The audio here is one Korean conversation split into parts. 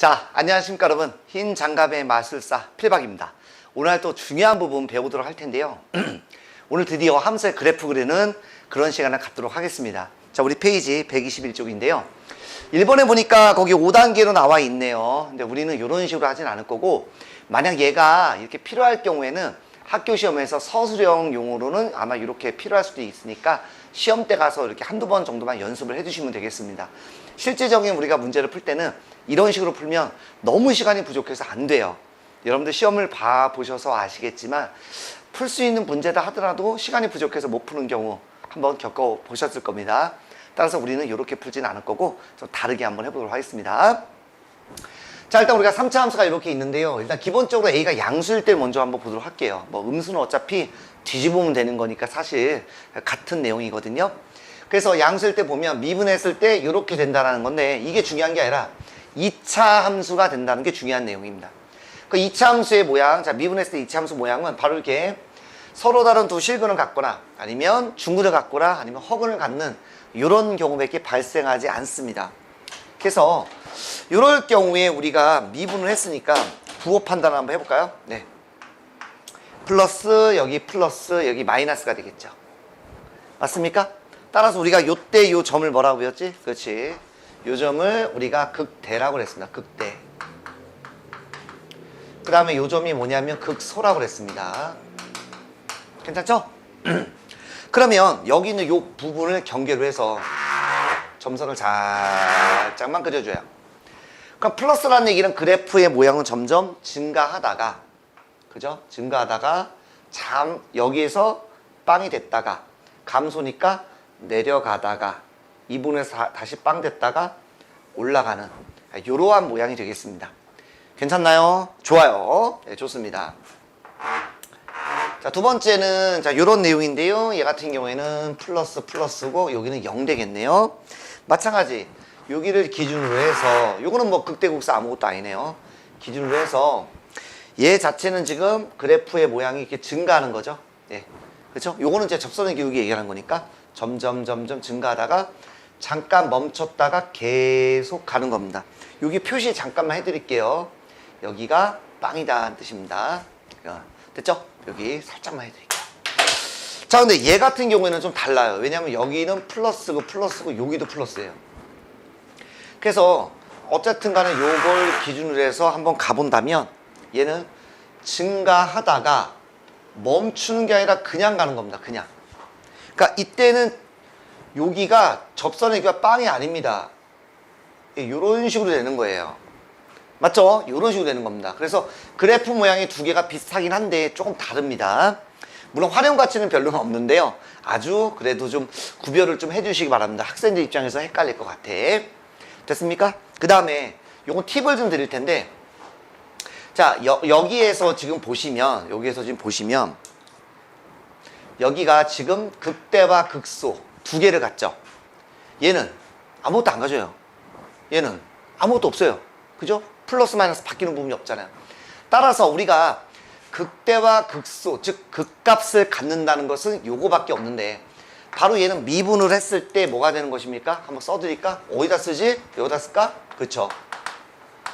자, 안녕하십니까 여러분. 흰 장갑의 마술사 필박입니다. 오늘 또 중요한 부분 배우도록 할 텐데요. 오늘 드디어 함수의 그래프 그리는 그런 시간을 갖도록 하겠습니다. 자, 우리 페이지 121쪽인데요. 1번에 보니까 거기 5단계로 나와 있네요. 근데 우리는 이런 식으로 하진 않을 거고, 만약 얘가 이렇게 필요할 경우에는 학교 시험에서 서술형 용어로는 아마 이렇게 필요할 수도 있으니까 시험 때 가서 이렇게 한두 번 정도만 연습을 해주시면 되겠습니다. 실제적인 우리가 문제를 풀 때는 이런 식으로 풀면 너무 시간이 부족해서 안 돼요. 여러분들 시험을 봐보셔서 아시겠지만 풀 수 있는 문제다 하더라도 시간이 부족해서 못 푸는 경우 한번 겪어보셨을 겁니다. 따라서 우리는 이렇게 풀지는 않을 거고 좀 다르게 한번 해보도록 하겠습니다. 자, 일단 우리가 3차 함수가 이렇게 있는데요. 일단 기본적으로 A가 양수일 때 먼저 한번 보도록 할게요. 뭐 음수는 어차피 뒤집으면 되는 거니까 사실 같은 내용이거든요. 그래서 양수일 때 보면 미분했을 때 이렇게 된다는 건데, 이게 중요한 게 아니라 2차 함수가 된다는 게 중요한 내용입니다. 그 2차 함수의 모양, 자, 미분했을 때 2차 함수 모양은 바로 이렇게 서로 다른 두 실근을 갖거나 아니면 중근을 갖거나 아니면 허근을 갖는 이런 경우밖에 발생하지 않습니다. 그래서 이럴 경우에 우리가 미분을 했으니까 부호 판단을 한번 해볼까요? 네. 플러스 여기 마이너스가 되겠죠. 맞습니까? 따라서 우리가 요때 요 점을 뭐라고 배웠지? 그렇지. 요 점을 우리가 극대라고 그랬습니다. 극대. 그 다음에 요 점이 뭐냐면 극소라고 그랬습니다. 괜찮죠? 그러면 여기 있는 요 부분을 경계로 해서 점선을 살짝만 그려줘요. 그럼 플러스라는 얘기는 그래프의 모양은 점점 증가하다가, 그죠? 증가하다가 여기에서 빵이 됐다가 감소니까 내려가다가 2분에서 다시 빵 됐다가 올라가는 이러한 모양이 되겠습니다. 괜찮나요? 좋아요. 네, 좋습니다. 자, 두 번째는 자, 요런 내용인데요. 얘 같은 경우에는 플러스고 여기는 0 되겠네요. 마찬가지 여기를 기준으로 해서, 요거는 뭐 극대극소 아무것도 아니네요. 기준으로 해서 얘 자체는 지금 그래프의 모양이 이렇게 증가하는 거죠. 예. 그렇죠? 요거는 이제 접선의 기울기 얘기하는 거니까 점점 증가하다가 잠깐 멈췄다가 계속 가는 겁니다. 여기 표시 잠깐만 해드릴게요. 여기가 빵이다는 뜻입니다. 됐죠? 여기 살짝만 해드릴게요. 자, 근데 얘 같은 경우에는 좀 달라요. 왜냐면 여기는 플러스고 여기도 플러스예요. 그래서 어쨌든 간에 요걸 기준으로 해서 한번 가본다면 얘는 증가하다가 멈추는 게 아니라 그냥 가는 겁니다. 그냥. 그러니까 이때는 여기가 접선의 여기가 빵이 아닙니다. 이런 식으로 되는 거예요. 맞죠? 이런 식으로 되는 겁니다. 그래서 그래프 모양이 두 개가 비슷하긴 한데 조금 다릅니다. 물론 활용 가치는 별로는 없는데요. 아주 그래도 좀 구별을 좀 해주시기 바랍니다. 학생들 입장에서 헷갈릴 것 같아. 됐습니까? 그 다음에 요건 팁을 좀 드릴 텐데, 자, 여기에서 지금 보시면 여기가 지금 극대와 극소 두 개를 갖죠. 얘는 아무것도 안 가져요. 얘는 아무것도 없어요. 그죠? 플러스 마이너스 바뀌는 부분이 없잖아요. 따라서 우리가 극대와 극소, 즉 극값을 갖는다는 것은 요거밖에 없는데, 바로 얘는 미분을 했을 때 뭐가 되는 것입니까? 한번 써드릴까? 어디다 쓰지? 여기다 쓸까? 그렇죠.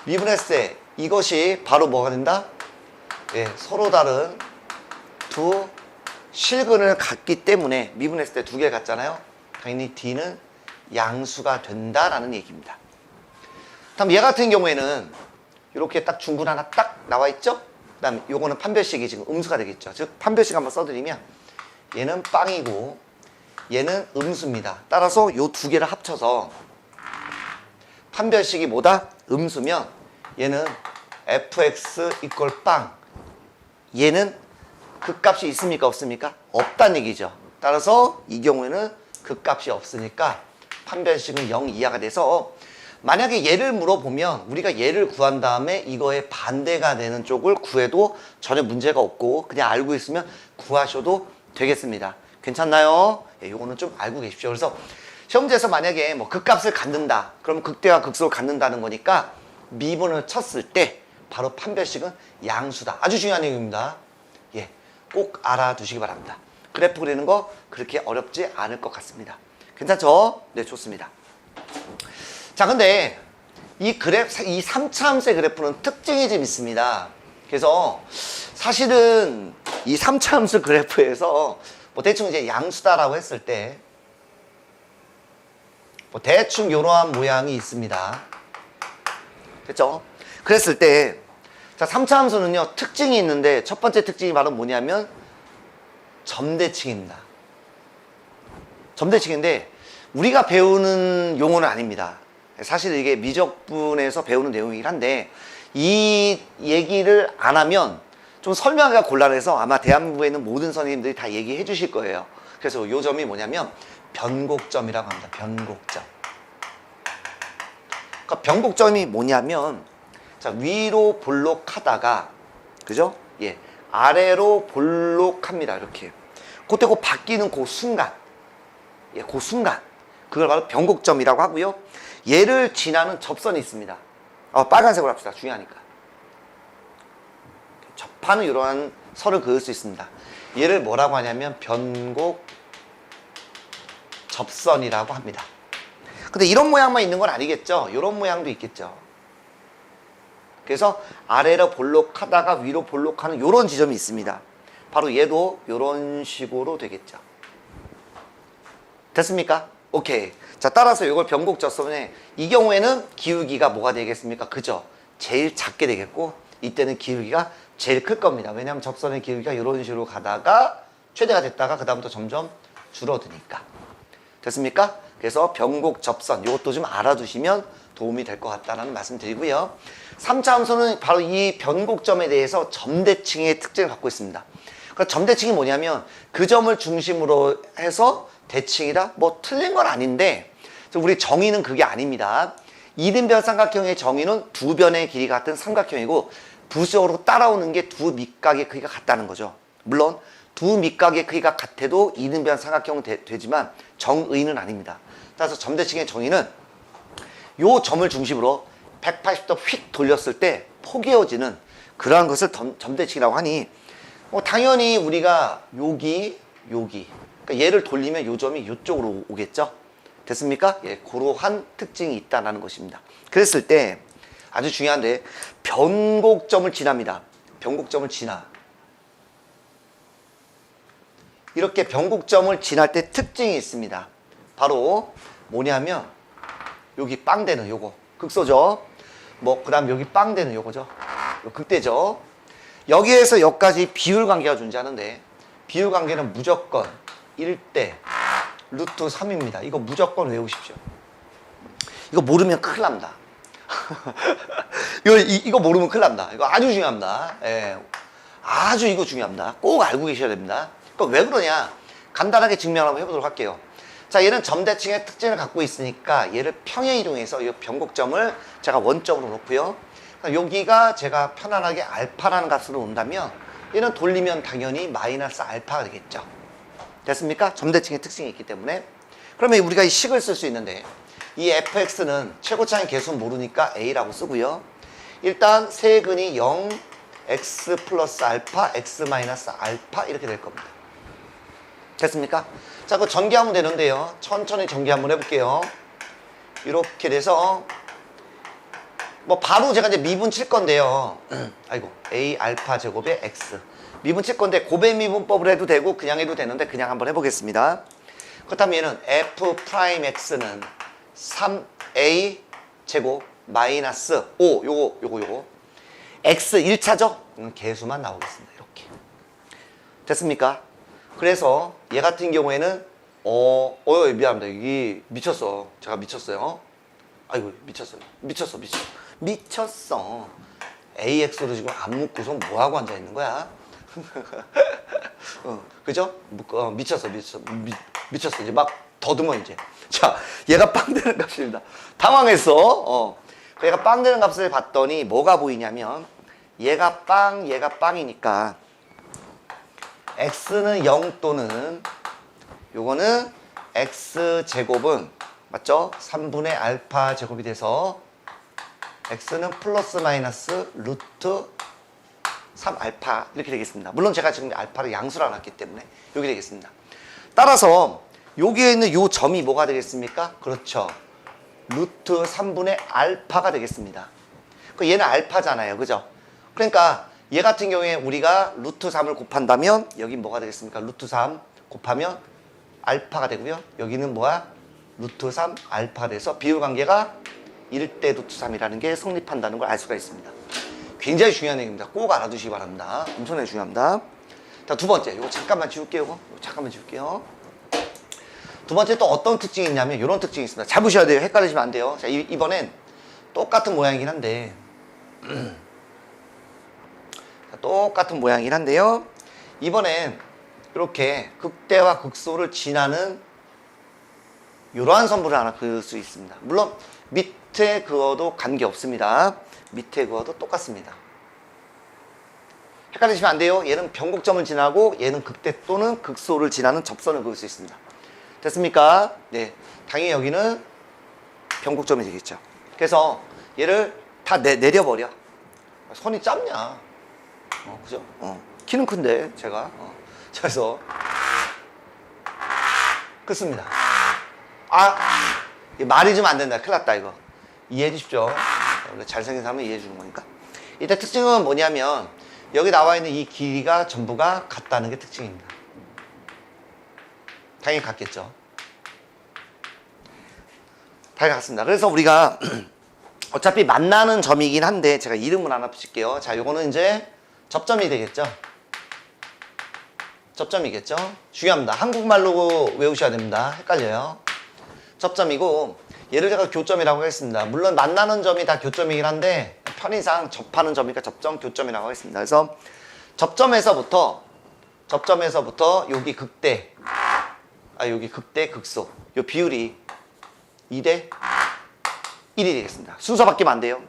미분했을 때 이것이 바로 뭐가 된다? 예, 서로 다른 두 실근을 갖기 때문에 미분했을 때 두 개 갖잖아요. 당연히 D는 양수가 된다라는 얘기입니다. 다음 얘 같은 경우에는 이렇게 딱 중근 하나 딱 나와 있죠? 그 다음 요거는 판별식이 지금 음수가 되겠죠. 즉 판별식 한번 써드리면 얘는 빵이고 얘는 음수입니다. 따라서 요 두 개를 합쳐서 판별식이 뭐다? 음수면 얘는 fx 이퀄 빵. 얘는 극값이 있습니까? 없습니까? 없다는 얘기죠. 따라서 이 경우에는 극값이 없으니까 판별식은 0 이하가 돼서, 만약에 얘를 물어보면 우리가 얘를 구한 다음에 이거에 반대가 되는 쪽을 구해도 전혀 문제가 없고 그냥 알고 있으면 구하셔도 되겠습니다. 괜찮나요? 예, 요거는 좀 알고 계십시오. 그래서 시험지에서 만약에 뭐 극값을 갖는다, 그러면 극대와 극소를 갖는다는 거니까 미분을 쳤을 때 바로 판별식은 양수다. 아주 중요한 내용입니다. 예, 꼭 알아두시기 바랍니다. 그래프 그리는 거 그렇게 어렵지 않을 것 같습니다. 괜찮죠? 네, 좋습니다. 자, 근데 이 3차 함수의 그래프는 특징이 좀 있습니다. 그래서 사실은 이 3차 함수 그래프에서 뭐 대충 이제 양수다라고 했을 때 뭐 대충 이러한 모양이 있습니다. 됐죠? 그랬을 때 자, 3차 함수는요, 특징이 있는데 첫 번째 특징이 바로 뭐냐면 점대칭입니다. 점대칭인데 우리가 배우는 용어는 아닙니다. 사실 이게 미적분에서 배우는 내용이긴 한데 이 얘기를 안 하면 좀 설명하기가 곤란해서 아마 대한민국에 있는 모든 선생님들이 다 얘기해 주실 거예요. 그래서 요 점이 뭐냐면 변곡점이라고 합니다. 변곡점. 그러니까 변곡점이 뭐냐면 자, 위로 볼록하다가 그죠? 예, 아래로 볼록합니다. 이렇게. 그때 그 바뀌는 그 순간, 예, 그 순간 그걸 바로 변곡점이라고 하고요. 얘를 지나는 접선이 있습니다. 빨간색으로 합시다. 중요하니까. 접하는 이러한 선을 그을 수 있습니다. 얘를 뭐라고 하냐면 변곡 접선이라고 합니다. 근데 이런 모양만 있는 건 아니겠죠? 이런 모양도 있겠죠. 그래서 아래로 볼록하다가 위로 볼록하는 이런 지점이 있습니다. 바로 얘도 이런 식으로 되겠죠. 됐습니까? 오케이. 자, 따라서 이걸 변곡 접선에 이 경우에는 기울기가 뭐가 되겠습니까? 그죠? 제일 작게 되겠고 이때는 기울기가 제일 클 겁니다. 왜냐하면 접선의 기울기가 이런 식으로 가다가 최대가 됐다가 그 다음부터 점점 줄어드니까. 됐습니까? 그래서 변곡 접선 이것도 좀 알아두시면 도움이 될 것 같다는 말씀 드리고요. 3차 함수는 바로 이 변곡점에 대해서 점대칭의 특징을 갖고 있습니다. 그러니까 점대칭이 뭐냐면 그 점을 중심으로 해서 대칭이다? 뭐 틀린 건 아닌데 우리 정의는 그게 아닙니다. 이등변 삼각형의 정의는 두 변의 길이 같은 삼각형이고 부수적으로 따라오는 게 두 밑각의 크기가 같다는 거죠. 물론 두 밑각의 크기가 같아도 이등변 삼각형은 되지만 정의는 아닙니다. 따라서 점대칭의 정의는 요 점을 중심으로 180도 휙 돌렸을 때 포개어지는 그러한 것을 점대칭이라고 하니 당연히 우리가 여기 그러니까 얘를 돌리면 요 점이 이쪽으로 오겠죠. 됐습니까? 예, 그러한 특징이 있다는 것입니다. 그랬을 때 아주 중요한데 변곡점을 지납니다. 변곡점을 지나. 이렇게 변곡점을 지날 때 특징이 있습니다. 바로 뭐냐면 여기 빵 되는 요거 극소죠. 뭐 그다음 여기 빵 되는 요거죠. 요 극대죠. 여기에서 여기까지 비율 관계가 존재하는데 비율 관계는 무조건 1대 루트 3입니다. 이거 무조건 외우십시오. 이거 모르면 큰일 납니다. 이거 모르면 큰일 납니다. 이거 아주 중요합니다. 예, 아주 이거 중요합니다. 꼭 알고 계셔야 됩니다. 그러니까 왜 그러냐? 간단하게 증명 한번 해보도록 할게요. 자, 얘는 점대칭의 특징을 갖고 있으니까 얘를 평행 이동해서 이 변곡점을 제가 원점으로 놓고요. 그러니까 여기가 제가 편안하게 알파라는 값으로 놓는다면 얘는 돌리면 당연히 마이너스 알파가 되겠죠. 됐습니까? 점대칭의 특징이 있기 때문에. 그러면 우리가 이 식을 쓸 수 있는데 이 fx는 최고차인 개수는 모르니까 a라고 쓰고요. 일단 세근이 0, x 플러스 알파, x 마이너스 알파 이렇게 될 겁니다. 됐습니까? 자, 그거 전개하면 되는데요. 천천히 전개 한번 해볼게요. 이렇게 돼서 뭐 바로 제가 이제 미분 칠 건데요. 아이고, a 알파 제곱에 x 미분 칠 건데 고배 미분법을 해도 되고 그냥 해도 되는데 그냥 한번 해보겠습니다. 그렇다면 얘는 f 프라임 x는 3a 제곱 마이너스 5 요거 x 1차죠? 개수만 나오겠습니다. 이렇게 됐습니까? 그래서 얘 같은 경우에는 미안합니다. 이게 미쳤어. 제가 미쳤어요. 아이고 미쳤어. AX로 지금 안 묶고서 뭐하고 앉아있는 거야? 그죠? 미쳤어. 이제 막 더듬어 이제. 자, 얘가 빵 되는 값입니다. 당황했어. 얘가 빵 되는 값을 봤더니 뭐가 보이냐면 얘가 빵이니까 x는 0 또는 요거는 x제곱은 맞죠? 3분의 알파 제곱이 돼서 x는 플러스 마이너스 루트 3알파 이렇게 되겠습니다. 물론 제가 지금 알파를 양수로 놨기 때문에 이렇게 되겠습니다. 따라서 여기에 있는 요 점이 뭐가 되겠습니까? 그렇죠. 루트 3분의 알파가 되겠습니다. 그 얘는 알파잖아요. 그죠? 그러니까 얘 같은 경우에 우리가 루트 3을 곱한다면 여기 뭐가 되겠습니까? 루트 3 곱하면 알파가 되고요. 여기는 뭐야? 루트 3 알파가 돼서 비율관계가 1대 루트 3이라는 게 성립한다는 걸 알 수가 있습니다. 굉장히 중요한 얘기입니다. 꼭 알아두시기 바랍니다. 엄청나게 중요합니다. 자, 두 번째. 이거 잠깐만 지울게요. 이거 잠깐만 지울게요. 두 번째 또 어떤 특징이 있냐면 이런 특징이 있습니다. 잘 보셔야 돼요. 헷갈리시면 안 돼요. 자, 이번엔 똑같은 모양이긴 한데 자, 똑같은 모양이긴 한데요. 이번엔 이렇게 극대와 극소를 지나는 이러한 선분을 하나 그을 수 있습니다. 물론 밑에 그어도 관계없습니다. 밑에 그어도 똑같습니다. 헷갈리시면 안 돼요. 얘는 변곡점을 지나고 얘는 극대 또는 극소를 지나는 접선을 그을 수 있습니다. 됐습니까? 네. 당연히 여기는 변곡점이 되겠죠. 그래서 얘를 다 내려버려. 손이 짧냐? 그죠? 키는 큰데, 제가. 그래서, 끝습니다. 말이 좀 안 된다. 큰일 났다, 이거. 이해해 주십시오. 원래 잘생긴 사람은 이해해 주는 거니까. 일단 특징은 뭐냐면, 여기 나와 있는 이 길이가 전부가 같다는 게 특징입니다. 당연히 같겠죠. 당연히 같습니다. 그래서 우리가 어차피 만나는 점이긴 한데 제가 이름을 하나 붙일게요. 자, 요거는 이제 접점이 되겠죠. 접점이겠죠. 중요합니다. 한국말로 외우셔야 됩니다. 헷갈려요. 접점이고 얘를 제가 교점이라고 하겠습니다. 물론 만나는 점이 다 교점이긴 한데 편의상 접하는 점이니까 접점, 교점이라고 하겠습니다. 그래서 접점에서부터 여기 극대, 여기 극대, 극소 요 비율이 2대 1이 되겠습니다. 순서 바뀌면 안 돼요.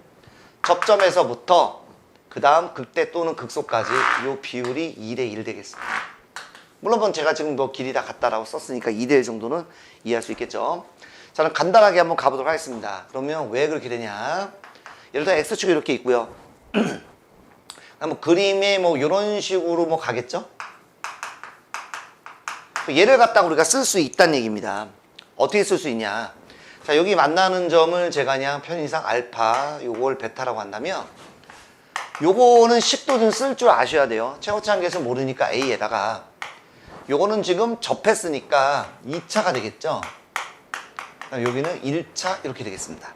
접점에서부터 그 다음 극대 또는 극소까지 요 비율이 2대 1 되겠습니다. 물론 제가 지금 뭐 길이 다 같다라고 썼으니까 2대 1 정도는 이해할 수 있겠죠. 저는 간단하게 한번 가보도록 하겠습니다. 그러면 왜 그렇게 되냐? 예를 들어 X축이 이렇게 있고요. 뭐 그림에 뭐 이런 식으로 뭐 가겠죠? 얘를 갖다가 우리가 쓸 수 있다는 얘기입니다. 어떻게 쓸 수 있냐? 자, 여기 만나는 점을 제가 그냥 편의상 알파, 요걸 베타라고 한다면 요거는 식도 좀 쓸 줄 아셔야 돼요. 최고차항계에서 모르니까 A에다가 요거는 지금 접했으니까 2차가 되겠죠? 여기는 1차 이렇게 되겠습니다.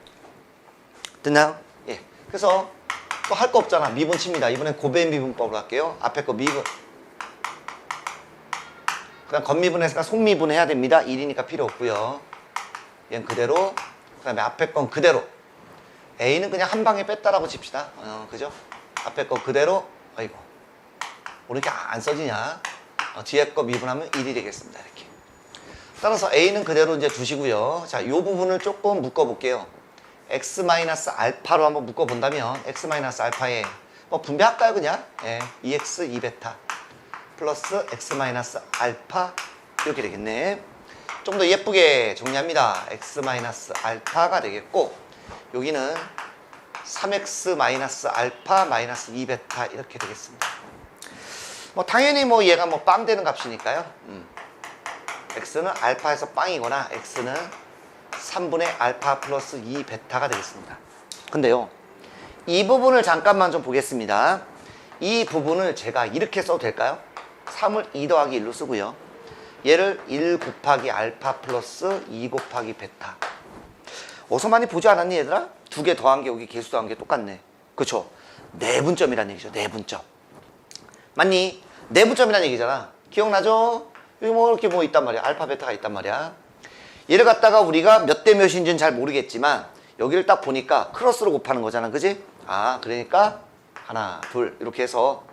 됐나요? 예. 그래서 또 할 거 없잖아. 미분 칩니다. 이번엔 고배인 미분법으로 할게요. 앞에 거 미분. 그다음 겉미분했으니까 속미분 해야 됩니다. 1이니까 필요 없고요. 얘는 그대로. 그다음에 앞에 건 그대로. A는 그냥 한 방에 뺐다라고 칩시다. 그죠? 앞에 거 그대로. 아이고. 왜 이렇게 안 써지냐? 뒤에 거 미분하면 1이 되겠습니다. 이렇게. 따라서 A는 그대로 이제 두시고요. 자, 요 부분을 조금 묶어볼게요. X-알파로 한번 묶어본다면 X-알파에 뭐 분배할까요 그냥? 예, 2X, 2베타 플러스 X-알파 이렇게 되겠네. 좀 더 예쁘게 정리합니다. X-알파가 되겠고 여기는 3X-알파 마이너스 2베타 이렇게 되겠습니다. 뭐 당연히 뭐 얘가 뭐 빵 되는 값이니까요. X는 알파에서 빵이거나 X는 3분의 알파 플러스 2베타가 되겠습니다. 근데요, 이 부분을 잠깐만 좀 보겠습니다. 이 부분을 제가 이렇게 써도 될까요? 3을 2 더하기 1로 쓰고요. 얘를 1 곱하기 알파 플러스 2 곱하기 베타. 어서 많이 보지 않았니 얘들아? 두 개 더한 게 여기 개수 더한 게 똑같네. 그쵸? 내분점이란 얘기죠. 내분점. 맞니? 내분점이란 얘기잖아. 기억나죠? 여기 뭐 이렇게 뭐 있단 말이야. 알파 베타가 있단 말이야. 얘를 갖다가 우리가 몇 대 몇인지는 잘 모르겠지만 여기를 딱 보니까 크로스로 곱하는 거잖아. 그지? 그러니까 하나, 둘 이렇게 해서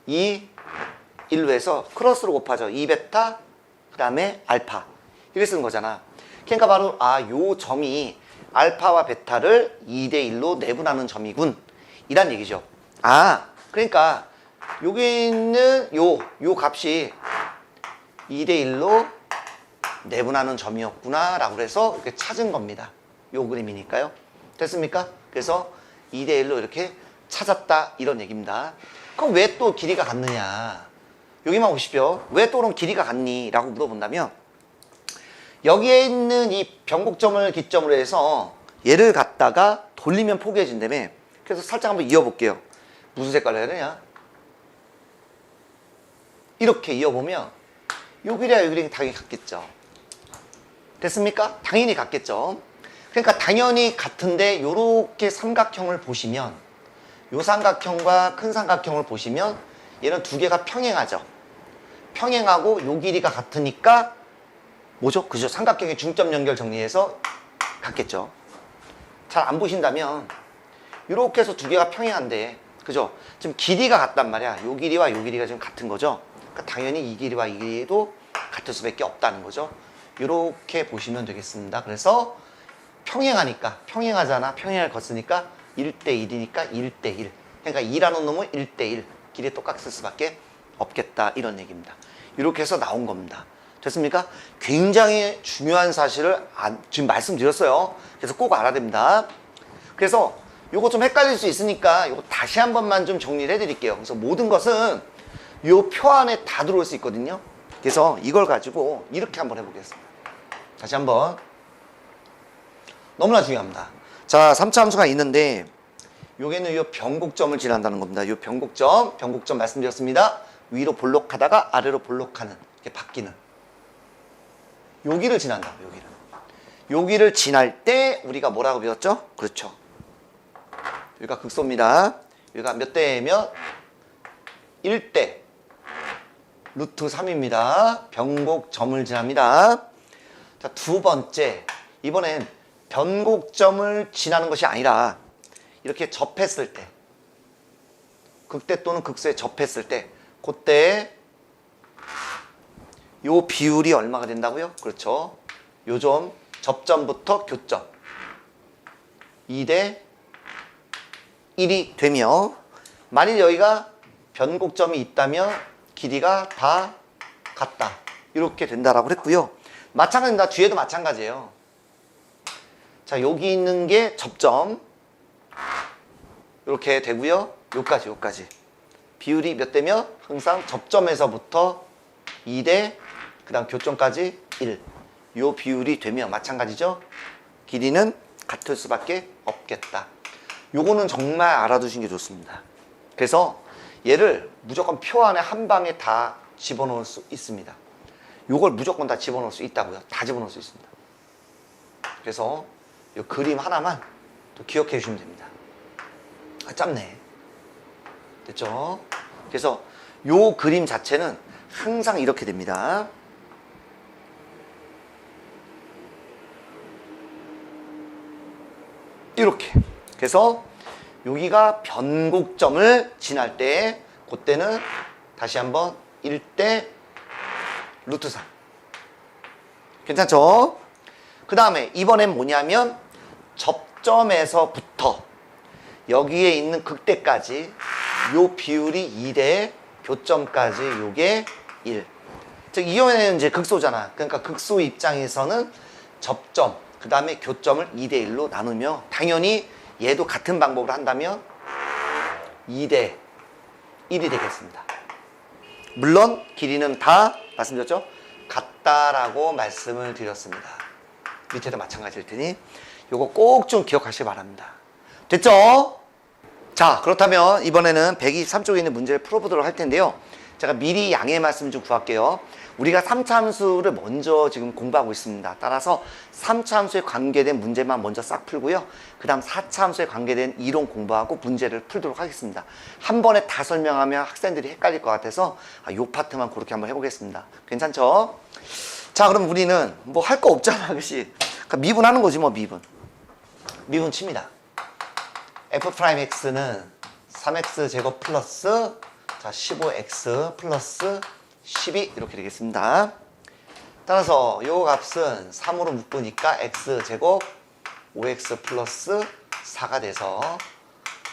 2, 1로 해서 크로스로 곱하죠. 2베타 그 다음에 알파 이렇게 쓰는 거잖아. 그러니까 바로 요 점이 알파와 베타를 2대 1로 내분하는 점이군 이란 얘기죠. 그러니까 여기 있는 요 값이 2대 1로 내분하는 점이었구나 라고 해서 이렇게 찾은 겁니다. 요 그림이니까요. 됐습니까? 그래서 2대 1로 이렇게 찾았다 이런 얘기입니다. 그럼 왜 또 길이가 같느냐? 여기만 보십시오. 왜 또 그럼 길이가 같니? 라고 물어본다면 여기에 있는 이 변곡점을 기점으로 해서 얘를 갖다가 돌리면 포개진다며. 그래서 살짝 한번 이어볼게요. 무슨 색깔로 해야 되냐? 이렇게 이어보면 요 길이와 요 길이 당연히 같겠죠. 됐습니까? 당연히 같겠죠. 그러니까 당연히 같은데 요렇게 삼각형을 보시면 요 삼각형과 큰 삼각형을 보시면 얘는 두 개가 평행하죠. 평행하고 요 길이가 같으니까 뭐죠? 그죠? 삼각형의 중점 연결 정리해서 같겠죠. 잘 안 보신다면 이렇게 해서 두 개가 평행한데 그죠? 지금 길이가 같단 말이야. 요 길이와 요 길이가 지금 같은 거죠. 그러니까 당연히 이 길이와 이 길이도 같을 수밖에 없다는 거죠. 이렇게 보시면 되겠습니다. 그래서 평행하니까 평행하잖아. 평행을 거스니까 1대1이니까 1대1. 그러니까 2라는 놈은 1대1. 길이 똑같을 수밖에 없겠다. 이런 얘기입니다. 이렇게 해서 나온 겁니다. 됐습니까? 굉장히 중요한 사실을 지금 말씀드렸어요. 그래서 꼭 알아야 됩니다. 그래서 요거 좀 헷갈릴 수 있으니까 요거 다시 한 번만 좀 정리를 해드릴게요. 그래서 모든 것은 요 표 안에 다 들어올 수 있거든요. 그래서 이걸 가지고 이렇게 한번 해보겠습니다. 다시 한번. 너무나 중요합니다. 자, 3차 함수가 있는데 요게는 요 변곡점을 지난다는 겁니다. 요 변곡점 말씀드렸습니다. 위로 볼록하다가 아래로 볼록하는 이렇게 바뀌는 여기를 지난다. 여기를 지날 때 우리가 뭐라고 배웠죠? 그렇죠. 여기가 극소입니다. 여기가 몇 대면 1대 루트 3입니다. 변곡점을 지납니다. 자, 두 번째. 이번엔 변곡점을 지나는 것이 아니라 이렇게 접했을 때 극대 또는 극소에 접했을 때 그때 요 비율이 얼마가 된다고요? 그렇죠. 요점 접점부터 교점 2대 1이 되며 만일 여기가 변곡점이 있다면 길이가 다 같다. 이렇게 된다라고 했고요. 마찬가지입니다. 뒤에도 마찬가지예요. 자, 여기 있는 게 접점 이렇게 되고요. 요까지 비율이 몇 대면 항상 접점에서부터 2대 그 다음 교점까지 1. 요 비율이 되면 마찬가지죠. 길이는 같을 수밖에 없겠다. 요거는 정말 알아두신 게 좋습니다. 그래서 얘를 무조건 표 안에 한 방에 다 집어넣을 수 있습니다. 요걸 무조건 다 집어넣을 수 있다고요. 다 집어넣을 수 있습니다. 그래서 요 그림 하나만 또 기억해 주시면 됩니다. 아, 짧네. 됐죠? 그래서 요 그림 자체는 항상 이렇게 됩니다. 이렇게. 그래서 여기가 변곡점을 지날 때 그때는 다시 한번 1대 루트 3. 괜찮죠? 그 다음에 이번엔 뭐냐면 접점에서부터 여기에 있는 극대까지 요 비율이 2대 교점까지 요게 1. 즉 이번에는 이제 극소잖아. 그러니까 극소 입장에서는 접점 그 다음에 교점을 2대 1로 나누며 당연히 얘도 같은 방법으로 한다면 2대 1이 되겠습니다. 물론 길이는 다 말씀드렸죠? 같다라고 말씀을 드렸습니다. 밑에도 마찬가지일 테니 요거 꼭 좀 기억하시기 바랍니다. 됐죠? 자, 그렇다면 이번에는 123쪽에 있는 문제를 풀어보도록 할 텐데요. 제가 미리 양해 말씀 좀 구할게요. 우리가 3차 함수를 먼저 지금 공부하고 있습니다. 따라서 3차 함수에 관계된 문제만 먼저 싹 풀고요. 그 다음 4차 함수에 관계된 이론 공부하고 문제를 풀도록 하겠습니다. 한 번에 다 설명하면 학생들이 헷갈릴 것 같아서 요 파트만 그렇게 한번 해보겠습니다. 괜찮죠? 자, 그럼 우리는 뭐 할 거 없잖아, 그치? 그러니까 미분하는 거지 뭐 미분. 미분 칩니다. f'x는 3x 제곱 플러스 자 15x 플러스 12 이렇게 되겠습니다. 따라서 요 값은 3으로 묶으니까 x 제곱 5x 플러스 4가 돼서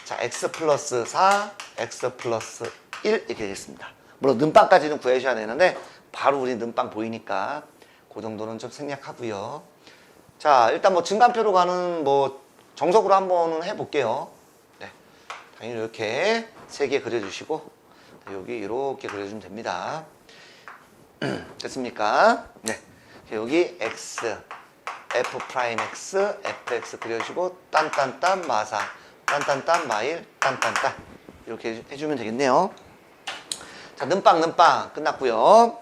자 x 플러스 4, x 플러스 1 이렇게 되겠습니다. 물론 는빵까지는 구해줘야 되는데 바로 우리 는빵 보이니까 그 정도는 좀 생략하고요. 자, 일단 뭐 증간표로 가는 뭐 정석으로 한번 해볼게요. 네, 당연히 이렇게 3개 그려주시고 여기 이렇게 그려주면 됩니다. 됐습니까? 네. 여기 x, f 프라임 x, fx 그려주고 딴딴딴 마사, 딴딴딴 마일, 딴딴딴 이렇게 해주면 되겠네요. 자, 는빵 끝났고요.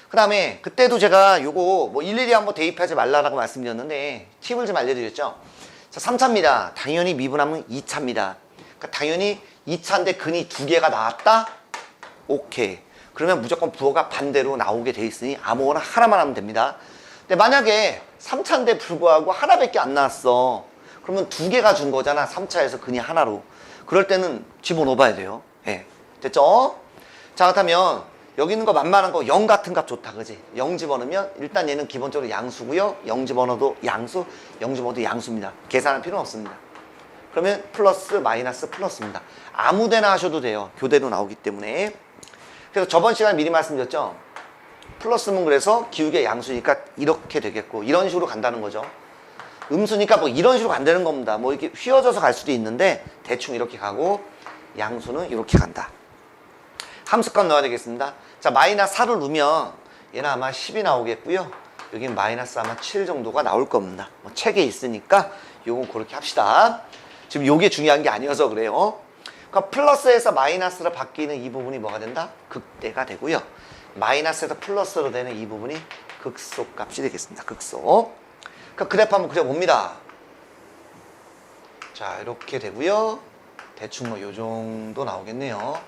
그 다음에 그때도 제가 요거 뭐 일일이 한번 대입하지 말라라고 말씀드렸는데 팁을 좀 알려드렸죠. 자, 3차입니다. 당연히 미분하면 2차입니다. 그러니까 당연히 2차인데 근이 2개가 나왔다? 오케이. 그러면 무조건 부호가 반대로 나오게 돼 있으니 아무거나 하나만 하면 됩니다. 근데 만약에 3차인데 불구하고 하나밖에 안 나왔어. 그러면 2개가 준 거잖아. 3차에서 근이 하나로. 그럴 때는 집어넣어봐야 돼요. 예. 됐죠? 자, 그렇다면 여기 있는 거 만만한 거 0 같은 값 좋다. 그지? 0 집어넣으면 일단 얘는 기본적으로 양수고요. 0 집어넣어도 양수, 0 집어넣어도 양수입니다. 계산할 필요는 없습니다. 그러면 플러스, 마이너스, 플러스입니다. 아무 데나 하셔도 돼요. 교대로 나오기 때문에. 그래서 저번 시간에 미리 말씀드렸죠. 플러스면 그래서 기울기가 양수니까 이렇게 되겠고 이런 식으로 간다는 거죠. 음수니까 뭐 이런 식으로 간다는 겁니다. 뭐 이렇게 휘어져서 갈 수도 있는데 대충 이렇게 가고 양수는 이렇게 간다. 함수값 넣어야 되겠습니다. 자, 마이너스 4를 넣으면 얘는 아마 10이 나오겠고요. 여긴 마이너스 아마 7 정도가 나올 겁니다. 뭐 책에 있으니까 요건 그렇게 합시다. 지금 요게 중요한 게 아니어서 그래요. 그러니까 플러스에서 마이너스로 바뀌는 이 부분이 뭐가 된다? 극대가 되고요. 마이너스에서 플러스로 되는 이 부분이 극소값이 되겠습니다. 극소. 그러니까 그래프 한번 그려봅니다. 자, 이렇게 되고요. 대충 뭐 요 정도 나오겠네요.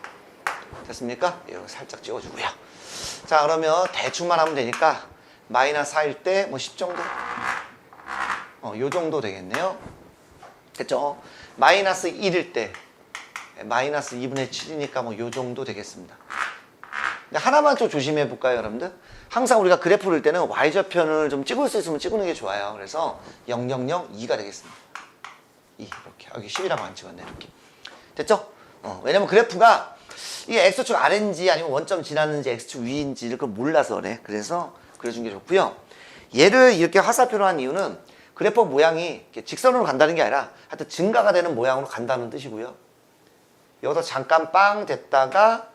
됐습니까? 이거 살짝 찍어주고요. 자, 그러면 대충만 하면 되니까 마이너스 4일 때 뭐 10 정도? 요 정도 되겠네요. 됐죠? 마이너스 1일 때 마이너스 2분의 7이니까 뭐 요 정도 되겠습니다. 근데 하나만 좀 조심해 볼까요, 여러분들? 항상 우리가 그래프 그릴 때는 y좌편을 좀 찍을 수 있으면 찍는 게 좋아요. 그래서 0,0,0,2가 되겠습니다. 2 이렇게. 여기 10이라고 안 찍었네, 이렇게. 됐죠? 왜냐면 그래프가 이게 x축 아래인지 아니면 원점 지났는지 x축 위인지를 그걸 몰라서 그래. 그래서 그려준 게 좋고요. 얘를 이렇게 화살표로 한 이유는 그래프 모양이 이렇게 직선으로 간다는 게 아니라 하여튼 증가가 되는 모양으로 간다는 뜻이고요. 여기서 잠깐 빵 됐다가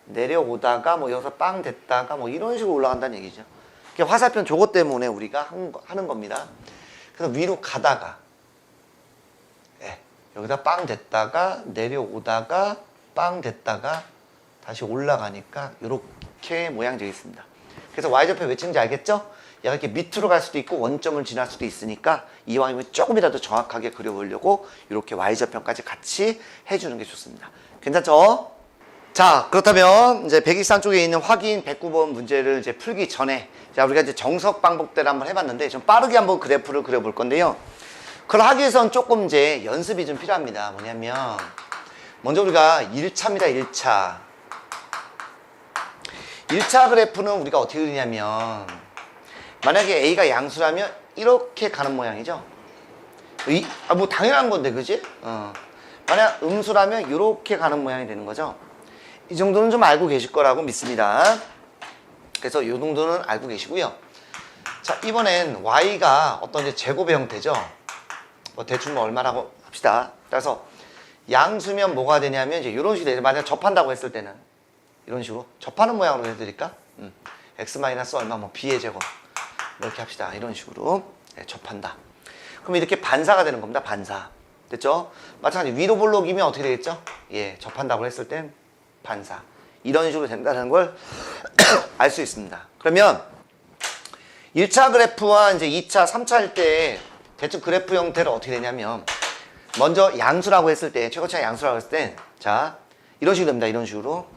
내려오다가 뭐 여기서 빵 됐다가 뭐 이런 식으로 올라간다는 얘기죠. 화살표 저것 때문에 우리가 하는 겁니다. 그래서 위로 가다가 여기다 빵 됐다가 내려오다가 빵 됐다가 다시 올라가니까 이렇게 모양 되어 있습니다. 그래서 y좌표 왜 치는지 알겠죠? 얘가 이렇게 밑으로 갈 수도 있고 원점을 지날 수도 있으니까 이왕이면 조금이라도 정확하게 그려보려고 이렇게 y좌표까지 같이 해주는 게 좋습니다. 괜찮죠? 자, 그렇다면 이제 123 쪽에 있는 확인 109번 문제를 이제 풀기 전에 자, 우리가 이제 정석 방법대로 한번 해봤는데 좀 빠르게 한번 그래프를 그려볼 건데요. 그걸 하기 위해서는 조금 이제 연습이 좀 필요합니다. 뭐냐면 먼저 우리가 1차입니다. 1차 그래프는 우리가 어떻게 그리냐면 만약에 A가 양수라면 이렇게 가는 모양이죠. 뭐 당연한 건데, 그지? 만약 음수라면 이렇게 가는 모양이 되는 거죠. 이 정도는 좀 알고 계실 거라고 믿습니다. 그래서 이 정도는 알고 계시고요. 자, 이번엔 Y가 어떤 이제 제곱의 형태죠. 뭐 대충 뭐 얼마라고 합시다. 그래서 양수면 뭐가 되냐면 이제 이런 식으로 되죠. 만약 접한다고 했을 때는 이런 식으로 접하는 모양으로 해드릴까? x 마이너스 얼마 뭐 b의 제곱 이렇게 합시다. 이런 식으로 접한다. 그럼 이렇게 반사가 되는 겁니다. 반사. 됐죠? 마찬가지 위로 볼록이면 어떻게 되겠죠? 예, 접한다고 했을 땐 반사. 이런 식으로 된다는 걸 알 수 있습니다. 그러면 1차 그래프와 이제 2차, 3차 할 때 대충 그래프 형태를 어떻게 되냐면 먼저 양수라고 했을 때, 최고차의 양수라고 했을 때, 자, 이런 식으로 됩니다. 이런 식으로.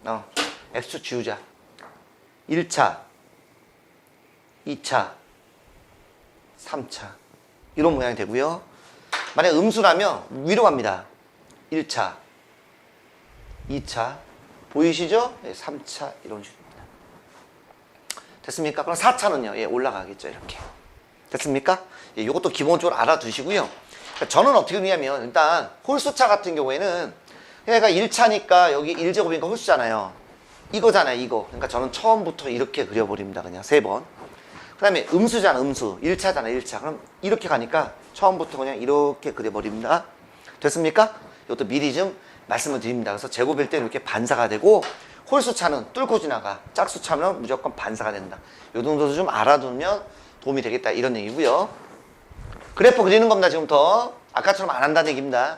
x축 지우자. 1차, 2차, 3차. 이런 모양이 되고요. 만약 음수라면 위로 갑니다. 1차, 2차. 보이시죠? 3차 이런 식입니다. 됐습니까? 그럼 4차는요. 예, 올라가겠죠. 이렇게. 됐습니까? 예, 이것도 기본적으로 알아두시고요. 그러니까 저는 어떻게 그러냐면 일단 홀수차 같은 경우에는 얘가 1차니까 여기 1제곱이니까 홀수잖아요. 이거잖아요. 이거. 그러니까 저는 처음부터 이렇게 그려버립니다. 그냥 3번. 그 다음에 음수잖아. 음수. 1차잖아. 1차. 그럼 이렇게 가니까 처음부터 그냥 이렇게 그려버립니다. 됐습니까? 이것도 미리 좀 말씀을 드립니다. 그래서 제곱일 때는 이렇게 반사가 되고 홀수차는 뚫고 지나가. 짝수차는 무조건 반사가 된다. 요 정도도 좀 알아두면 도움이 되겠다. 이런 얘기고요. 그래프 그리는 겁니다. 지금부터. 아까처럼 안 한다는 얘기입니다.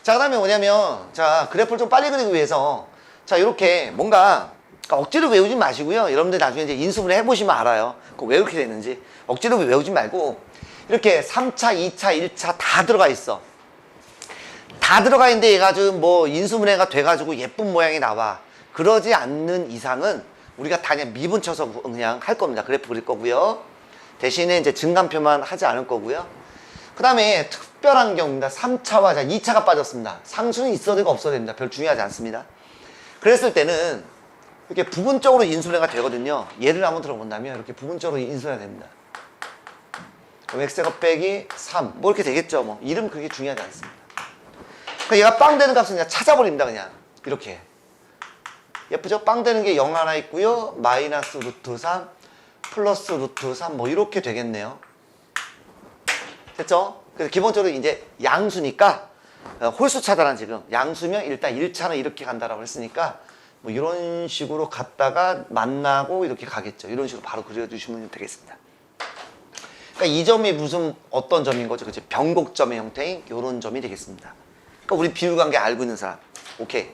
자, 그 다음에 뭐냐면, 자, 그래프를 좀 빨리 그리기 위해서, 자, 이렇게 뭔가, 억지로 외우지 마시고요. 여러분들 나중에 이제 인수분해 해보시면 알아요. 왜 이렇게 되는지. 억지로 외우지 말고, 이렇게 3차, 2차, 1차 다 들어가 있어. 다 들어가 있는데 얘가 좀 뭐 인수분해가 돼가지고 예쁜 모양이 나와. 그러지 않는 이상은 우리가 다 그냥 미분 쳐서 그냥 할 겁니다. 그래프 그릴 거고요. 대신에 이제 증간표만 하지 않을 거고요. 그 다음에 특별한 경우입니다. 3차와 2차가 빠졌습니다. 상수는 있어도 되고 없어도 됩니다. 별 중요하지 않습니다. 그랬을 때는 이렇게 부분적으로 인수분해가 되거든요. 예를 한번 들어본다면 이렇게 부분적으로 인수분해가 됩니다. x제곱 빼기 3, 뭐 이렇게 되겠죠. 뭐 이름 그렇게 중요하지 않습니다. 그러니까 얘가 빵 되는 값은 그냥 찾아버립니다. 그냥 이렇게. 예쁘죠? 빵 되는 게 0 하나 있고요. 마이너스 루트 3, 플러스 루트 3, 뭐 이렇게 되겠네요. 됐죠? 그래서 기본적으로 이제 양수니까 홀수 차단한 지금 양수면 일단 1차는 이렇게 간다라고 했으니까 뭐 이런 식으로 갔다가 만나고 이렇게 가겠죠. 이런 식으로 바로 그려주시면 되겠습니다. 그러니까 이 점이 무슨 어떤 점인 거죠? 그치? 변곡점의 형태인 이런 점이 되겠습니다. 그러니까 우리 비율관계 알고 있는 사람. 오케이.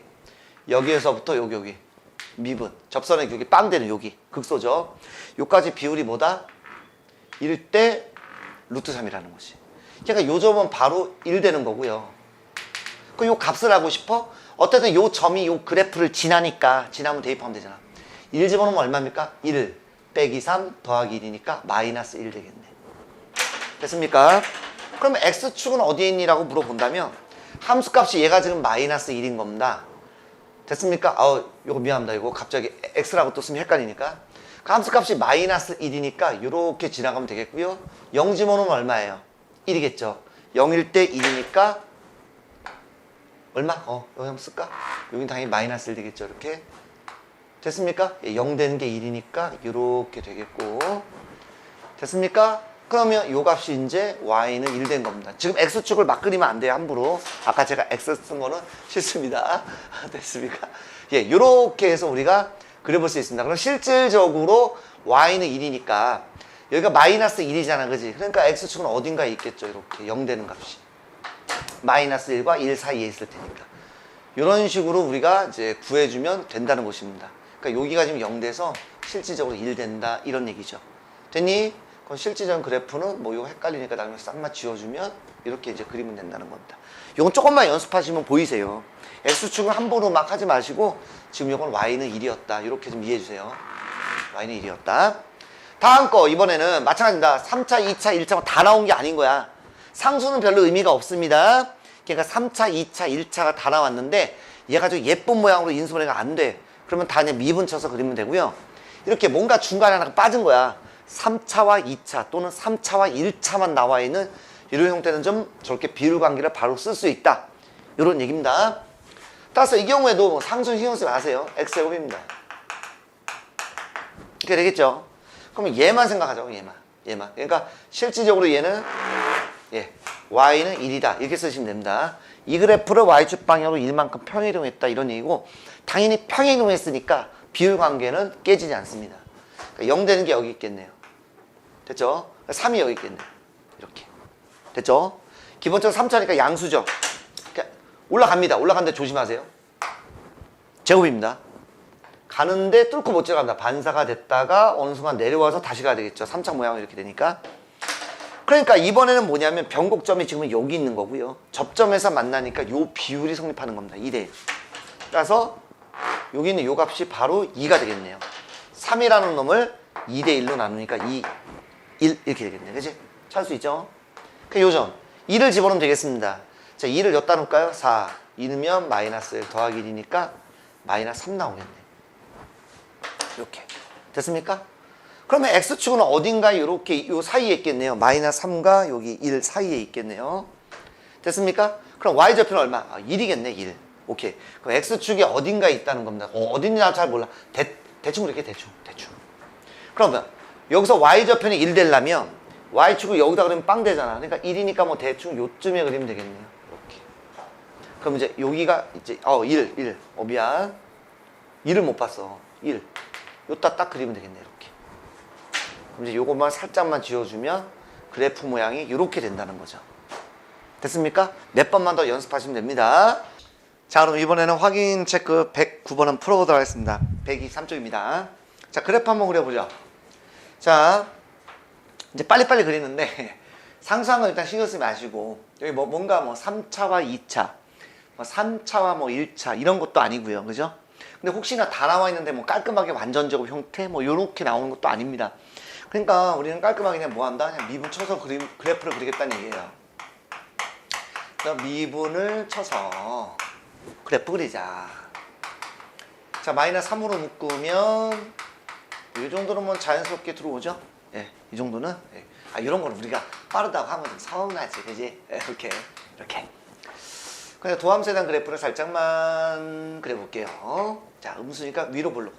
여기에서부터 여기 미분 접선의 여기 빵 되는 여기 극소죠. 요까지 비율이 뭐다? 1대 루트 3이라는 것이. 그러니까 요 점은 바로 1 되는 거고요. 그 요 값을 알고 싶어? 어쨌든 요 점이 요 그래프를 지나면 대입하면 되잖아. 1 집어넣으면 얼마입니까? 1 빼기 3 더하기 1이니까 마이너스 1 되겠네. 됐습니까? 그럼 x축은 어디에 있니? 라고 물어본다면 함수값이 얘가 지금 마이너스 1인 겁니다. 됐습니까? 요거 미안합니다. 이거 갑자기 x라고 또 쓰면 헷갈리니까. 그 함수값이 마이너스 1이니까 이렇게 지나가면 되겠고요. 0 집어넣으면 얼마예요? 1이겠죠. 0일 때 1이니까 얼마? 여기 한번 쓸까? 여긴 당연히 마이너스 1 되겠죠. 이렇게. 됐습니까? 0 되는 게 1이니까 이렇게 되겠고. 됐습니까? 그러면 요 값이 이제 y는 1 된 겁니다. 지금 x축을 막 그리면 안 돼요. 함부로. 아까 제가 x 쓴 거는 실수입니다. 됐습니까? 예, 요렇게 해서 우리가 그려볼 수 있습니다. 그럼 실질적으로 y는 1이니까 여기가 마이너스 1이잖아. 그지? 그러니까 x축은 어딘가에 있겠죠. 이렇게 0 되는 값이. 마이너스 1과 1 사이에 있을 테니까. 이런 식으로 우리가 이제 구해주면 된다는 것입니다. 그러니까 여기가 지금 0 돼서 실질적으로 1 된다. 이런 얘기죠. 됐니? 그럼 실질적인 그래프는 뭐 이거 헷갈리니까 나중에 싹만 지워주면 이렇게 이제 그리면 된다는 겁니다. 이건 조금만 연습하시면 보이세요. x축은 함부로 막 하지 마시고 지금 이건 y는 1이었다. 이렇게 좀 이해해 주세요. y는 1이었다. 다음 거 이번에는 마찬가지입니다. 3차, 2차, 1차가 다 나온 게 아닌 거야. 상수는 별로 의미가 없습니다. 그러니까 3차, 2차, 1차가 다 나왔는데 얘가 좀 예쁜 모양으로 인수분해가 안 돼. 그러면 다 그냥 미분 쳐서 그리면 되고요. 이렇게 뭔가 중간에 하나가 빠진 거야. 3차와 2차 또는 3차와 1차만 나와 있는 이런 형태는 좀 저렇게 비율 관계를 바로 쓸 수 있다. 이런 얘기입니다. 따라서 이 경우에도 상수 신경 쓰지 마세요. x제곱입니다. 이렇게 되겠죠. 그러면 얘만 생각하자고. 얘만. 그러니까 실질적으로 얘는 y는 1이다. 이렇게 쓰시면 됩니다. 이 그래프를 y축 방향으로 1만큼 평행이동했다. 이런 얘기고 당연히 평행이동했으니까 비율 관계는 깨지지 않습니다. 그러니까 0 되는 게 여기 있겠네요. 됐죠? 3이 여기 있겠네요. 이렇게. 됐죠? 기본적으로 3차니까 양수죠. 올라갑니다. 올라가는데 조심하세요. 제곱입니다. 가는데 뚫고 못 들어간다. 반사가 됐다가 어느 순간 내려와서 다시 가야 되겠죠. 3차 모양이 이렇게 되니까. 그러니까 이번에는 뭐냐면 변곡점이 지금 여기 있는 거고요. 접점에서 만나니까 요 비율이 성립하는 겁니다. 2대1. 따라서 여기 있는 요 값이 바로 2가 되겠네요. 3이라는 놈을 2대1로 나누니까 2, 1 이렇게 되겠네요. 그치? 찾을 수 있죠? 그 요점 2를 집어넣으면 되겠습니다. 자, 2를 여기다 놓을까요? 4. 2 넣으면 마이너스 1 더하기 1이니까 마이너스 3 나오겠네. 이렇게. 됐습니까? 그러면 x축은 어딘가에 이렇게 요 사이에 있겠네요. 마이너스 3과 여기 1 사이에 있겠네요. 됐습니까? 그럼 y좌표는 얼마? 1이겠네. 1. 오케이. 그럼 x축이 어딘가에 있다는 겁니다. 어딘지 나 잘 몰라. 대충 이렇게 대충. 그러면 여기서 y좌표는 1 되려면 y축을 여기다 그리면 빵 되잖아. 그러니까 1이니까 뭐 대충 요쯤에 그리면 되겠네요. 이렇게. 그럼 이제 여기가 이제 1. 미안. 1을 못 봤어. 1. 요따 딱 그리면 되겠네, 이렇게. 그럼 이제 요것만 살짝만 지워주면 그래프 모양이 이렇게 된다는 거죠. 됐습니까? 몇 번만 더 연습하시면 됩니다. 자, 그럼 이번에는 확인 체크 109번은 풀어보도록 하겠습니다. 123쪽입니다. 자, 그래프 한번 그려보죠. 자, 이제 빨리빨리 그리는데 상수한 거 일단 신경 쓰지 마시고, 여기 뭔가 3차와 2차, 3차와 1차 이런 것도 아니고요. 그죠? 근데 혹시나 다 나와 있는데 깔끔하게 완전 제곱 형태 요렇게 나오는 것도 아닙니다. 그러니까 우리는 깔끔하게 그냥 뭐 한다? 그냥 미분 쳐서 그래프를 그리겠다는 얘기예요. 그럼 미분을 쳐서 그래프 그리자. 자, 마이너스 3으로 묶으면 이 정도는 자연스럽게 들어오죠? 예, 이 정도는. 예. 이런 거는 우리가 빠르다고 하면 좀 서운하지, 그지? 예, 이렇게. 그냥 도함수에 대한 그래프를 살짝만 그려볼게요. 자, 음수니까 위로 볼록.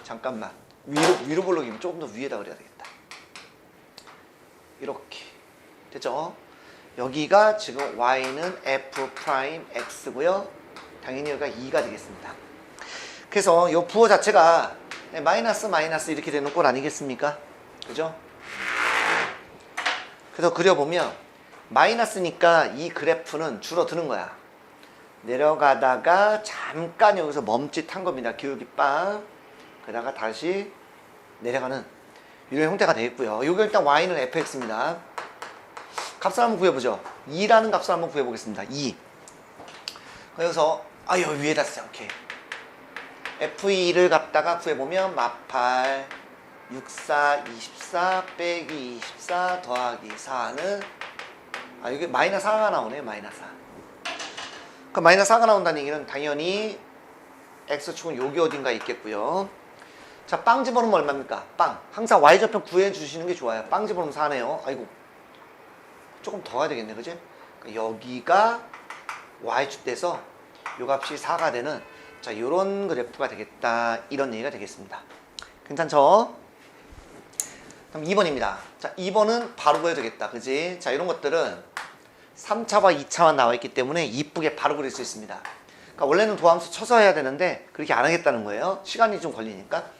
잠깐만. 위로 볼록이면 조금 더 위에다 그려야 되겠다. 이렇게. 됐죠? 여기가 지금 y는 f'x고요. 당연히 여기가 2가 되겠습니다. 그래서 이 부호 자체가 마이너스 이렇게 되는 꼴 아니겠습니까? 그죠? 그래서 그려보면 마이너스니까 이 그래프는 줄어드는 거야. 내려가다가 잠깐 여기서 멈칫한 겁니다. 기울기빵. 그러다가 다시 내려가는 이런 형태가 되겠고요. 여기 일단 y는 fx입니다. 값을 한번 구해보죠. 2라는 값을 한번 구해보겠습니다. 2. 그래서 여기 위에다 쓰자. 오케이. f2를 갖다가 구해보면 마팔 64, 24 빼기 24 더하기 4는 여기 마이너스 4가 나오네. 마이너스 4. 그럼 마이너스 4가 나온다는 얘기는 당연히 x축은 여기 어딘가 있겠고요. 자, 빵 집어넣으면 얼마입니까? 빵. 항상 y좌표 구해주시는 게 좋아요. 빵 집어넣으면 4네요. 아이고, 조금 더 가야 되겠네. 그지? 그러니까 여기가 y축 돼서 요 값이 4가 되는, 자, 요런 그래프가 되겠다. 이런 얘기가 되겠습니다. 괜찮죠? 그럼 2번입니다. 자, 2번은 바로 그려야 되겠다. 그지? 자, 이런 것들은 3차와 2차만 나와 있기 때문에 이쁘게 바로 그릴 수 있습니다. 그러니까 원래는 도함수 쳐서 해야 되는데 그렇게 안 하겠다는 거예요. 시간이 좀 걸리니까.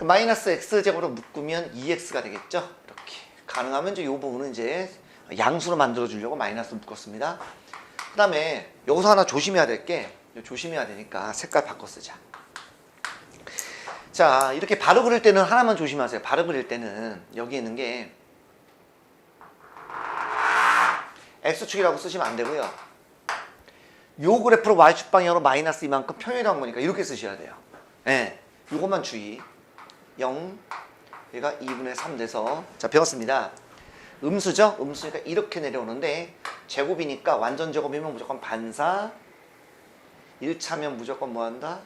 마이너스 x제곱으로 묶으면 2x가 되겠죠? 이렇게. 가능하면 이제 이 부분은 이제 양수로 만들어 주려고 마이너스 묶었습니다. 그 다음에 여기서 하나 조심해야 될 게, 조심해야 되니까 색깔 바꿔 쓰자. 자, 이렇게 바로 그릴 때는 하나만 조심하세요. 바로 그릴 때는 여기 있는 게 x축이라고 쓰시면 안 되고요. 요 그래프로 y축 방향으로 마이너스 이만큼 평행이동한 거니까 이렇게 쓰셔야 돼요. 예, 요것만 주의. 0, 얘가 2분의 3 돼서, 자, 배웠습니다. 음수죠? 음수니까 이렇게 내려오는데 제곱이니까 완전 제곱이면 무조건 반사, 1차면 무조건 뭐한다?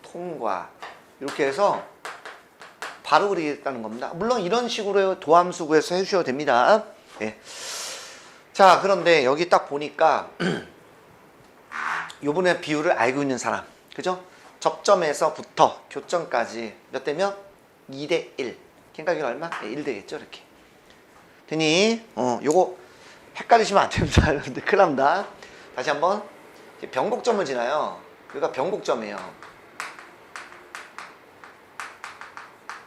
통과. 이렇게 해서 바로 그리겠다는 겁니다. 물론 이런 식으로 도함수 구해서 해주셔도 됩니다. 예. 자, 그런데 여기 딱 보니까 요번에 비율을 알고 있는 사람, 그죠? 접점에서부터 교점까지 몇 대면? 2대 1. 그러니까 이게 얼마? 1 되겠죠, 이렇게. 되니 요거 헷갈리시면 안 됩니다. 여러분들 큰일 납니다. 다시 한번. 변곡점을 지나요. 여기가 변곡점이에요.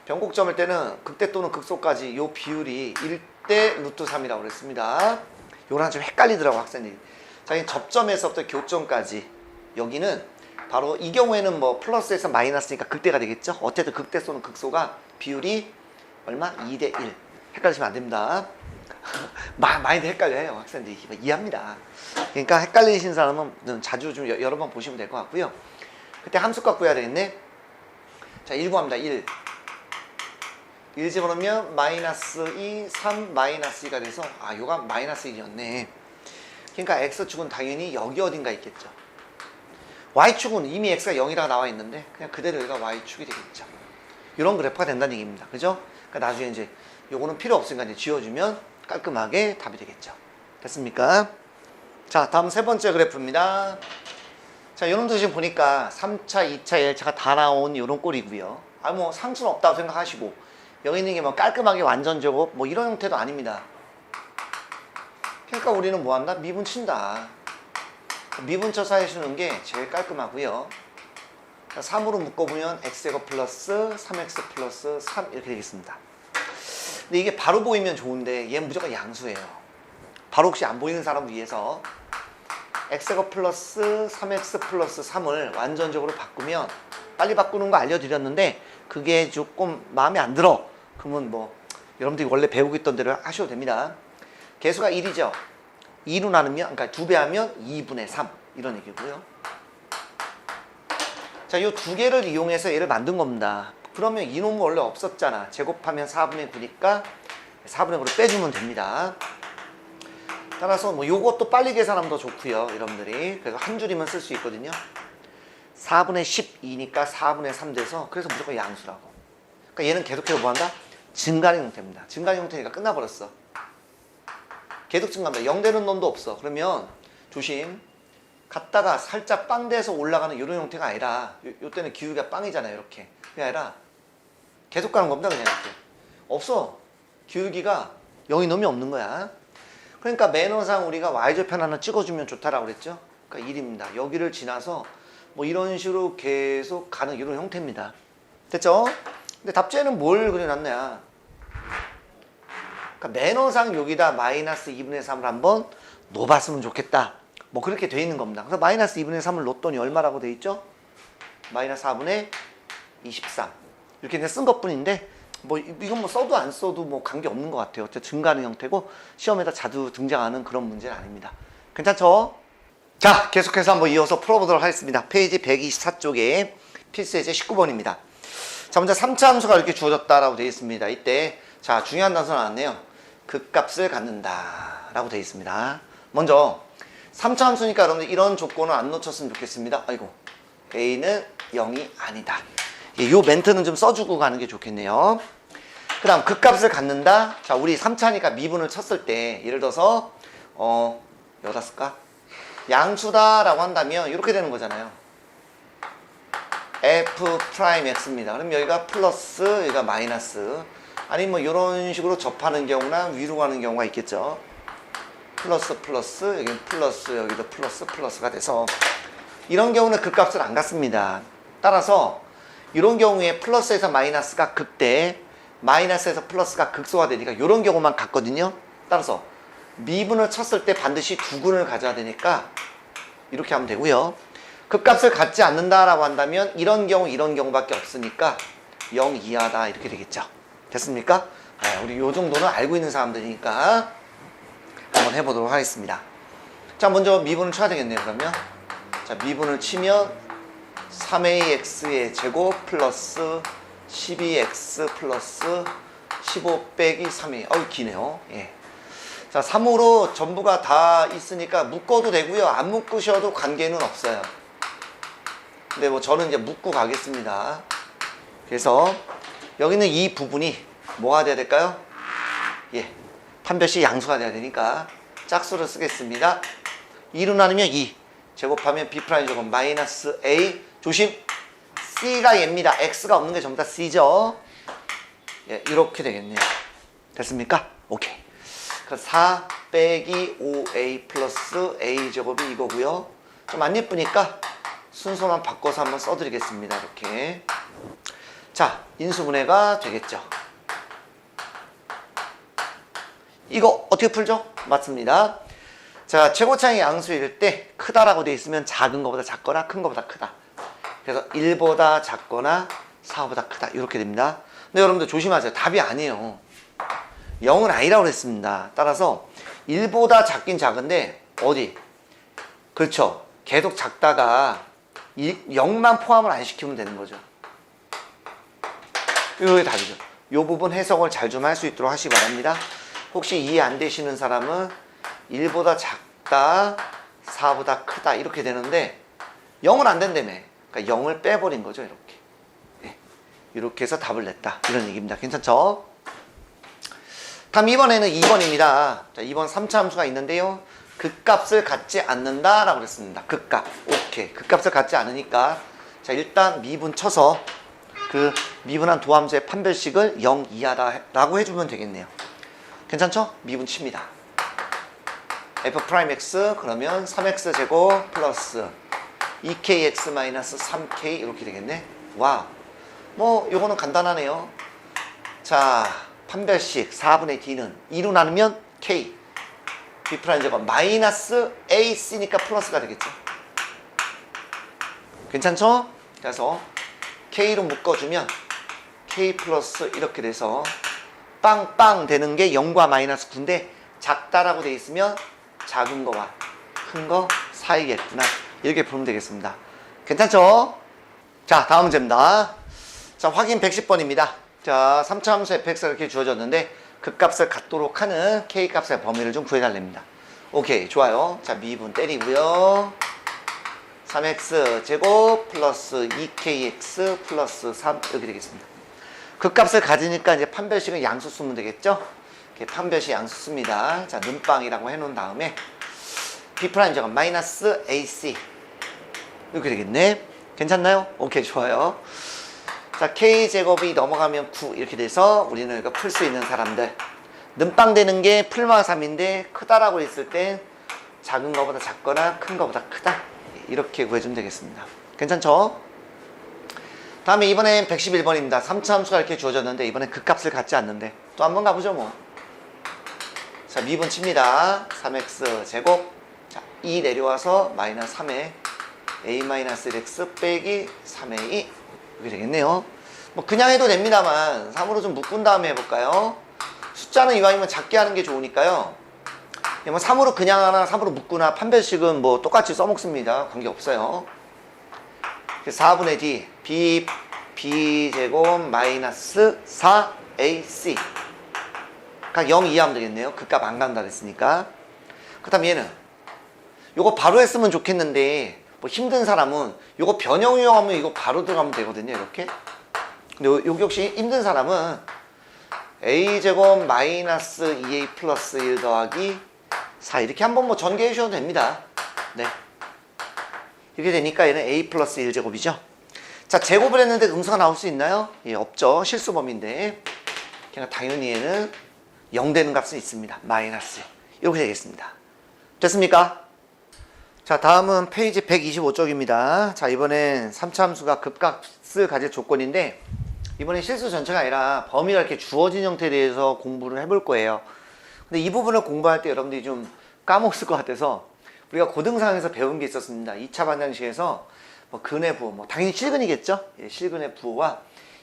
변곡점일 때는 극대 또는 극소까지 요 비율이 1대 루트 3이라고 그랬습니다. 요거랑 좀 헷갈리더라고, 학생들이. 자, 이 접점에서부터 교점까지. 여기는 바로 이 경우에는 플러스에서 마이너스니까 극대가 되겠죠? 어쨌든 극대 또는 극소가 비율이 얼마? 2대 1. 헷갈리시면 안 됩니다. 많이들 헷갈려요, 학생들이. 이해합니다. 그러니까 헷갈리신 사람은 자주 좀 여러 번 보시면 될 것 같고요. 그때 함수값 구해야 되겠네. 자, 1 구합니다. 1. 1 집어넣으면 마이너스 2, 3, 마이너스 2가 돼서 요가 마이너스 1이었네. 그러니까 x축은 당연히 여기 어딘가 있겠죠. y축은 이미 x가 0이라고 나와 있는데 그냥 그대로 여기가 y축이 되겠죠. 이런 그래프가 된다는 얘기입니다. 그죠? 그러니까 나중에 이제 요거는 필요 없으니까 이제 지워주면 깔끔하게 답이 되겠죠. 됐습니까? 자, 다음 세 번째 그래프입니다. 자, 요런 도 지금 보니까 3차, 2차, 1차가 다 나온 요런 꼴이고요. 상수는 없다고 생각하시고 여기 있는 게 깔끔하게 완전제곱 이런 형태도 아닙니다. 그러니까 우리는 뭐 한다? 미분 친다. 미분 쳐서 해주는 게 제일 깔끔하고요. 3으로 묶어보면 x제곱 플러스 3x 플러스 3 이렇게 되겠습니다. 근데 이게 바로 보이면 좋은데 얘는 무조건 양수예요. 바로 혹시 안 보이는 사람을 위해서 x제곱 플러스 3x 플러스 3을 완전적으로 바꾸면, 빨리 바꾸는 거 알려드렸는데 그게 조금 마음에 안 들어, 그러면 뭐 여러분들이 원래 배우고 있던 대로 하셔도 됩니다. 개수가 1이죠. 2로 나누면, 그러니까 2배 하면 2분의 3 이런 얘기고요. 자, 이 두 개를 이용해서 얘를 만든 겁니다. 그러면 이놈은 원래 없었잖아. 제곱하면 4분의 9니까 4분의 9를 빼주면 됩니다. 따라서 뭐 요것도 빨리 계산하면 더 좋고요, 여러분들이. 그래서 한 줄이면 쓸 수 있거든요. 4분의 12니까 4분의 3 돼서, 그래서 무조건 양수라고. 그러니까 얘는 계속해서 뭐한다? 증가하는 형태입니다. 증가하는 형태니까 끝나버렸어. 계속 증가합니다. 0 되는 놈도 없어. 그러면 조심. 갔다가 살짝 빵 돼서 올라가는 이런 형태가 아니라, 요 때는 기울기가 빵이잖아요, 이렇게. 그게 아니라 계속 가는 겁니다, 그냥 이렇게. 없어. 기울기가 0이 놈이 없는 거야. 그러니까 매너상 우리가 y좌편 하나 찍어주면 좋다라고 그랬죠. 그러니까 1입니다. 여기를 지나서 뭐 이런 식으로 계속 가는 이런 형태입니다. 됐죠? 근데 답지에는 뭘 그려놨냐. 그러니까 매너상 여기다 마이너스 2분의 3을 한번 놓아봤으면 좋겠다. 뭐 그렇게 돼 있는 겁니다. 그래서 마이너스 2분의 3을 놓았더니 얼마라고 돼 있죠? 마이너스 4분의 23. 이렇게 그냥 쓴 것뿐인데, 뭐 이건 뭐 써도 안 써도 뭐 관계 없는 것 같아요. 어쨌든 증가하는 형태고 시험에다 자주 등장하는 그런 문제는 아닙니다. 괜찮죠? 자, 계속해서 한번 이어서 풀어보도록 하겠습니다. 페이지 124쪽에 필수예제 19번입니다. 자, 먼저 3차 함수가 이렇게 주어졌다라고 되어 있습니다. 이때 자, 중요한 단서 나왔네요. 극값을 갖는다 라고 되어 있습니다. 먼저 3차 함수니까 여러분들 이런 조건을 안 놓쳤으면 좋겠습니다. 아이고, A는 0이 아니다. 이 멘트는 좀 써주고 가는 게 좋겠네요. 그 다음 극값을 갖는다. 자, 우리 3차니까 미분을 쳤을 때 예를 들어서 여기다 쓸까? 양수다 라고 한다면 이렇게 되는 거잖아요. F'X입니다. 그럼 여기가 플러스, 여기가 마이너스, 아니면 뭐 이런 식으로 접하는 경우나 위로 가는 경우가 있겠죠. 플러스 플러스, 여기는 플러스, 여기도 플러스 플러스가 돼서 이런 경우는 극값을 안 갖습니다. 따라서 이런 경우에 플러스에서 마이너스가 극대, 마이너스에서 플러스가 극소가 되니까 이런 경우만 같거든요. 따라서 미분을 쳤을 때 반드시 두 근을 가져야 되니까 이렇게 하면 되고요. 극값을 갖지 않는다라고 한다면 이런 경우밖에 없으니까 0 이하다 이렇게 되겠죠. 됐습니까? 우리 요 정도는 알고 있는 사람들이니까 한번 해보도록 하겠습니다. 자, 먼저 미분을 쳐야 되겠네요. 그러면 자, 미분을 치면 3ax의 제곱 플러스 12x 플러스 15 빼기 3a. 기네요. 예. 자, 3으로 전부가 다 있으니까 묶어도 되고요. 안 묶으셔도 관계는 없어요. 근데 뭐 저는 이제 묶고 가겠습니다. 그래서 여기는 이 부분이 뭐가 돼야 될까요? 예. 판별식 양수가 돼야 되니까 짝수를 쓰겠습니다. 2로 나누면 2. 제곱하면 B' 제곱 마이너스 A. 조심. C가 얘입니다. X가 없는 게 전부 다 C죠. 예, 이렇게 되겠네요. 됐습니까? 오케이. 그래서 4 빼기 5A 플러스 A 제곱이 이거고요. 좀 안 예쁘니까 순서만 바꿔서 한번 써드리겠습니다. 이렇게. 자, 인수분해가 되겠죠. 이거 어떻게 풀죠? 맞습니다. 자, 최고차이 양수일 때 크다라고 되어 있으면 작은 것보다 작거나 큰 것보다 크다. 그래서 1보다 작거나 4보다 크다. 이렇게 됩니다. 근데 여러분들 조심하세요. 답이 아니에요. 0은 아니라고 그랬습니다. 따라서 1보다 작긴 작은데 어디? 그렇죠. 계속 작다가 0만 포함을 안 시키면 되는 거죠. 이게 답이죠. 이 부분 해석을 잘 좀 할 수 있도록 하시기 바랍니다. 혹시 이해 안 되시는 사람은 1보다 작다, 4보다 크다 이렇게 되는데 0은 안 된다며. 그러니까 0을 빼버린 거죠. 이렇게. 네. 이렇게 해서 답을 냈다. 이런 얘기입니다. 괜찮죠? 다음 2번에는 2번입니다. 자, 2번 3차 함수가 있는데요. 극값을 갖지 않는다 라고 그랬습니다. 극값. 오케이. 극값을 갖지 않으니까 자, 일단 미분 쳐서 그 미분한 두 함수의 판별식을 0 이하다 라고 해주면 되겠네요. 괜찮죠? 미분 칩니다. F'X 그러면 3x 제곱 플러스 2kx-3k 이렇게 되겠네. 와, 뭐 요거는 간단하네요. 자, 판별식 4분의 d는 2로 나누면 k, b' 제곱 마이너스 ac니까 플러스가 되겠죠. 괜찮죠? 그래서 k로 묶어주면 k 플러스 이렇게 돼서 빵빵 되는 게 0과 마이너스 9인데 작다라고 돼 있으면 작은 거와 큰 거 사이겠구나. 이렇게 보면 되겠습니다. 괜찮죠? 자, 다음 문제입니다. 자, 확인 110번입니다. 자, 3차 함수 fx가 이렇게 주어졌는데 극값을 갖도록 하는 k값의 범위를 좀 구해달랍니다. 오케이, 좋아요. 자, 미분 때리고요. 3x 제곱 플러스 2kx 플러스 3 이렇게 되겠습니다. 극값을 가지니까 이제 판별식은 양수 쓰면 되겠죠? 이렇게 판별식 양수 씁니다. 자, 눈빵이라고 해놓은 다음에 b' 제곱 마이너스 ac 이렇게 되겠네. 괜찮나요? 오케이, 좋아요. 자, k제곱이 넘어가면 9 이렇게 돼서 우리는 이거 풀 수 있는 사람들, 눈빵 되는 게 풀마 3인데 크다라고 했을 때 작은 거보다 작거나 큰 거보다 크다 이렇게 구해주면 되겠습니다. 괜찮죠? 다음에 이번엔 111번입니다. 3차 함수가 이렇게 주어졌는데 이번엔 극값을 갖지 않는데 또 한번 가보죠 뭐. 자, 미분 칩니다. 3x 제곱, 자, 2 내려와서 마이너스 3에 a-1x 빼기 3a 이렇게 되겠네요. 뭐 그냥 해도 됩니다만 3으로 좀 묶은 다음에 해볼까요? 숫자는 이왕이면 작게 하는 게 좋으니까요. 뭐 3으로 그냥 하나 3으로 묶거나 판별식은 뭐 똑같이 써먹습니다. 관계없어요. 4분의 d b제곱 마이너스 4ac 각 0 이하하면 되겠네요. 극값 안 간다 그랬으니까. 그 다음 얘는 요거 바로 했으면 좋겠는데 뭐 힘든 사람은 요거 변형 이용하면 이거 바로 들어가면 되거든요. 이렇게. 근데 여기 혹시 힘든 사람은 a제곱 마이너스 2a 플러스 1 더하기 4 이렇게 한번 뭐 전개해 주셔도 됩니다. 네. 이렇게 되니까 얘는 a 플러스 1제곱이죠. 자, 제곱을 했는데 음수가 나올 수 있나요? 예, 없죠. 실수범인데. 그냥 당연히 얘는 0 되는 값은 있습니다. 마이너스. 이렇게 되겠습니다. 됐습니까? 자, 다음은 페이지 125쪽입니다. 자, 이번엔 3차 함수가 극값을 가질 조건인데 이번엔 실수 전체가 아니라 범위가 이렇게 주어진 형태에 대해서 공부를 해볼 거예요. 근데 이 부분을 공부할 때 여러분들이 좀 까먹었을 것 같아서 우리가 고등상에서 배운 게 있었습니다. 2차 반장식에서 뭐 근의 부호, 뭐 당연히 실근이겠죠? 예, 실근의 부호와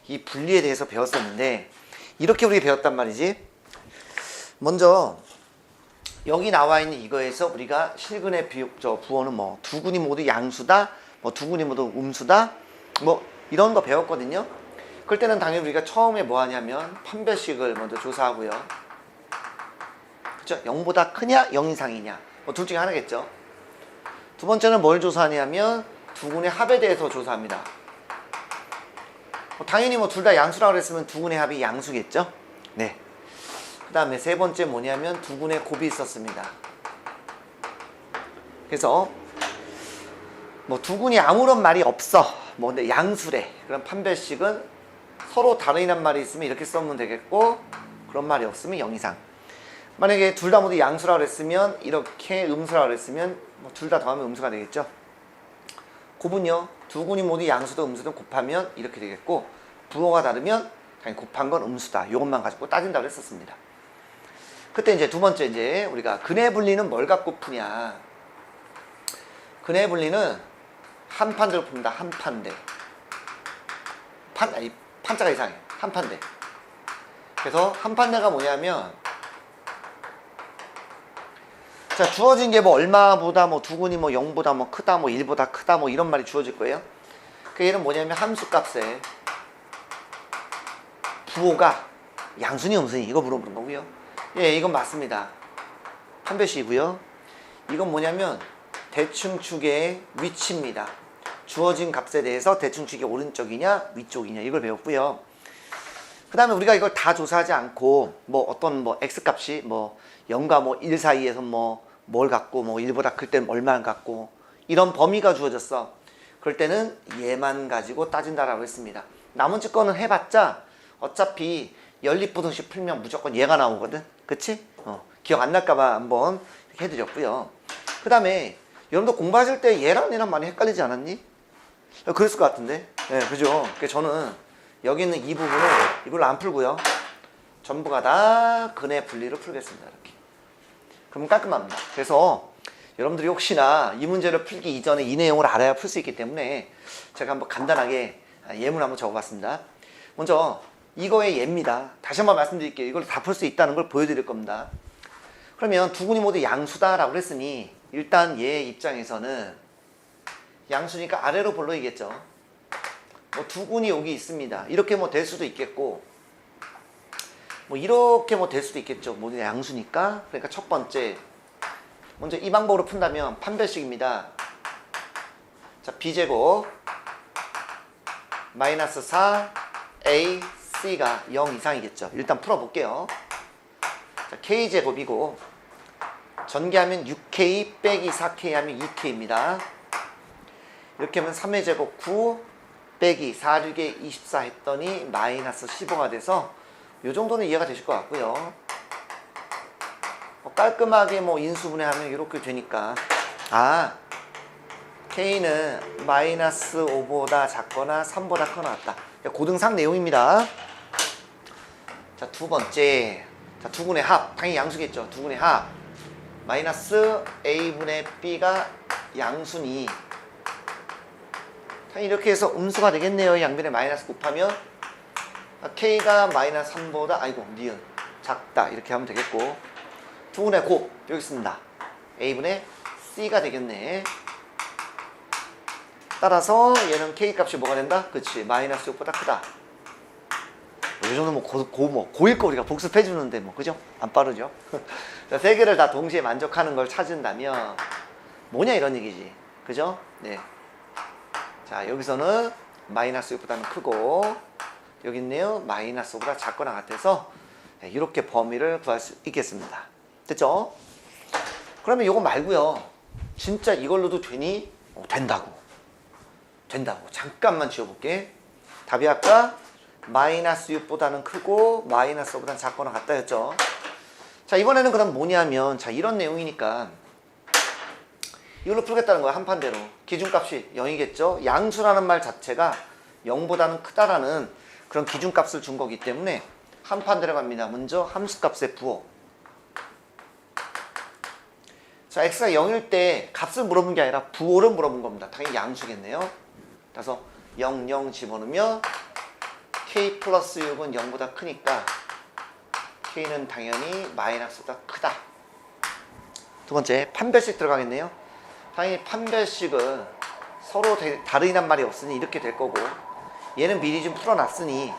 이 분리에 대해서 배웠었는데 이렇게 우리가 배웠단 말이지. 먼저 여기 나와 있는 이거에서 우리가 실근의 부호는 뭐 두근이 모두 양수다, 뭐 두근이 모두 음수다, 뭐 이런 거 배웠거든요. 그럴 때는 당연히 우리가 처음에 뭐 하냐면 판별식을 먼저 조사하고요. 그렇죠? 0보다 크냐 0 이상이냐 뭐 둘 중에 하나겠죠. 두 번째는 뭘 조사하냐면 두근의 합에 대해서 조사합니다. 뭐 당연히 뭐 둘 다 양수라고 그랬으면 두근의 합이 양수겠죠. 네. 그 다음에 세 번째 뭐냐면 두근의 곱이 있었습니다. 그래서 뭐 두근이 아무런 말이 없어 뭐 근데 양수래. 그럼 판별식은 서로 다르다는 말이 있으면 이렇게 써면 되겠고 그런 말이 없으면 0 이상. 만약에 둘 다 모두 양수라고 그랬으면 이렇게 음수라고 그랬으면 뭐 둘 다 더하면 음수가 되겠죠. 곱은요. 두근이 모두 양수도 음수도 곱하면 이렇게 되겠고 부호가 다르면 당연히 곱한 건 음수다. 이것만 가지고 따진다고 했었습니다. 그때 이제 두 번째 이제 우리가 근의 분리는 뭘 갖고 푸냐. 근의 분리는 한 판대로 풉니다. 한 판대. 판자가 이상해. 한 판대. 그래서 한 판대가 뭐냐면 자, 주어진 게 뭐 얼마보다 뭐 두근이 뭐 0보다 뭐 크다 뭐 1보다 크다 뭐 이런 말이 주어질 거예요. 그 얘는 뭐냐면 함수 값에 부호가 양수니 음수니 이거 물어보는 거고요. 예, 이건 맞습니다. 판별식이고요. 이건 뭐냐면 대충축의 위치입니다. 주어진 값에 대해서 대충축이 오른쪽이냐 위쪽이냐 이걸 배웠고요. 그 다음에 우리가 이걸 다 조사하지 않고 뭐 어떤 뭐 x값이 뭐 0과 뭐 1 사이에서 뭐 뭘 갖고 뭐 1보다 클 때는 얼마를 갖고 이런 범위가 주어졌어. 그럴 때는 얘만 가지고 따진다라고 했습니다. 나머지 거는 해봤자 어차피 연립부등식 풀면 무조건 얘가 나오거든. 그치? 기억 안 날까봐 한번 이렇게 해드렸고요. 그 다음에 여러분도 공부하실 때 얘랑 얘랑 많이 헷갈리지 않았니? 그랬을 것 같은데. 네, 그죠? 그래서 저는 여기 있는 이 부분을 이걸로 안 풀고요. 전부가 다 근의 분리를 풀겠습니다. 이렇게. 그러면 깔끔합니다. 그래서 여러분들이 혹시나 이 문제를 풀기 이전에 이 내용을 알아야 풀 수 있기 때문에 제가 한번 간단하게 예문을 한번 적어봤습니다. 먼저 이거의 예입니다. 다시 한번 말씀드릴게요. 이걸 다 풀 수 있다는 걸 보여드릴 겁니다. 그러면 두 군이 모두 양수다라고 그랬으니 일단 얘 입장에서는 양수니까 아래로 볼록이겠죠. 뭐 두 군이 여기 있습니다. 이렇게 뭐 될 수도 있겠고 뭐 이렇게 뭐 될 수도 있겠죠. 모두 양수니까. 그러니까 첫 번째 먼저 이 방법으로 푼다면 판별식입니다. 자, b제곱 마이너스 4 a c가 0 이상이겠죠. 일단 풀어볼게요. 자, k제곱이고 전개하면 6k 빼기 4k 하면 2k입니다. 이렇게 하면 3의 제곱 9 빼기 4, 6에 24 했더니 마이너스 15가 돼서 이 정도는 이해가 되실 것 같고요. 깔끔하게 뭐 인수분해하면 이렇게 되니까 K는 마이너스 5보다 작거나 3보다 크거나 같다. 고등상 내용입니다. 자, 두 번째. 자, 두 군의 합. 당연히 양수겠죠. 두 군의 합. 마이너스 A분의 B가 양수니 당연히 이렇게 해서 음수가 되겠네요. 양변에 마이너스 곱하면 K가 마이너스 3보다 니은 작다 이렇게 하면 되겠고 두 군의 곱 여기 있습니다. A분의 C가 되겠네. 따라서 얘는 K 값이 뭐가 된다? 그치 마이너스 6보다 크다. 이 정도 뭐 고일 거 우리가 복습해 주는데 뭐 그죠? 안 빠르죠? 자, 세 개를 다 동시에 만족하는 걸 찾은다면 뭐냐 이런 얘기지. 그죠? 네. 자, 여기서는 마이너스 6보다는 크고 여기 있네요. 마이너스 5보다 작거나 같아서 이렇게 범위를 구할 수 있겠습니다. 됐죠? 그러면 이거 말고요. 진짜 이걸로도 되니? 된다고. 잠깐만 지워볼게. 답이 아까 마이너스 6보다는 크고 마이너스 5보다는 작거나 같다였죠. 자, 이번에는 그럼 뭐냐면 자, 이런 내용이니까 이걸로 풀겠다는 거야. 한판대로. 기준값이 0이겠죠. 양수라는 말 자체가 0보다는 크다라는 그런 기준값을 준 거기 때문에 한판대로 갑니다. 먼저 함수값에 부호. 자, x가 0일 때 값을 물어본 게 아니라 부호를 물어본 겁니다. 당연히 양수겠네요. 그래서 0, 0 집어넣으면 k 플러스 6은 0보다 크니까 k는 당연히 마이너스보다 크다. 두 번째, 판별식 들어가겠네요. 당연히 판별식은 서로 다르다는 말이 없으니 이렇게 될 거고 얘는 미리 좀 풀어놨으니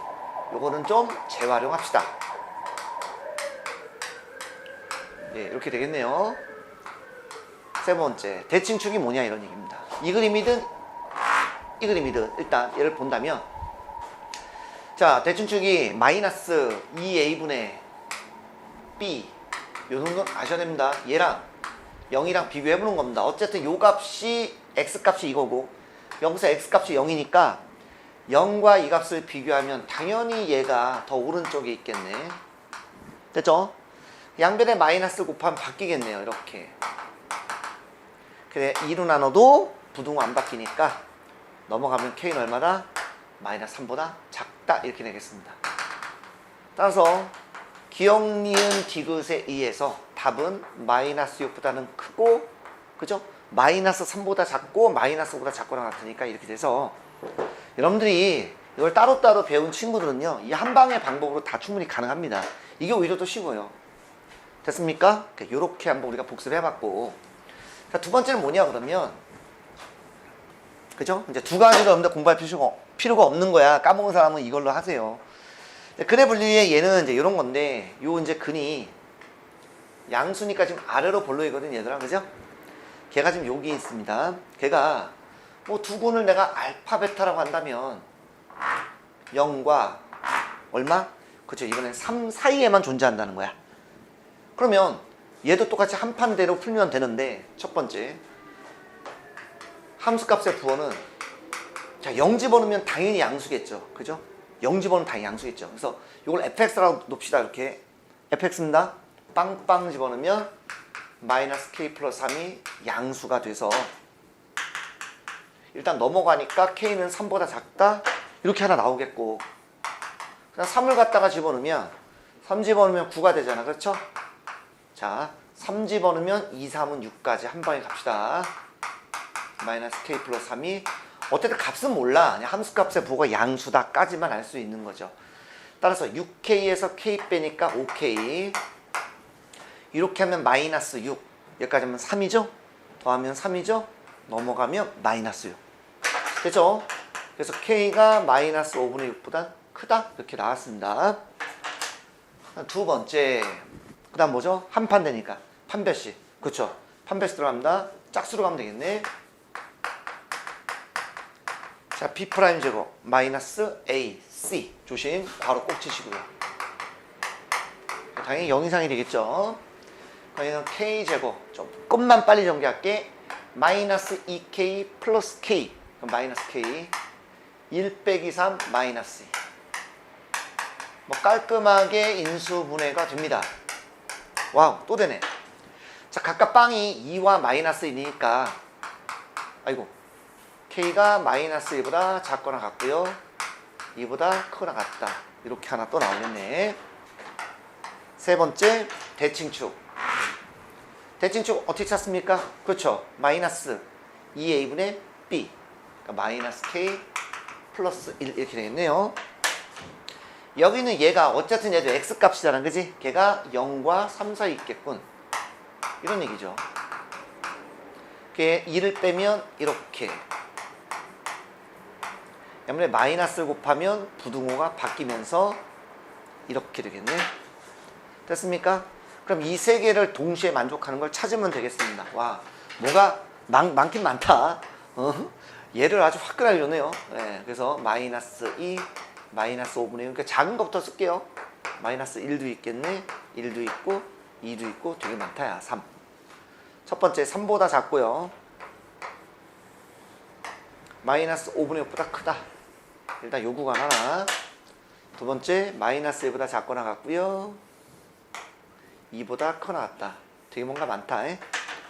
요거는 좀 재활용합시다. 예, 이렇게 되겠네요. 세 번째, 대칭축이 뭐냐 이런 얘기입니다. 이 그림이든 일단 얘를 본다면 자, 대칭축이 마이너스 2a분의 b 요 정도는 아셔야 됩니다. 얘랑 0이랑 비교해보는 겁니다. 어쨌든 요 값이 x값이 이거고 여기서 x값이 0이니까 0과 이 값을 비교하면 당연히 얘가 더 오른쪽에 있겠네. 됐죠? 양변에 마이너스 곱하면 바뀌겠네요. 이렇게. 그래 2로 나눠도 부등호 안 바뀌니까 넘어가면 k는 얼마다? 마이너스 3보다 작다 이렇게 되겠습니다. 따라서 기억, 니은, 디귿에 의해서 답은 마이너스 6보다는 크고 그죠? 마이너스 3보다 작고 마이너스 5보다 작거나 같으니까 이렇게 돼서 여러분들이 이걸 따로따로 배운 친구들은요 이 한 방의 방법으로 다 충분히 가능합니다. 이게 오히려 더 쉬워요. 됐습니까? 이렇게 한번 우리가 복습을 해봤고 자, 두 번째는 뭐냐 그러면 그죠? 이제 두 가지로 여러분들 공부할 필요가 없는 거야. 까먹은 사람은 이걸로 하세요. 근의 분리의 얘는 이제 이런 건데 요 이제 근이 양수니까 지금 아래로 볼록이거든 얘들아. 그죠? 걔가 지금 여기 있습니다. 걔가 뭐 두 군을 내가 알파 베타라고 한다면 0과 얼마? 그쵸, 이번엔 3 사이에만 존재한다는 거야. 그러면 얘도 똑같이 한 판대로 풀면 되는데 첫 번째 함수값의 부호는 자, 0 집어넣으면 당연히 양수겠죠. 그죠? 0 집어넣으면 당연히 양수겠죠. 그래서 이걸 fx라고 놉시다. 이렇게 fx입니다. 빵빵 집어넣으면 마이너스 k 플러스 3이 양수가 돼서 일단 넘어가니까 k는 3보다 작다 이렇게 하나 나오겠고, 그냥 3을 갖다가 집어넣으면 3 집어넣으면 9가 되잖아. 그렇죠? 자, 3 집어넣으면 2, 3은 6까지 한 방에 갑시다. 마이너스 k 플러스 3이 어쨌든 값은 몰라. 그냥 함수값의 부호가 양수다까지만 알 수 있는 거죠. 따라서 6k에서 k 빼니까 5k, 이렇게 하면 마이너스 6, 여기까지 하면 3이죠? 더하면 3이죠? 넘어가면 마이너스 6. 됐죠? 그래서 k가 마이너스 5분의 6보다 크다 이렇게 나왔습니다. 두 번째, 그 다음 뭐죠? 한 판 되니까 판별식. 그쵸? 판별식 들어갑니다. 짝수로 가면 되겠네. 자, b 프라임 제곱 마이너스 a c, 조심, 바로 꼭 치시고요. 당연히 0 이상이 되겠죠. 그러면 k 제곱, 조금만 빨리 전개할게. 마이너스 2k 플러스 k, 그럼 마이너스 k, 1 빼기 3 마이너스 2. 뭐 깔끔하게 인수분해가 됩니다. 와우, 또 되네. 자, 각각 빵이 2와 마이너스 1이니까 아이고, k가 마이너스 1보다 작거나 같고요, 2보다 크거나 같다. 이렇게 하나 또 나오겠네. 세 번째, 대칭축. 대칭축 어떻게 찾습니까? 그렇죠. 마이너스 2a분의 b, 그러니까 마이너스 k 플러스 1 이렇게 되겠네요. 여기는 얘가 어쨌든 얘도 x값이잖아. 그지? 걔가 0과 3 사이 있겠군. 이런 얘기죠. 걔 2를 빼면 이렇게, 때문에 마이너스를 곱하면 부등호가 바뀌면서 이렇게 되겠네. 됐습니까? 그럼 이 세 개를 동시에 만족하는 걸 찾으면 되겠습니다. 와, 뭐가 많긴 많다. 얘를 아주 화끈하게 줬네요. 네, 그래서 마이너스 2, 마이너스 5분의 1. 그러니까 작은 것부터 쓸게요. 마이너스 1도 있겠네. 1도 있고 2도 있고 되게 많다. 야, 3. 첫 번째 3보다 작고요, 마이너스 5분의 6보다 크다. 일단 요 구간 하나. 두 번째 마이너스 1보다 작거나 같고요, 2보다 크거나 같다. 되게 뭔가 많다. 에?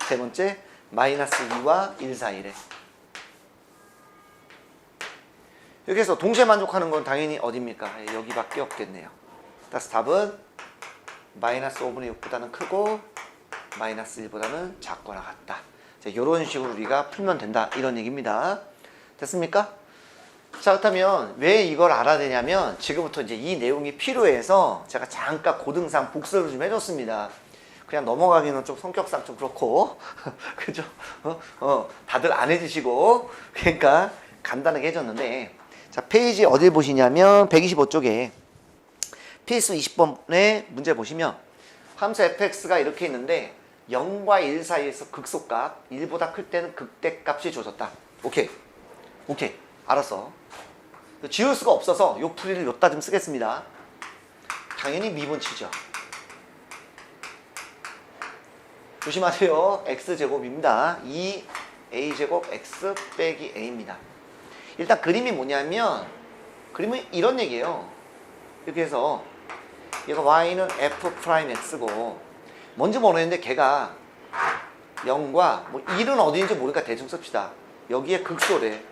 세 번째 마이너스 2와 1 사이래. 여기서 동시에 만족하는 건 당연히 어딥니까? 여기밖에 없겠네요. 따라서 답은 마이너스 5분의 6보다는 크고 마이너스 1보다는 작거나 같다. 이런 식으로 우리가 풀면 된다, 이런 얘기입니다. 됐습니까? 자, 그렇다면 왜 이걸 알아야 되냐면 지금부터 이제 이 내용이 필요해서 제가 잠깐 고등상 복습을 좀 해줬습니다. 그냥 넘어가기는 좀 성격상 좀 그렇고 그죠? 다들 안 해주시고, 그러니까 간단하게 해줬는데, 자, 페이지 어딜 보시냐면 125쪽에 필수 20번의 문제 보시면 함수 fx가 이렇게 있는데 0과 1 사이에서 극소값 1보다 클 때는 극대값이 주어졌다. 오케이, 오케이, 알았어. 지울 수가 없어서 요 풀이를 요따 좀 쓰겠습니다. 당연히 미분치죠. 조심하세요. x제곱입니다. 2a제곱 x 빼기 a입니다. 일단 그림이 뭐냐면, 그림은 이런 얘기예요. 이렇게 해서 얘가 y는 f'x고 뭔지 모르겠는데 걔가 0과 뭐 1은 어디인지 모르니까 대충 씁시다. 여기에 극소래.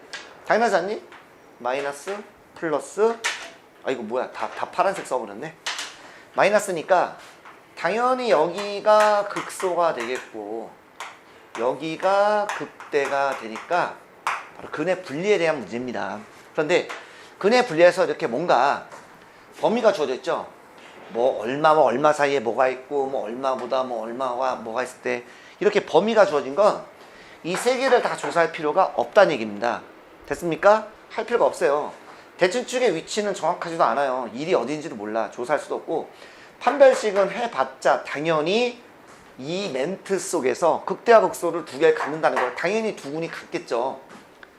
당연하지 않니? 마이너스 플러스, 아 이거 뭐야, 다 파란색 써버렸네. 마이너스니까 당연히 여기가 극소가 되겠고 여기가 극대가 되니까 바로 근의 분리에 대한 문제입니다. 그런데 근의 분리에서 이렇게 뭔가 범위가 주어져 있죠. 뭐 얼마와 얼마 사이에 뭐가 있고 뭐 얼마보다 뭐 얼마와 뭐가 있을 때 이렇게 범위가 주어진 건 이 세 개를 다 조사할 필요가 없다는 얘기입니다. 됐습니까? 할 필요가 없어요. 대칭축의 위치는 정확하지도 않아요. 일이 어딘지도 몰라. 조사할 수도 없고, 판별식은 해봤자 당연히 이 멘트 속에서 극대와 극소를 두 개를 갖는다는 걸 당연히 두 군이 같겠죠.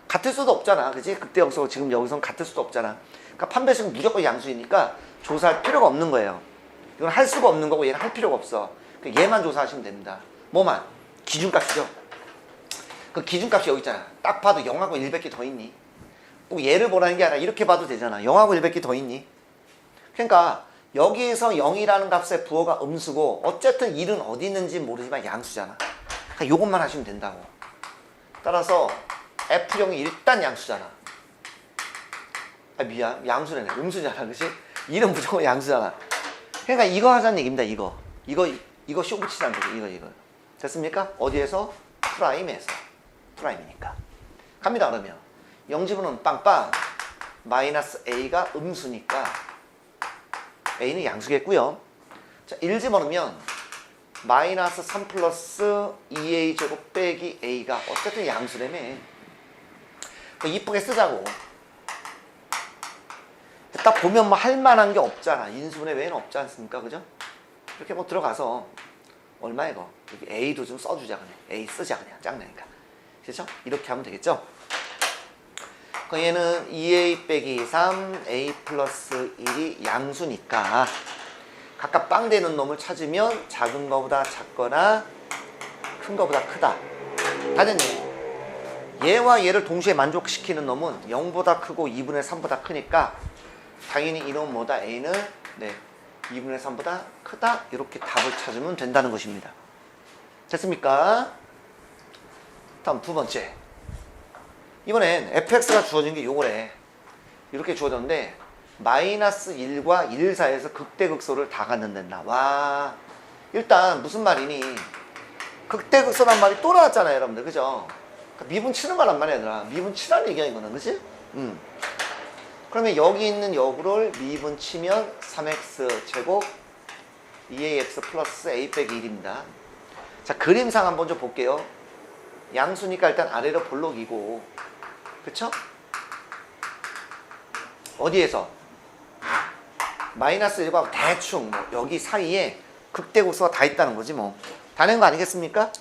같을 수도 없잖아. 그지? 극대와 극소가 지금 여기서는 같을 수도 없잖아. 그러니까 판별식은 무조건 양수이니까 조사할 필요가 없는 거예요. 이건 할 수가 없는 거고 얘는 할 필요가 없어. 얘만 조사하시면 됩니다. 뭐만? 기준값이죠. 그 기준값이 여기 있잖아. 딱 봐도 0하고 100개 더 있니? 꼭 얘를 보라는 게 아니라 이렇게 봐도 되잖아. 0하고 100개 더 있니? 그러니까 여기에서 0이라는 값의 부호가 음수고 어쨌든 1은 어디 있는지 모르지만 양수잖아. 그러니까 이것만 하시면 된다고. 따라서 F0이 일단 양수잖아. 아 미안, 양수네. 음수잖아. 그치? 1은 무조건 양수잖아. 그러니까 이거 하자는 얘기입니다. 이거 쇼 붙이자는 거죠. 이거 됐습니까? 어디에서? 프라임에서. 프라임이니까 갑니다. 그러면 0집어넣으면 빵빵 마이너스 A가 음수니까 A는 양수겠고요. 자, 1 집어넣으면 마이너스 3 플러스 2A 제곱 빼기 A가 어쨌든 양수라며. 이쁘게 쓰자고. 딱 보면 뭐 할만한 게 없잖아. 인수분해 외에는 없지 않습니까? 그죠? 이렇게 뭐 들어가서 얼마 이거? 여기 A도 좀 써주자 그냥. A 쓰자 그냥. 짱나니까. 그렇죠? 이렇게 하면 되겠죠? 그럼 얘는 2A 빼기 3 A 플러스 1이 양수니까 각각 빵 되는 놈을 찾으면 작은 거보다 작거나 큰 거보다 크다. 다 됐네. 얘와 얘를 동시에 만족시키는 놈은 0보다 크고 2분의 3보다 크니까 당연히 이놈 뭐다? A는 2분의 3보다 크다. 이렇게 답을 찾으면 된다는 것입니다. 됐습니까? 다음 두 번째. 이번엔 fx가 주어진 게 요거래. 이렇게 주어졌는데 마이너스 1과 1 사이에서 극대극소를 다 갖는단다. 와, 일단 무슨 말이니? 극대극소란 말이 또 나왔잖아요, 여러분들. 그죠? 그러니까 미분 치는 거란 말이야, 얘들아. 미분 치라는 얘기야, 이거는. 그치? 그러면 여기 있는 역으로를 미분 치면 3x 제곱 2ax 플러스 a 빼기 1입니다. 자, 그림상 한번 좀 볼게요. 양수니까 일단 아래로 볼록이고, 그쵸? 어디에서? 마이너스 1과 대충 뭐 여기 사이에 극대극소가 다 있다는 거지 뭐. 다 낸 거 아니겠습니까?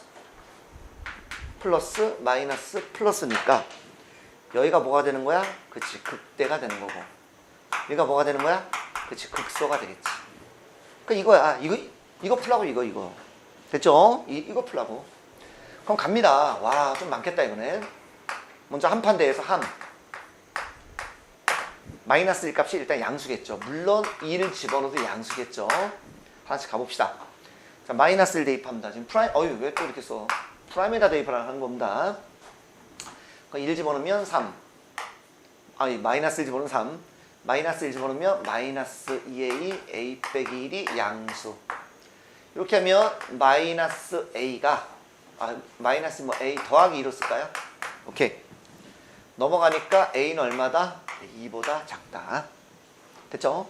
플러스 마이너스 플러스니까 여기가 뭐가 되는 거야? 그치, 극대가 되는 거고. 여기가 뭐가 되는 거야? 그치, 극소가 되겠지. 그러니까 이거야. 이거 풀라고 이거. 됐죠? 이거 풀라고. 그럼 갑니다. 와, 좀 많겠다 이거는. 먼저 한 판 대에서 함. 마이너스 1 값이 일단 양수겠죠. 물론 2를 집어넣어도 양수겠죠. 하나씩 가봅시다. 자, 마이너스 1 대입합니다. 지금 프라임, 왜 또 이렇게 써? 프라임에다 대입을 하는 겁니다. 1 집어넣으면 3. 마이너스 1 집어넣으면 3. 마이너스 1 집어넣으면 마이너스 2a, a 빼기 1이 양수. 이렇게 하면 마이너스 a가, 마이너스 뭐 a 더하기 2로 쓸까요? 오케이. 넘어가니까 a는 얼마다? 2보다 작다. 됐죠?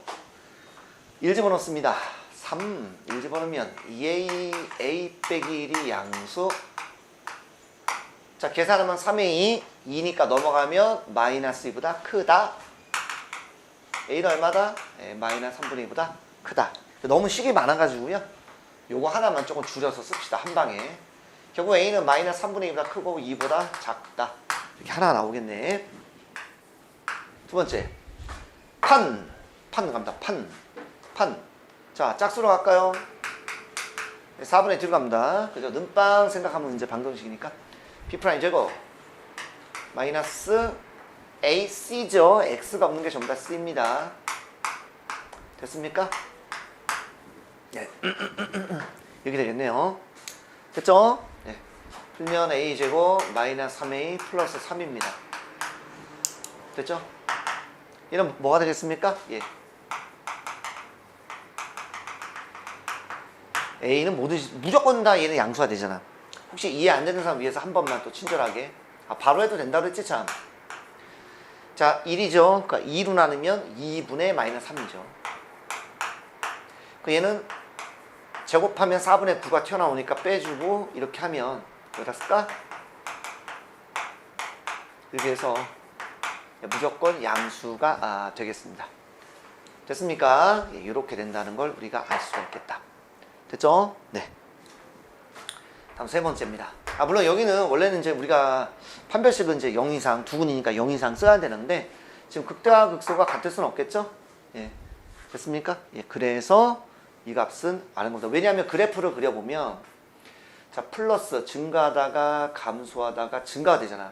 1 집어넣습니다. 3. 1 집어넣으면 2a, a 빼기 1이 양수. 자, 계산하면 3a, 2니까 넘어가면 마이너스 2보다 크다. a는 얼마다? 마이너스 3분의 2보다 크다. 너무 식이 많아가지고요. 요거 하나만 조금 줄여서 씁시다. 한 방에. 결국 a는 마이너스 3분의 2보다 크고 2보다 작다. 이렇게 하나 나오겠네. 두 번째. 판 갑니다. 판. 자, 짝수로 갈까요? 4분의 2로 갑니다. 그죠? 눈빵 생각하면 이제 방정식이니까. P' 제곱 마이너스 AC죠. X가 없는 게 전부 다 C입니다. 됐습니까? 네. 이렇게 되겠네요. 됐죠? 네. 풀면 A 제곱 마이너스 3A 플러스 3입니다. 됐죠? 얘는 뭐가 되겠습니까? 예. A는 무조건 다 얘는 양수가 되잖아. 혹시 이해 안 되는 사람 위해서 한 번만 또 친절하게. 바로 해도 된다고 그랬지 참. 자, 1이죠. 그러니까 2로 나누면 2분의 마이너스 3이죠. 얘는 제곱하면 4분의 9가 튀어나오니까 빼주고 이렇게 하면 여기다 쓸까? 이렇게 해서 무조건 양수가 되겠습니다. 됐습니까? 예, 이렇게 된다는 걸 우리가 알 수가 있겠다. 됐죠? 네. 다음 세 번째입니다. 물론 여기는 원래는 이제 우리가 판별식은 이제 0 이상, 두근이니까 0 이상 써야 되는데 지금 극대와 극소가 같을 수는 없겠죠? 예. 됐습니까? 예. 그래서 이 값은 아는 겁니다. 왜냐하면 그래프를 그려보면 자, 플러스 증가하다가 감소하다가 증가가 되잖아.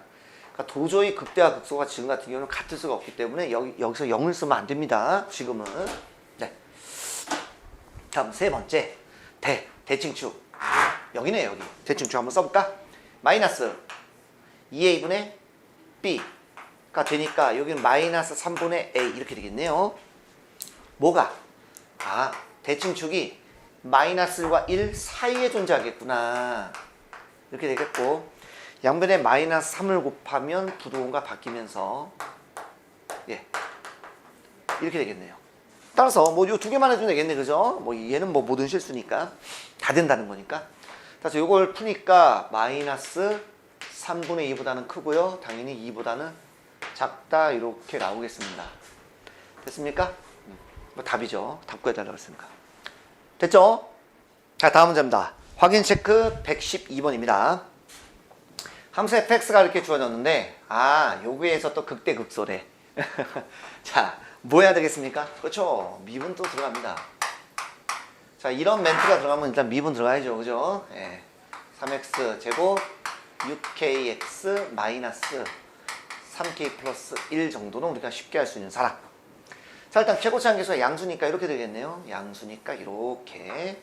그러니까 도저히 극대와 극소가 지금 같은 경우는 같을 수가 없기 때문에 여기서 0을 쓰면 안 됩니다. 지금은. 네. 다음 세 번째 대칭축 여기네. 여기 대칭축 한번 써볼까? 마이너스 2a분의 b가 되니까 여기는 마이너스 3분의 a 이렇게 되겠네요. 뭐가? 대칭축이 마이너스 1과 1 사이에 존재하겠구나. 이렇게 되겠고, 양변에 마이너스 3을 곱하면 부동호가 바뀌면서 이렇게 되겠네요. 따라서 뭐 요 두 개만 해도 되겠네. 그죠? 뭐 얘는 뭐 모든 실수니까 다 된다는 거니까. 그래서 요걸 푸니까 마이너스 3분의 2보다는 크고요. 당연히 2보다는 작다. 이렇게 나오겠습니다. 됐습니까? 뭐 답이죠. 답 구해달라고 했으니까. 됐죠? 자, 다음 문제입니다. 확인 체크 112번입니다. 함수 fx가 이렇게 주어졌는데 여기에서 또 극대극소래. 자, 뭐 해야 되겠습니까? 그렇죠. 미분 또 들어갑니다. 자, 이런 멘트가 들어가면 일단 미분 들어가야죠. 그죠? 3x 제곱 6kx 마이너스 3k 플러스 1 정도는 우리가 쉽게 할 수 있는 사람. 자, 일단 최고치 한계수가 양수니까 이렇게 되겠네요. 양수니까 이렇게.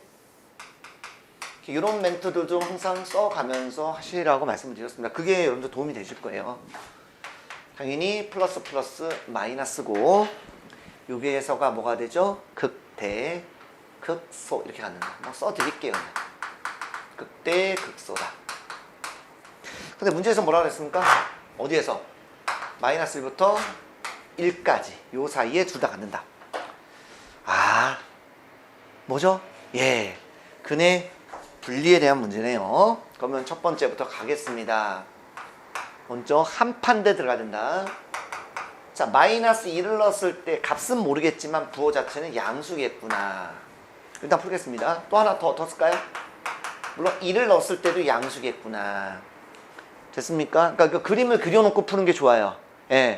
이런 멘트들 좀 항상 써가면서 하시라고 말씀을 드렸습니다. 그게 여러분들 도움이 되실 거예요. 당연히 플러스 플러스 마이너스고, 여기에서가 뭐가 되죠? 극대 극소 이렇게 갖는 거. 뭐 써드릴게요. 그냥. 극대 극소다. 근데 문제에서 뭐라 그랬습니까? 어디에서? 마이너스 1부터 1까지 요 사이에 둘 다 갖는다. 뭐죠? 근의 분리에 대한 문제네요. 그러면 첫 번째부터 가겠습니다. 먼저 한 판대 들어가야 된다. 자, 마이너스 1을 넣었을 때 값은 모르겠지만 부호 자체는 양수겠구나. 일단 풀겠습니다. 또 하나 더 쓸까요? 물론 1을 넣었을 때도 양수겠구나. 됐습니까? 그러니까 그 그림을 그려놓고 푸는 게 좋아요.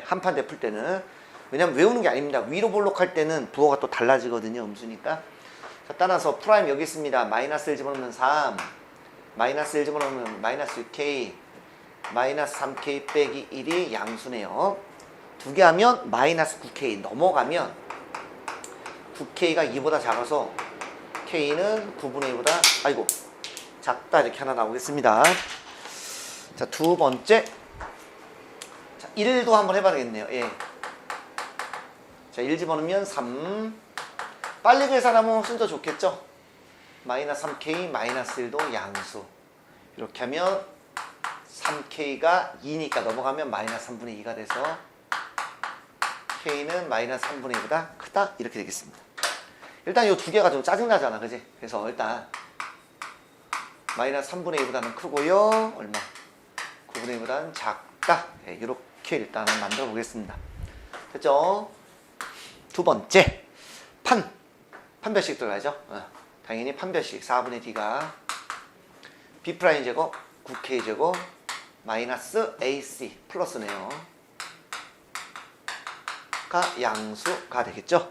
한 판대 풀 때는. 왜냐면 외우는 게 아닙니다. 위로 볼록할 때는 부호가 또 달라지거든요. 음수니까. 자, 따라서 프라임 여기 있습니다. 마이너스 1 집어넣으면 3, 마이너스 1 집어넣으면 마이너스 6k, 마이너스 3k 빼기 1이 양수네요. 두 개 하면 마이너스 9k 넘어가면 9k가 2보다 작아서 k는 9분의 2보다 작다. 이렇게 하나 나오겠습니다. 자, 두 번째. 자, 1도 한번 해봐야 되겠네요. 자, 1 집어넣으면 3. 빨리 계산하면 순서 좋겠죠? 마이너스 3k 마이너스 1도 양수. 이렇게 하면 3k가 2니까 넘어가면 마이너스 3분의 2가 돼서 k는 마이너스 3분의 2보다 크다. 이렇게 되겠습니다. 일단 이 두 개가 좀 짜증나잖아. 그지? 그래서 일단 마이너스 3분의 2보다는 크고요. 얼마? 9분의 2보다는 작다. 이렇게 일단은 만들어 보겠습니다. 됐죠? 두 번째. 판별식 들어가죠. 당연히 판별식 4분의 d가 b' 제곱 9k 제곱 마이너스 ac 플러스네요. 가 양수가 되겠죠.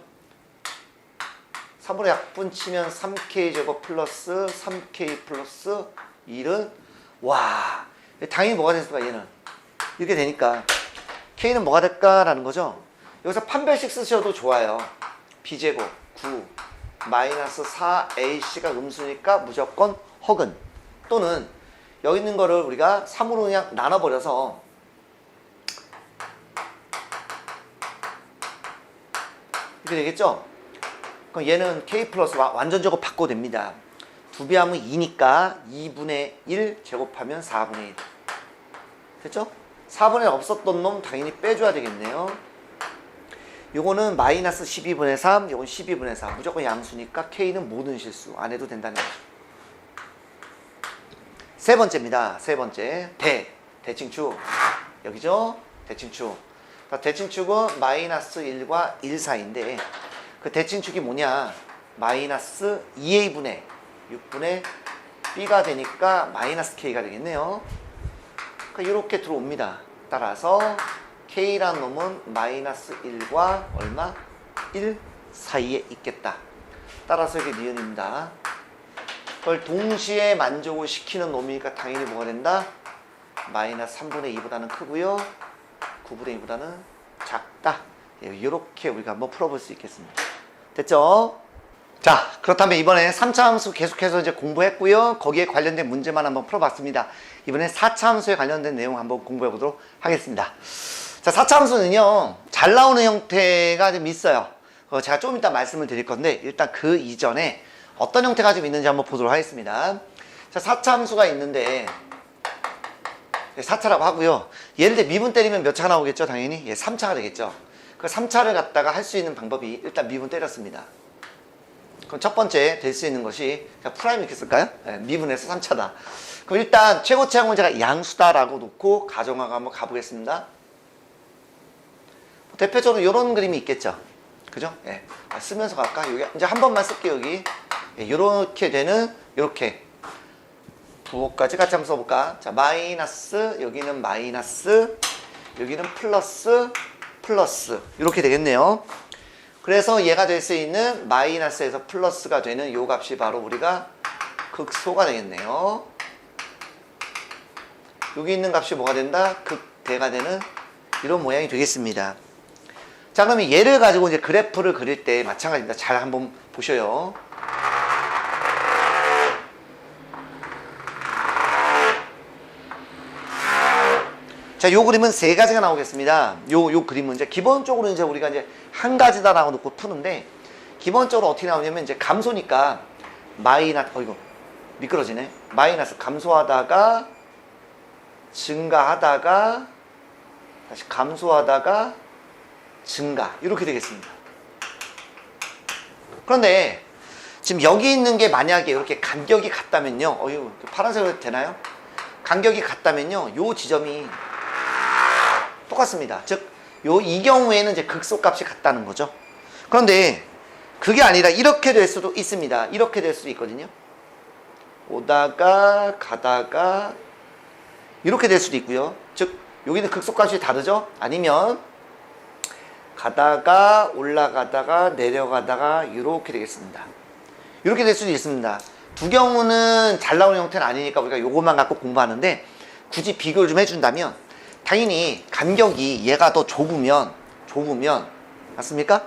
3분의 약분 치면 3k 제곱 플러스 3k 플러스 1은 당연히 뭐가 됐을까? 얘는 이렇게 되니까 k는 뭐가 될까라는 거죠. 여기서 판별식 쓰셔도 좋아요. b제곱 9 마이너스 4ac가 음수니까 무조건 허근, 또는 여기 있는 거를 우리가 3으로 그냥 나눠버려서 이렇게 되겠죠? 그럼 얘는 k 플러스 완전적으로 바꿔도 됩니다. 2배 하면 2니까 2분의 1 제곱하면 4분의 1. 됐죠? 4분의 1 없었던 놈 당연히 빼줘야 되겠네요. 요거는 마이너스 12분의 3, 요건 12분의 4. 무조건 양수니까 K는 모든 실수 안 해도 된다는 거죠. 세 번째입니다. 세 번째. 대칭축. 여기죠? 대칭축. 대칭축은 마이너스 1과 1 사이인데 그 대칭축이 뭐냐? 마이너스 2a분의 6분의 b가 되니까 마이너스 k가 되겠네요. 그러니까 이렇게 들어옵니다. 따라서 k라는 놈은 마이너스 1과 얼마? 1 사이에 있겠다. 따라서 이게 니은입니다. 그걸 동시에 만족을 시키는 놈이니까 당연히 뭐가 된다? 마이너스 3분의 2보다는 크고요. 9분의 2보다는 작다. 이렇게 우리가 한번 풀어볼 수 있겠습니다. 됐죠? 자, 그렇다면 이번에 3차 함수 계속해서 이제 공부했고요. 거기에 관련된 문제만 한번 풀어봤습니다. 이번에 4차 함수에 관련된 내용 한번 공부해 보도록 하겠습니다. 자, 4차 함수는요, 잘 나오는 형태가 좀 있어요. 제가 좀 이따 말씀을 드릴 건데, 일단 그 이전에 어떤 형태가 좀 있는지 한번 보도록 하겠습니다. 자, 4차 함수가 있는데, 4차라고 하고요. 예를 들어 미분 때리면 몇 차가 나오겠죠, 당연히? 예, 3차가 되겠죠. 그 3차를 갖다가 할 수 있는 방법이 일단 미분 때렸습니다. 그럼 첫 번째 될 수 있는 것이, 프라임 이렇게 쓸까요? 네, 미분에서 3차다. 그럼 일단 최고차항 문제가 양수다라고 놓고 가정하고 한번 가보겠습니다. 대표적으로 이런 그림이 있겠죠. 그죠? 예. 쓰면서 갈까? 여기 이제 한 번만 쓸게요, 여기. 예, 이렇게 되는, 이렇게. 부호까지 같이 한번 써볼까? 자, 마이너스, 여기는 마이너스, 여기는 플러스, 플러스. 이렇게 되겠네요. 그래서 얘가 될 수 있는 마이너스에서 플러스가 되는 요 값이 바로 우리가 극소가 되겠네요. 여기 있는 값이 뭐가 된다? 극대가 되는 이런 모양이 되겠습니다. 자, 그러면 얘를 가지고 이제 그래프를 그릴 때 마찬가지입니다. 잘 한번 보셔요. 자, 요 그림은 세 가지가 나오겠습니다. 요 그림은 이제 기본적으로 이제 우리가 이제 한 가지다라고 놓고 푸는데, 기본적으로 어떻게 나오냐면 이제 감소니까 마이너스, 이거 미끄러지네. 마이너스 감소하다가 증가하다가 다시 감소하다가 증가, 이렇게 되겠습니다. 그런데 지금 여기 있는 게 만약에 이렇게 간격이 같다면요, 이거 파란색으로 되나요? 간격이 같다면요, 요 지점이 똑같습니다. 즉, 이 경우에는 이제 극소값이 같다는 거죠. 그런데 그게 아니라 이렇게 될 수도 있습니다. 이렇게 될 수도 있거든요. 오다가 가다가 이렇게 될 수도 있고요. 즉, 여기는 극소값이 다르죠? 아니면 가다가 올라가다가 내려가다가 이렇게 되겠습니다. 이렇게 될 수도 있습니다. 두 경우는 잘 나오는 형태는 아니니까 우리가 요것만 갖고 공부하는데, 굳이 비교를 좀 해준다면 당연히 간격이 얘가 더 좁으면 맞습니까?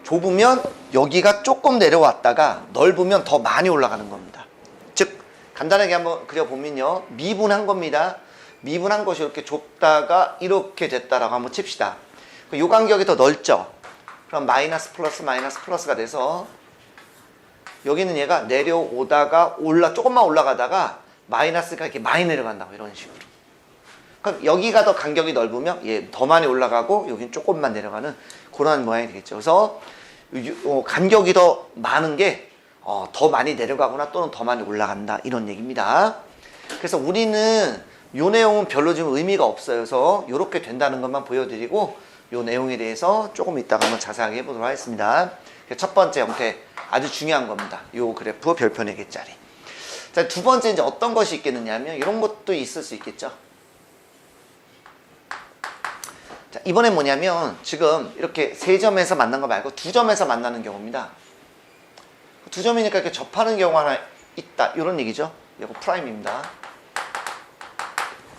좁으면 여기가 조금 내려왔다가 넓으면 더 많이 올라가는 겁니다. 즉, 간단하게 한번 그려보면요, 미분한 겁니다. 미분한 것이 이렇게 좁다가 이렇게 됐다라고 한번 칩시다. 이 간격이 더 넓죠? 그럼 마이너스 플러스 마이너스 플러스가 돼서 여기는 얘가 내려오다가 조금만 올라가다가 마이너스가 이렇게 많이 내려간다고, 이런 식으로. 그럼 여기가 더 간격이 넓으면 얘 더 많이 올라가고 여기는 조금만 내려가는 그런 모양이 되겠죠. 그래서 간격이 더 많은 게 더 많이 내려가거나 또는 더 많이 올라간다, 이런 얘기입니다. 그래서 우리는 요 내용은 별로 좀 의미가 없어요. 그래서 이렇게 된다는 것만 보여드리고 요 내용에 대해서 조금 이따가 한번 자세하게 해보도록 하겠습니다. 첫 번째 형태 아주 중요한 겁니다. 요 그래프 별표 4개짜리. 자, 두 번째 이제 어떤 것이 있겠느냐 하면 이런 것도 있을 수 있겠죠. 자, 이번엔 뭐냐면 지금 이렇게 세 점에서 만난 거 말고 두 점에서 만나는 경우입니다. 두 점이니까 이렇게 접하는 경우가 하나 있다, 이런 얘기죠. 이거 프라임입니다.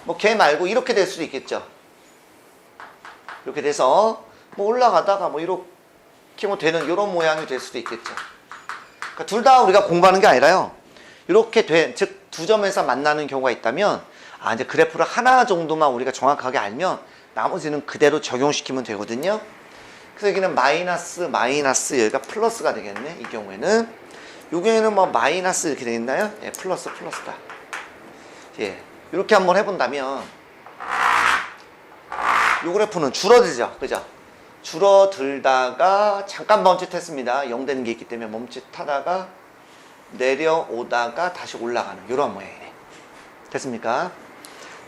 뭐 걔 말고 이렇게 될 수도 있겠죠. 이렇게 돼서 뭐 올라가다가 뭐 이렇게 뭐 되는 이런 모양이 될 수도 있겠죠. 그러니까 둘 다 우리가 공부하는 게 아니라요, 이렇게 즉 두 점에서 만나는 경우가 있다면 이제 그래프를 하나 정도만 우리가 정확하게 알면 나머지는 그대로 적용시키면 되거든요. 그래서 여기는 마이너스 여기가 플러스가 되겠네. 이 경우에는 뭐 마이너스 이렇게 되겠나요? 예, 플러스다. 예, 이렇게 한번 해본다면 이 그래프는 줄어들죠, 그죠? 줄어들다가 잠깐 멈칫했습니다. 0 되는 게 있기 때문에 멈칫하다가 내려오다가 다시 올라가는 이런 모양이네. 됐습니까?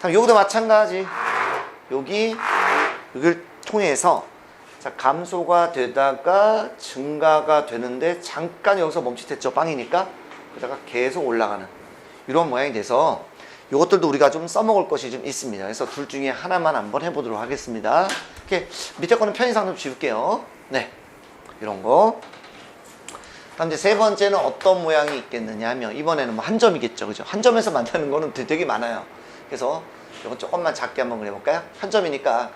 다음 여기도 마찬가지. 여기를 통해서 자, 감소가 되다가 증가가 되는데 잠깐 여기서 멈칫했죠, 빵이니까. 그러다가 계속 올라가는 이런 모양이 돼서 이것들도 우리가 좀 써먹을 것이 좀 있습니다. 그래서 둘 중에 하나만 한번 해보도록 하겠습니다. 이렇게 밑에 거는 편의상 좀 지울게요. 네, 이런 거. 다음 이제 세 번째는 어떤 모양이 있겠느냐 하면 이번에는 뭐 한 점이겠죠, 그죠? 한 점에서 만나는 거는 되게 많아요. 그래서 이건 조금만 작게 한번 그려볼까요? 한 점이니까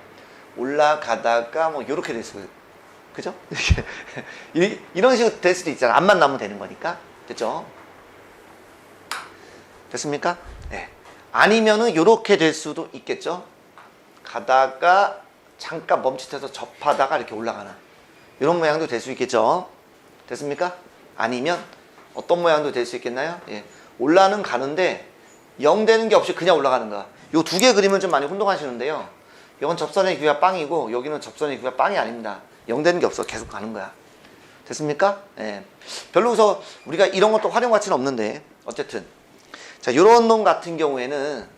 올라가다가 뭐 이렇게 됐어요. 그죠? 이런 식으로 될 수도 있잖아. 앞만 나면 되는 거니까. 됐죠? 됐습니까? 네. 아니면은 요렇게 될 수도 있겠죠? 가다가 잠깐 멈칫해서 접하다가 이렇게 올라가는 이런 모양도 될 수 있겠죠? 됐습니까? 아니면 어떤 모양도 될 수 있겠나요? 예. 올라는 가는데 0 되는 게 없이 그냥 올라가는 거야. 요 두 개 그림을 좀 많이 혼동하시는데요. 이건 접선의 기가 빵이고 여기는 접선의 기가 빵이 아닙니다. 0 되는 게 없어. 계속 가는 거야. 됐습니까? 예. 별로 서 우리가 이런 것도 활용 가치는 없는데 어쨌든 자, 요런 놈 같은 경우에는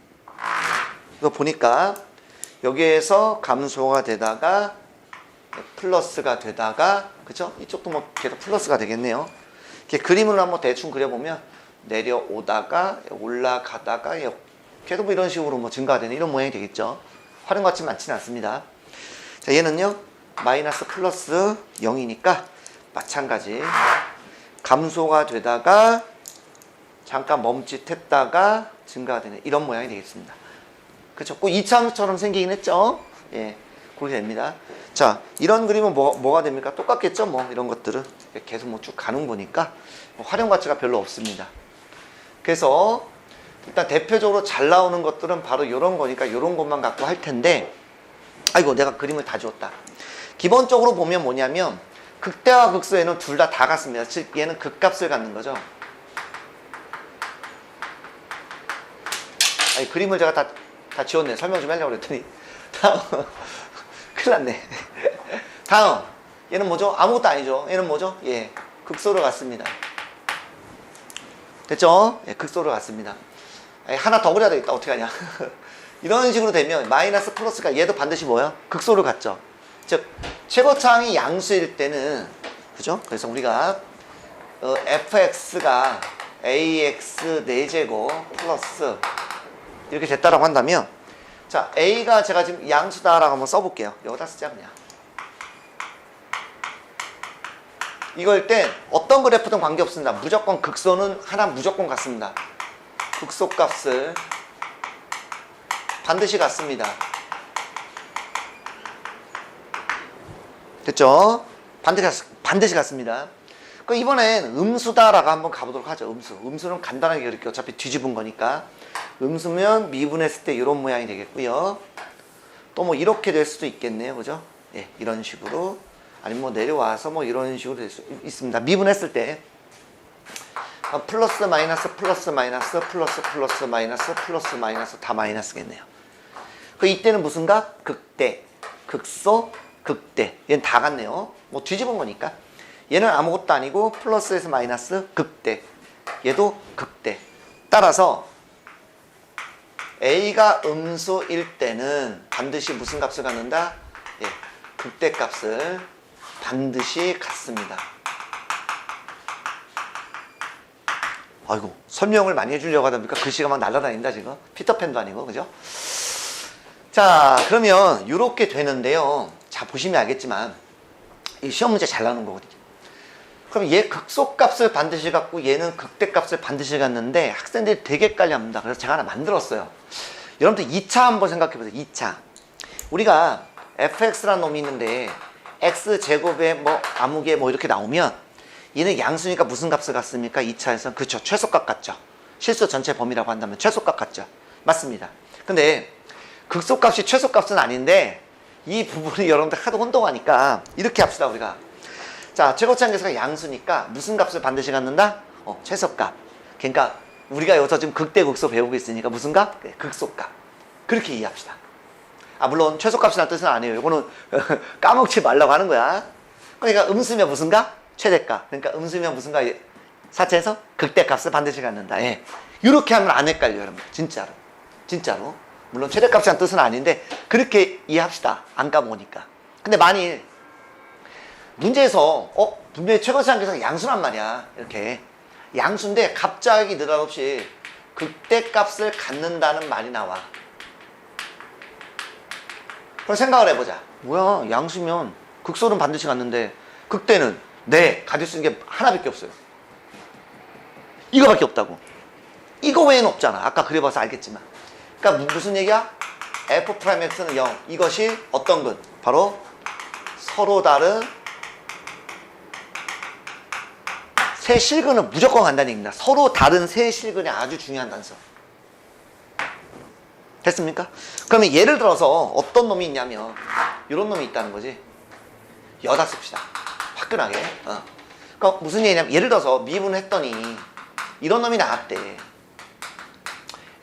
이거 보니까 여기에서 감소가 되다가 플러스가 되다가 그죠? 이쪽도 뭐 계속 플러스가 되겠네요. 이렇게 그림을 한번 대충 그려보면 내려오다가 올라가다가 계속 뭐 이런 식으로 뭐 증가되는 이런 모양이 되겠죠. 활용 가치 많지는 않습니다. 자, 얘는요 마이너스 플러스 0이니까 마찬가지 감소가 되다가 잠깐 멈칫했다가 증가가 되는 이런 모양이 되겠습니다. 그렇죠? 꼭 2차원처럼 생기긴 했죠. 예, 그렇게 됩니다. 자, 이런 그림은 뭐가 됩니까? 똑같겠죠? 뭐 이런 것들은 계속 뭐 쭉 가는 거니까 뭐 활용 가치가 별로 없습니다. 그래서 일단 대표적으로 잘 나오는 것들은 바로 이런 거니까 이런 것만 갖고 할 텐데, 아이고 내가 그림을 다 지웠다. 기본적으로 보면 뭐냐면 극대와 극소에는 둘 다 같습니다. 즉 얘는 극값을 갖는 거죠. 아니, 그림을 제가 다 지웠네. 설명 좀 하려고 그랬더니 다음 큰일 났네. 다음 얘는 뭐죠? 아무것도 아니죠. 얘는 뭐죠? 예, 극소로 갔습니다. 됐죠? 예, 극소로 갔습니다. 하나 더 그려야 되겠다. 어떻게 하냐. 이런 식으로 되면 마이너스 플러스가 얘도 반드시 뭐야? 극소로 갔죠. 즉 최고차항이 양수일 때는 그죠? 그래서 우리가 fx가 ax 4제곱 플러스 이렇게 됐다라고 한다면, 자 a가 제가 지금 양수다라고 한번 써볼게요. 여기다 쓰자 그냥. 이걸 땐 어떤 그래프든 관계없습니다. 무조건 극소는 하나 무조건 같습니다. 극소 값을 반드시 같습니다. 됐죠? 반드시 같습니다. 그럼 이번엔 음수다라고 한번 가보도록 하죠. 음수는 간단하게 이렇게 어차피 뒤집은 거니까. 음수면 미분했을 때 이런 모양이 되겠고요. 또 뭐 이렇게 될 수도 있겠네요. 그죠? 예, 이런 식으로. 아니면 뭐 내려와서 뭐 이런 식으로 될 수 있습니다. 미분했을 때 플러스 마이너스 플러스 마이너스 플러스 플러스 마이너스 플러스 마이너스 다 마이너스겠네요. 그 이때는 무슨 값? 극대, 극소, 극대. 얘는 다 같네요. 뭐 뒤집은 거니까. 얘는 아무것도 아니고 플러스에서 마이너스 극대. 얘도 극대. 따라서 A가 음수일 때는 반드시 무슨 값을 갖는다? 예, 극대 값을 반드시 갖습니다. 아이고, 설명을 많이 해주려고 하다 보니까 글씨가 막 날아다닌다 지금. 피터팬도 아니고, 그죠? 자, 그러면 이렇게 되는데요. 자, 보시면 알겠지만 이 시험 문제 잘 나오는 거거든요. 그럼 얘 극소값을 반드시 갖고 얘는 극대값을 반드시 갖는데 학생들이 되게 헷갈려합니다. 그래서 제가 하나 만들었어요. 여러분들 2차 한번 생각해보세요. 2차. 우리가 fx라는 놈이 있는데 x제곱에 뭐 아무개 뭐 이렇게 나오면 얘는 양수니까 무슨 값을 갖습니까? 2차에서는 그렇죠. 최소값 같죠. 실수 전체 범위라고 한다면 최소값 같죠. 맞습니다. 근데 극소값이 최소값은 아닌데 이 부분이 여러분들 하도 혼동하니까 이렇게 합시다. 우리가 자, 최고차항계수가 양수니까 무슨 값을 반드시 갖는다? 최소값. 그러니까 우리가 여기서 지금 극대 극소 배우고 있으니까 무슨 값? 네, 극소값. 그렇게 이해합시다. 아, 물론 최소값이라는 뜻은 아니에요. 이거는 까먹지 말라고 하는 거야. 그러니까 음수면 무슨 값? 최대값. 그러니까 음수면 무슨 값? 사체에서 극대값을 반드시 갖는다. 예. 이렇게 하면 안 헷갈려요, 여러분. 진짜로. 물론 최대값이라는 뜻은 아닌데 그렇게 이해합시다. 안 까먹으니까. 근데 만일 문제에서 분명히 최고차항계수가 양수란 말이야. 이렇게 양수인데 갑자기 느닷없이 극대값을 갖는다는 말이 나와. 그럼 생각을 해보자. 뭐야, 양수면 극소는 반드시 갖는데 극대는 네, 가질 수 있는 게 하나밖에 없어요. 이거밖에 없다고. 이거 외에는 없잖아. 아까 그려봐서 알겠지만. 그러니까 무슨 얘기야? f'x는 0. 이것이 어떤 근? 바로 서로 다른 세 실근은 무조건 간다는 얘기입니다. 서로 다른 세 실근이 아주 중요한 단서. 됐습니까? 그러면 예를 들어서 어떤 놈이 있냐면 이런 놈이 있다는 거지. 여다 씁시다. 화끈하게. 그러니까 무슨 얘기냐면 예를 들어서 미분을 했더니 이런 놈이 나왔대.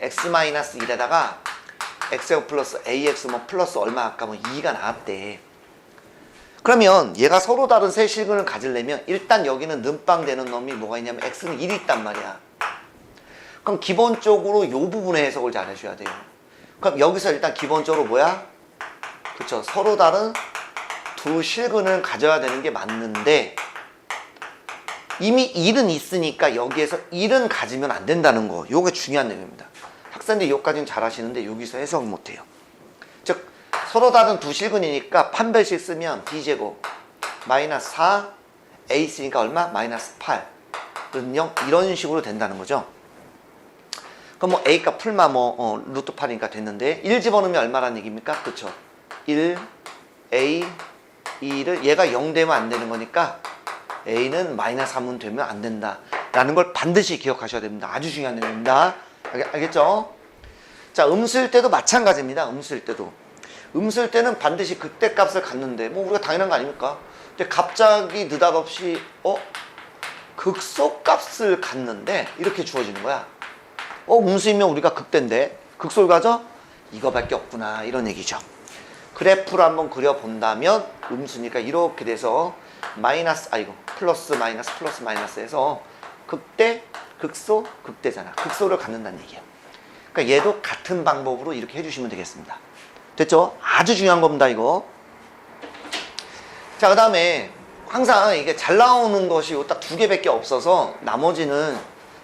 x-1에다가 x제곱 플러스 ax 뭐 플러스 얼마 아까 뭐 2가 나왔대. 그러면 얘가 서로 다른 세 실근을 가지려면 일단 여기는 는빵 되는 놈이 뭐가 있냐면 x는 1이 있단 말이야. 그럼 기본적으로 이 부분의 해석을 잘 해줘야 돼요. 그럼 여기서 일단 기본적으로 뭐야? 그쵸, 서로 다른 두 실근을 가져야 되는 게 맞는데 이미 1은 있으니까 여기에서 1은 가지면 안 된다는 거. 요게 중요한 내용입니다. 학생들이 여기까지는 잘 하시는데 여기서 해석을 못해요. 즉 서로 다른 두 실근이니까 판별식 쓰면 b제곱 마이너스 4 a 있으니까 얼마? 마이너스 8 0 이런 식으로 된다는 거죠. 그럼 뭐 a값 풀마 루트 8이니까 됐는데 1 집어넣으면 얼마라는 얘기입니까? 그쵸? 1 a 2를 얘가 0 되면 안 되는 거니까 a는 마이너스 3은 되면 안 된다 라는 걸 반드시 기억하셔야 됩니다. 아주 중요한 내용입니다. 알겠죠? 자, 음수일 때도 마찬가지입니다. 음수일 때도. 음수일 때는 반드시 그때 값을 갖는데 뭐 우리가 당연한 거 아닙니까? 근데 갑자기 느닷없이 극소값을 갖는데 이렇게 주어지는 거야. 음수이면 우리가 극대인데 극소를 가져? 이거밖에 없구나 이런 얘기죠. 그래프를 한번 그려본다면 음수니까 이렇게 돼서 플러스 마이너스에서 극대, 극소, 극대잖아. 극소를 갖는다는 얘기예요. 그러니까 얘도 같은 방법으로 이렇게 해주시면 되겠습니다. 됐죠? 아주 중요한 겁니다, 이거. 자, 그 다음에 항상 이게 잘 나오는 것이 딱 두 개밖에 없어서 나머지는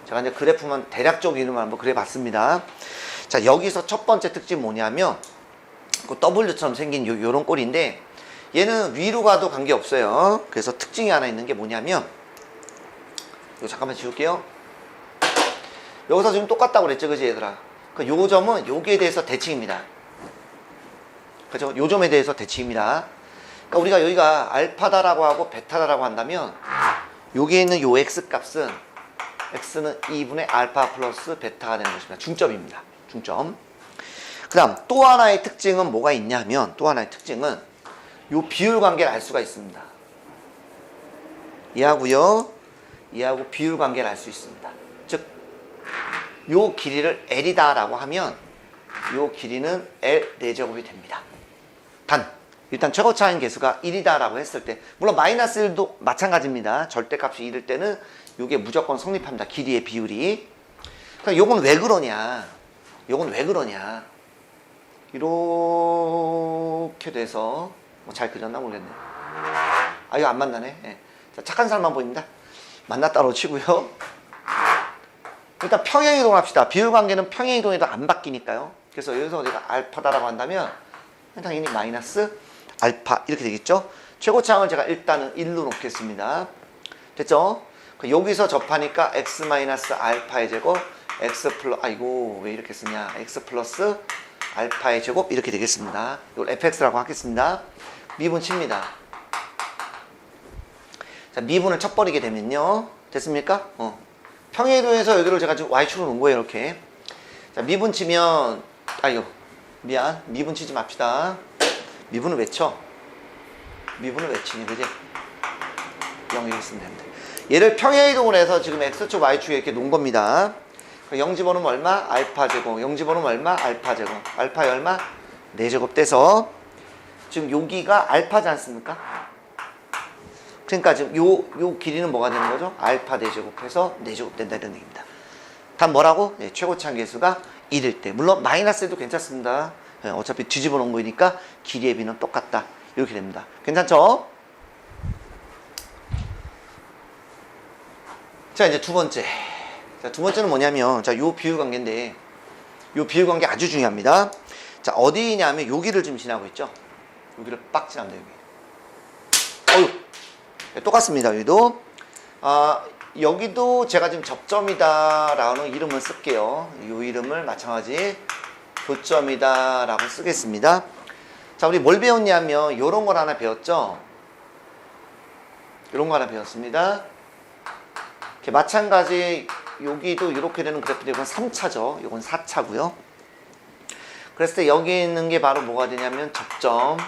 제가 이제 그래프만 대략적 이름을 한번 그려봤습니다. 자, 여기서 첫 번째 특징이 뭐냐면 그 W처럼 생긴 요런 꼴인데 얘는 위로 가도 관계없어요. 그래서 특징이 하나 있는 게 뭐냐면 이거 잠깐만 지울게요. 여기서 지금 똑같다고 그랬죠, 그지 얘들아? 그 요 점은 여기에 대해서 대칭입니다. 그죠? 요 점에 대해서 대칭입니다. 그러니까 우리가 여기가 알파다라고 하고 베타다라고 한다면 여기에 있는 요 x 값은 x는 2분의 알파 플러스 베타가 되는 것입니다. 중점입니다. 중점. 그 다음 또 하나의 특징은 뭐가 있냐면 또 하나의 특징은 요 비율 관계를 알 수가 있습니다. 얘하고요, 얘하고 비율 관계를 알 수 있습니다. 즉, 요 길이를 L이다 라고 하면 요 길이는 L 4제곱이 됩니다. 단, 일단 최고차인 개수가 1이다 라고 했을 때 물론 마이너스 1도 마찬가지입니다. 절대값이 1일 때는 요게 무조건 성립합니다. 길이의 비율이. 그럼 요건 왜 그러냐? 요건 왜 그러냐? 이렇게 돼서 잘 그렸나 모르겠네. 이거 안 만나네. 예. 자, 착한 사람만 보입니다. 만났다로 치고요. 일단 평행이동 합시다. 비율관계는 평행이동에도 안 바뀌니까요. 그래서 여기서 우리가 알파다라고 한다면 당연히 마이너스 알파 이렇게 되겠죠. 최고차항을 제가 일단은 1로 놓겠습니다. 됐죠? 여기서 접하니까 x 마이너스 알파의 제곱 x 플러스 왜 이렇게 쓰냐? x 플러스 알파의 제곱 이렇게 되겠습니다. 이걸 fx라고 하겠습니다. 미분 칩니다. 자, 미분을 쳐버리게 되면요. 됐습니까? 평행이동에서 여기를 제가 지금 y축으로 놓은 거예요. 이렇게. 자, 미분 치면 미안. 미분 치지 맙시다. 미분을 왜 쳐? 미분을 왜 치니? 그지? 0 이렇게 쓰면 됩니다. 얘를 평행이동을 해서 지금 x축 y축에 이렇게 놓은 겁니다. 0 집어넣으면 얼마? 알파 제곱. 0 집어넣으면 얼마? 알파 제곱. 알파에 얼마? 4제곱 돼서 지금 여기가 알파지 않습니까? 그러니까 지금 요 길이는 뭐가 되는 거죠? 알파 4제곱해서 4제곱 된다 이런 얘기입니다. 단 뭐라고? 네, 최고차항 개수가 1일 때. 물론 마이너스 해도 괜찮습니다. 네, 어차피 뒤집어 놓은 거니까 길이의 비는 똑같다. 이렇게 됩니다. 괜찮죠? 자, 이제 두 번째. 자, 두 번째는 뭐냐면, 자, 요 비율 관계인데, 요 비율 관계 아주 중요합니다. 자, 어디냐면, 여기를 지금 지나고 있죠? 여기를 빡 지납니다, 여기. 네, 똑같습니다, 여기도. 여기도 제가 지금 접점이다라는 이름을 쓸게요. 요 이름을 마찬가지 교점이다라고 쓰겠습니다. 자, 우리 뭘 배웠냐면, 요런 걸 하나 배웠죠? 요런 거 하나 배웠습니다. 마찬가지 여기도 이렇게 되는 그래프인데 이건 3차죠. 이건 4차고요. 그랬을 때 여기 있는 게 바로 뭐가 되냐면 접점,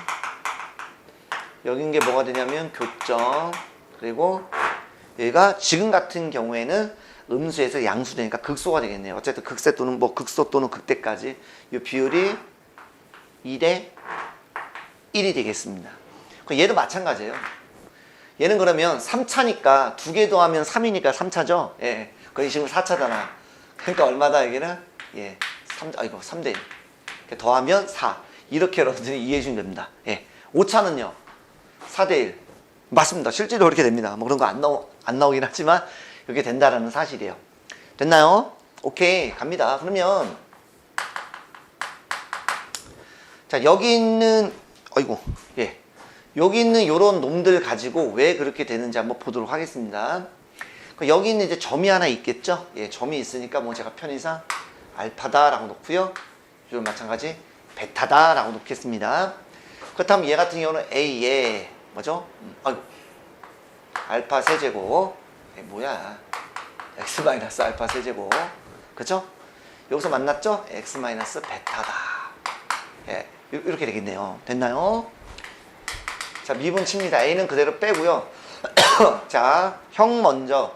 여기 있는 게 뭐가 되냐면 교점, 그리고 여기가 지금 같은 경우에는 음수에서 양수 되니까 극소가 되겠네요. 어쨌든 극세 또는 뭐 극소 또는 극대까지 이 비율이 2대 1이 되겠습니다. 얘도 마찬가지예요. 얘는 그러면 3차니까 2개 더하면 3이니까 3차죠. 예. 그 식으로 4차잖아. 그러니까 얼마다 여기는? 예. 3대 1. 더하면 4. 이렇게 여러분들이 이해해 주면 됩니다. 예. 5차는요. 4대 1. 맞습니다. 실제로 그렇게 됩니다. 뭐 그런 거 안 나오긴 하지만 이렇게 된다라는 사실이에요. 됐나요? 오케이. 갑니다. 그러면 자, 여기 있는 예. 여기 있는 요런 놈들 가지고 왜 그렇게 되는지 한번 보도록 하겠습니다. 여기 있는 이제 점이 하나 있겠죠? 예, 점이 있으니까 뭐 제가 편의상 알파다라고 놓고요. 이건 마찬가지 베타다라고 놓겠습니다. 그렇다면 얘 같은 경우는 A에 뭐죠? 알파 세제곱. 뭐야? X 마이너스 알파 세제곱. 그죠? 여기서 만났죠? X 마이너스 베타다. 예, 이렇게 되겠네요. 됐나요? 자, 미분 칩니다. A는 그대로 빼고요. 자, 형 먼저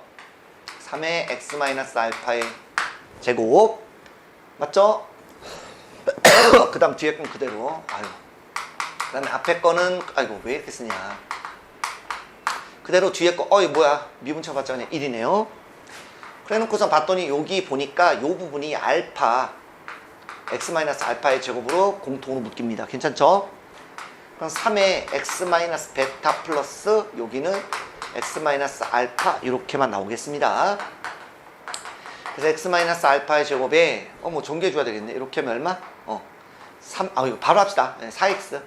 3의 x 마이너스 알파의 제곱 맞죠? 그 다음 뒤에 건 그대로. 그 다음에 앞에 거는 왜 이렇게 쓰냐. 그대로 뒤에 거 뭐야 미분 쳐봤자 그냥 1이네요. 그래 놓고서 봤더니 여기 보니까 요 부분이 알파 x 마이너스 알파의 제곱으로 공통으로 묶입니다. 괜찮죠? 그럼 3의 x 마이너스 베타 플러스 여기는 x 마이너스 알파 이렇게만 나오겠습니다. 그래서 x 마이너스 알파의 제곱에 뭐 전개해줘야 되겠네. 이렇게 하면 얼마? 3 이거 바로 합시다. 4x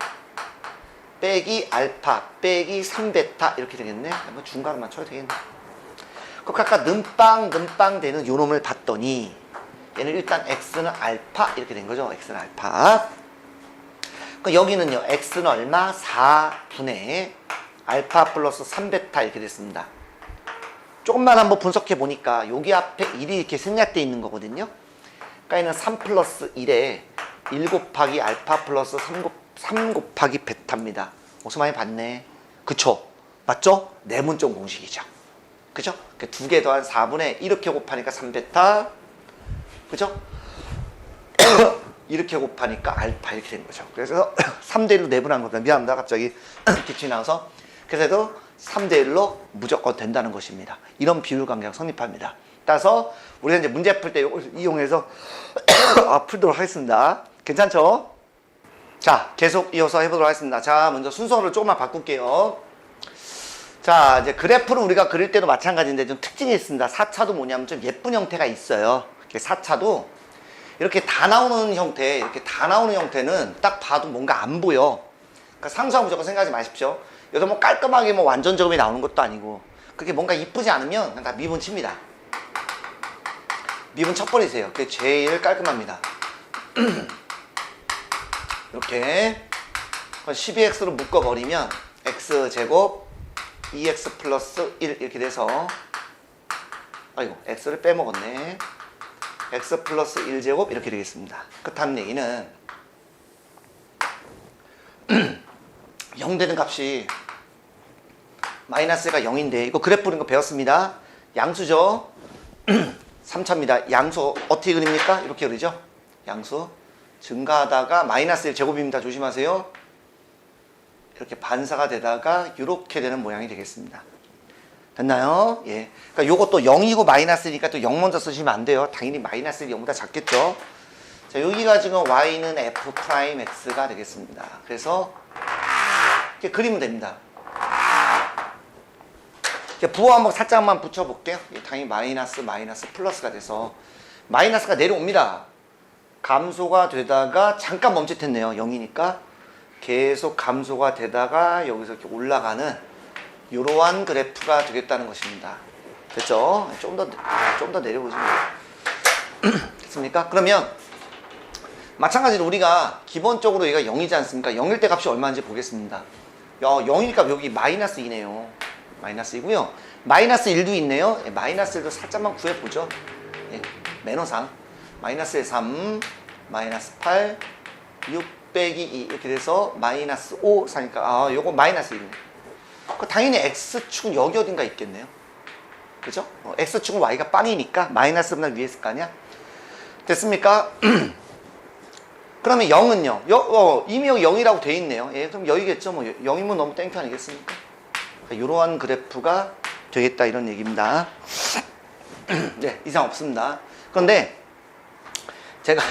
빼기 알파 빼기 3베타 이렇게 되겠네. 뭐 중간을 맞춰야 되겠네. 그 아까 는빵 되는 요 놈을 봤더니 얘는 일단 x는 알파 이렇게 된 거죠. x는 알파. 여기는요, x는 얼마? 4분의 알파 플러스 3베타 이렇게 됐습니다. 조금만 한번 분석해 보니까 여기 앞에 1이 이렇게 생략되어 있는 거거든요. 그러니까 얘는 3 플러스 1에 1 곱하기 알파 플러스 3 곱하기 베타입니다. 어디서 많이 봤네. 그쵸? 맞죠? 내문적 공식이죠. 그죠? 두 개 더한 4분의 이렇게 곱하니까 3베타. 그죠? 이렇게 곱하니까 알파 이렇게 된 거죠. 그래서 3대1로 내분한 겁니다. 미안합니다. 갑자기 기침이 나와서. 그래서 3대1로 무조건 된다는 것입니다. 이런 비율 관계가 성립합니다. 따라서 우리가 이제 문제 풀 때 이걸 이용해서 풀도록 하겠습니다. 괜찮죠? 자, 계속 이어서 해보도록 하겠습니다. 자, 먼저 순서를 조금만 바꿀게요. 자, 이제 그래프를 우리가 그릴 때도 마찬가지인데 좀 특징이 있습니다. 4차도 뭐냐면 좀 예쁜 형태가 있어요. 4차도 이렇게 다 나오는 형태는 딱 봐도 뭔가 안 보여. 그러니까 상수와 무조건 생각하지 마십시오. 여기서 뭐 깔끔하게 뭐 완전 적음이 나오는 것도 아니고 그게 뭔가 이쁘지 않으면 그냥 다 미분 칩니다. 미분 쳐버리세요. 그게 제일 깔끔합니다. 이렇게 12x로 묶어버리면 x제곱 2x 플러스 1 이렇게 돼서 x를 빼먹었네. x 플러스 1제곱 이렇게 되겠습니다. 그렇다는 얘기는 0 되는 값이 마이너스가 0인데 이거 그래프 그린 거 배웠습니다. 양수죠. 3차입니다. 양수 어떻게 그립니까? 이렇게 그리죠. 양수 증가하다가 마이너스 1 제곱입니다. 조심하세요. 이렇게 반사가 되다가 이렇게 되는 모양이 되겠습니다. 됐나요? 예. 그러니까 요것도 0이고 마이너스니까 또 0 먼저 쓰시면 안 돼요. 당연히 마이너스 1이 0보다 작겠죠. 자, 여기가 지금 y는 f 프라임 x가 되겠습니다. 그래서 이렇게 그리면 됩니다. 부호 한번 살짝만 붙여볼게요. 당연히 마이너스 플러스가 돼서 마이너스가 내려옵니다. 감소가 되다가 잠깐 멈칫했네요. 0이니까 계속 감소가 되다가 여기서 이렇게 올라가는 이러한 그래프가 되겠다는 것입니다. 됐죠? 좀 더 내려보시면 됐습니까? 그러면 마찬가지로 우리가 기본적으로 얘가 0이지 않습니까? 0일 때 값이 얼마인지 보겠습니다. 0이니까 여기 마이너스 2네요. 마이너스 2고요. 마이너스 1도 있네요. 예, 마이너스 1도 살짝만 구해보죠. 예, 매너상. 마이너스 3, 마이너스 8, 6 빼기 2 이렇게 돼서 마이너스 5 사니까 아 요거 마이너스 1이네. 당연히 X축은 여기 어딘가 있겠네요. 그죠? X축은 Y가 빵이니까 마이너스보다 위에 있을 거 아니야? 됐습니까? 그러면 0은요? 이미 여기 0이라고 돼 있네요. 예, 그럼 여기겠죠? 뭐 0이면 너무 땡큐 아니겠습니까? 이러한 그래프가 되겠다 이런 얘기입니다. 네, 이상 없습니다. 그런데 제가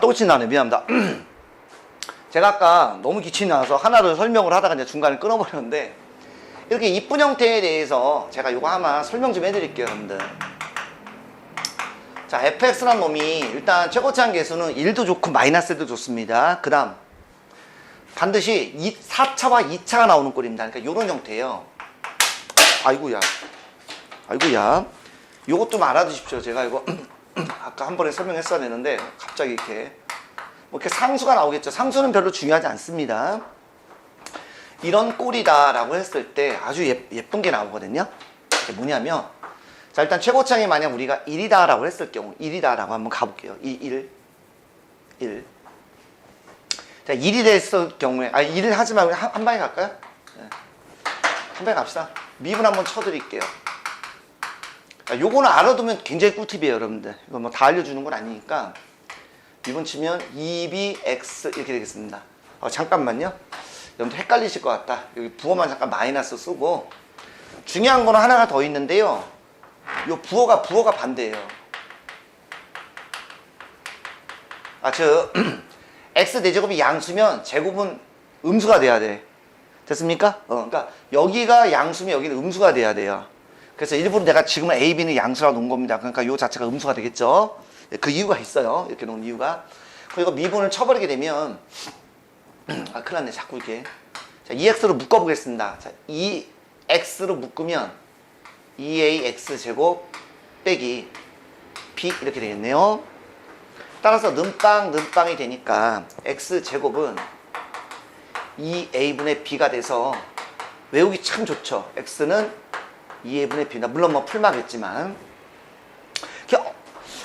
또 끝이 나네. 미안합니다. 제가 아까 너무 기침이 나서 하나를 설명을 하다가 이제 중간에 끊어버렸는데 이렇게 이쁜 형태에 대해서 제가 이거 하나 설명 좀 해드릴게요, 여러분들. 자, fx라는 놈이 일단 최고치한 계수는 1도 좋고 마이너스 1도 좋습니다. 그 다음 반드시 4차와 2차가 나오는 꼴입니다. 그러니까 이런 형태예요. 아이고야. 요것 좀 알아두십시오. 제가 이거 아까 한 번에 설명했어야 되는데 갑자기 이렇게 뭐 이렇게 상수가 나오겠죠. 상수는 별로 중요하지 않습니다. 이런 꼴이다라고 했을 때 아주 예쁜 게 나오거든요. 이게 뭐냐면 자, 일단 최고차이 만약 우리가 1이다라고 했을 경우 1이다라고 한번 가볼게요. 1. 자, 1이 됐을 경우에 1을 하지 말고 한 방에 갈까요? 네. 한 방에 갑시다. 미분 한번 쳐드릴게요. 자, 요거는 알아두면 굉장히 꿀팁이에요, 여러분들. 이거 뭐 다 알려주는 건 아니니까 미분 치면 2bx 이렇게 되겠습니다. 잠깐만요. 여러분들 헷갈리실 것 같다. 여기 부호만 잠깐 마이너스 쓰고 중요한 거는 하나가 더 있는데요. 요 부호가 반대예요. x 대제곱이 양수면 제곱은 음수가 돼야 돼. 됐습니까? 그러니까 여기가 양수면 여기는 음수가 돼야 돼요. 그래서 일부러 내가 지금은 a, b는 양수라고 놓은 겁니다. 그러니까 요 자체가 음수가 되겠죠. 그 이유가 있어요. 이렇게 놓은 이유가. 그리고 미분을 쳐버리게 되면 큰일 났네. 자꾸 이렇게. 자, 2x로 묶어보겠습니다. 자, 2x로 묶으면 2ax 제곱 빼기 b 이렇게 되겠네요. 따라서 는빵이 되니까 x 제곱은 2a분의 b가 돼서 외우기 참 좋죠. x는 2a분의 b다. 물론 뭐 풀마겠지만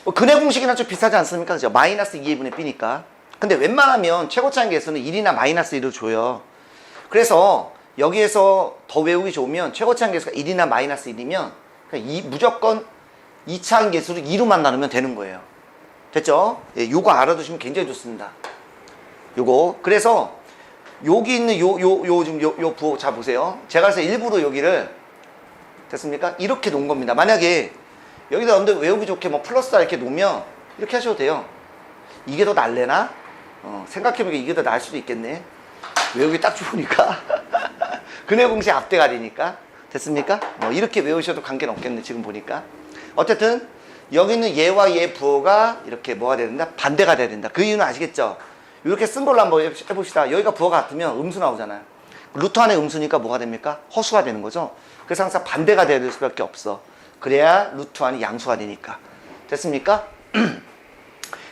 뭐 근해 공식이랑 좀 비슷하지 않습니까? 그죠? 마이너스 2a분의 b니까. 근데 웬만하면 최고차인 계수는 1이나 마이너스 1을 줘요. 그래서 여기에서 더 외우기 좋으면 최고차인 계수가 1이나 마이너스 1이면 무조건 2차인 계수를 2로만 나누면 되는 거예요. 됐죠? 예, 요거 알아두시면 굉장히 좋습니다. 요거. 그래서 여기 있는 요 부호 자 보세요. 제가 그래서 일부러 여기를 됐습니까? 이렇게 놓은 겁니다. 만약에 여기다 여러분들 외우기 좋게 뭐 플러스다 이렇게 놓으면 이렇게 하셔도 돼요. 이게 더 날래나? 생각해보니까 이게 더 나을 수도 있겠네. 외우기 딱 좋으니까. 근해 공식 앞대가리니까. 됐습니까? 이렇게 외우셔도 관계는 없겠네, 지금 보니까. 어쨌든, 여기는 얘와 얘 부호가 이렇게 뭐가 돼야 된다? 반대가 돼야 된다. 그 이유는 아시겠죠? 이렇게 쓴 걸로 한번 해봅시다. 여기가 부호가 같으면 음수 나오잖아요. 루트 안에 음수니까 뭐가 됩니까? 허수가 되는 거죠. 그래서 항상 반대가 돼야 될 수밖에 없어. 그래야 루트 안이 양수가 되니까. 됐습니까?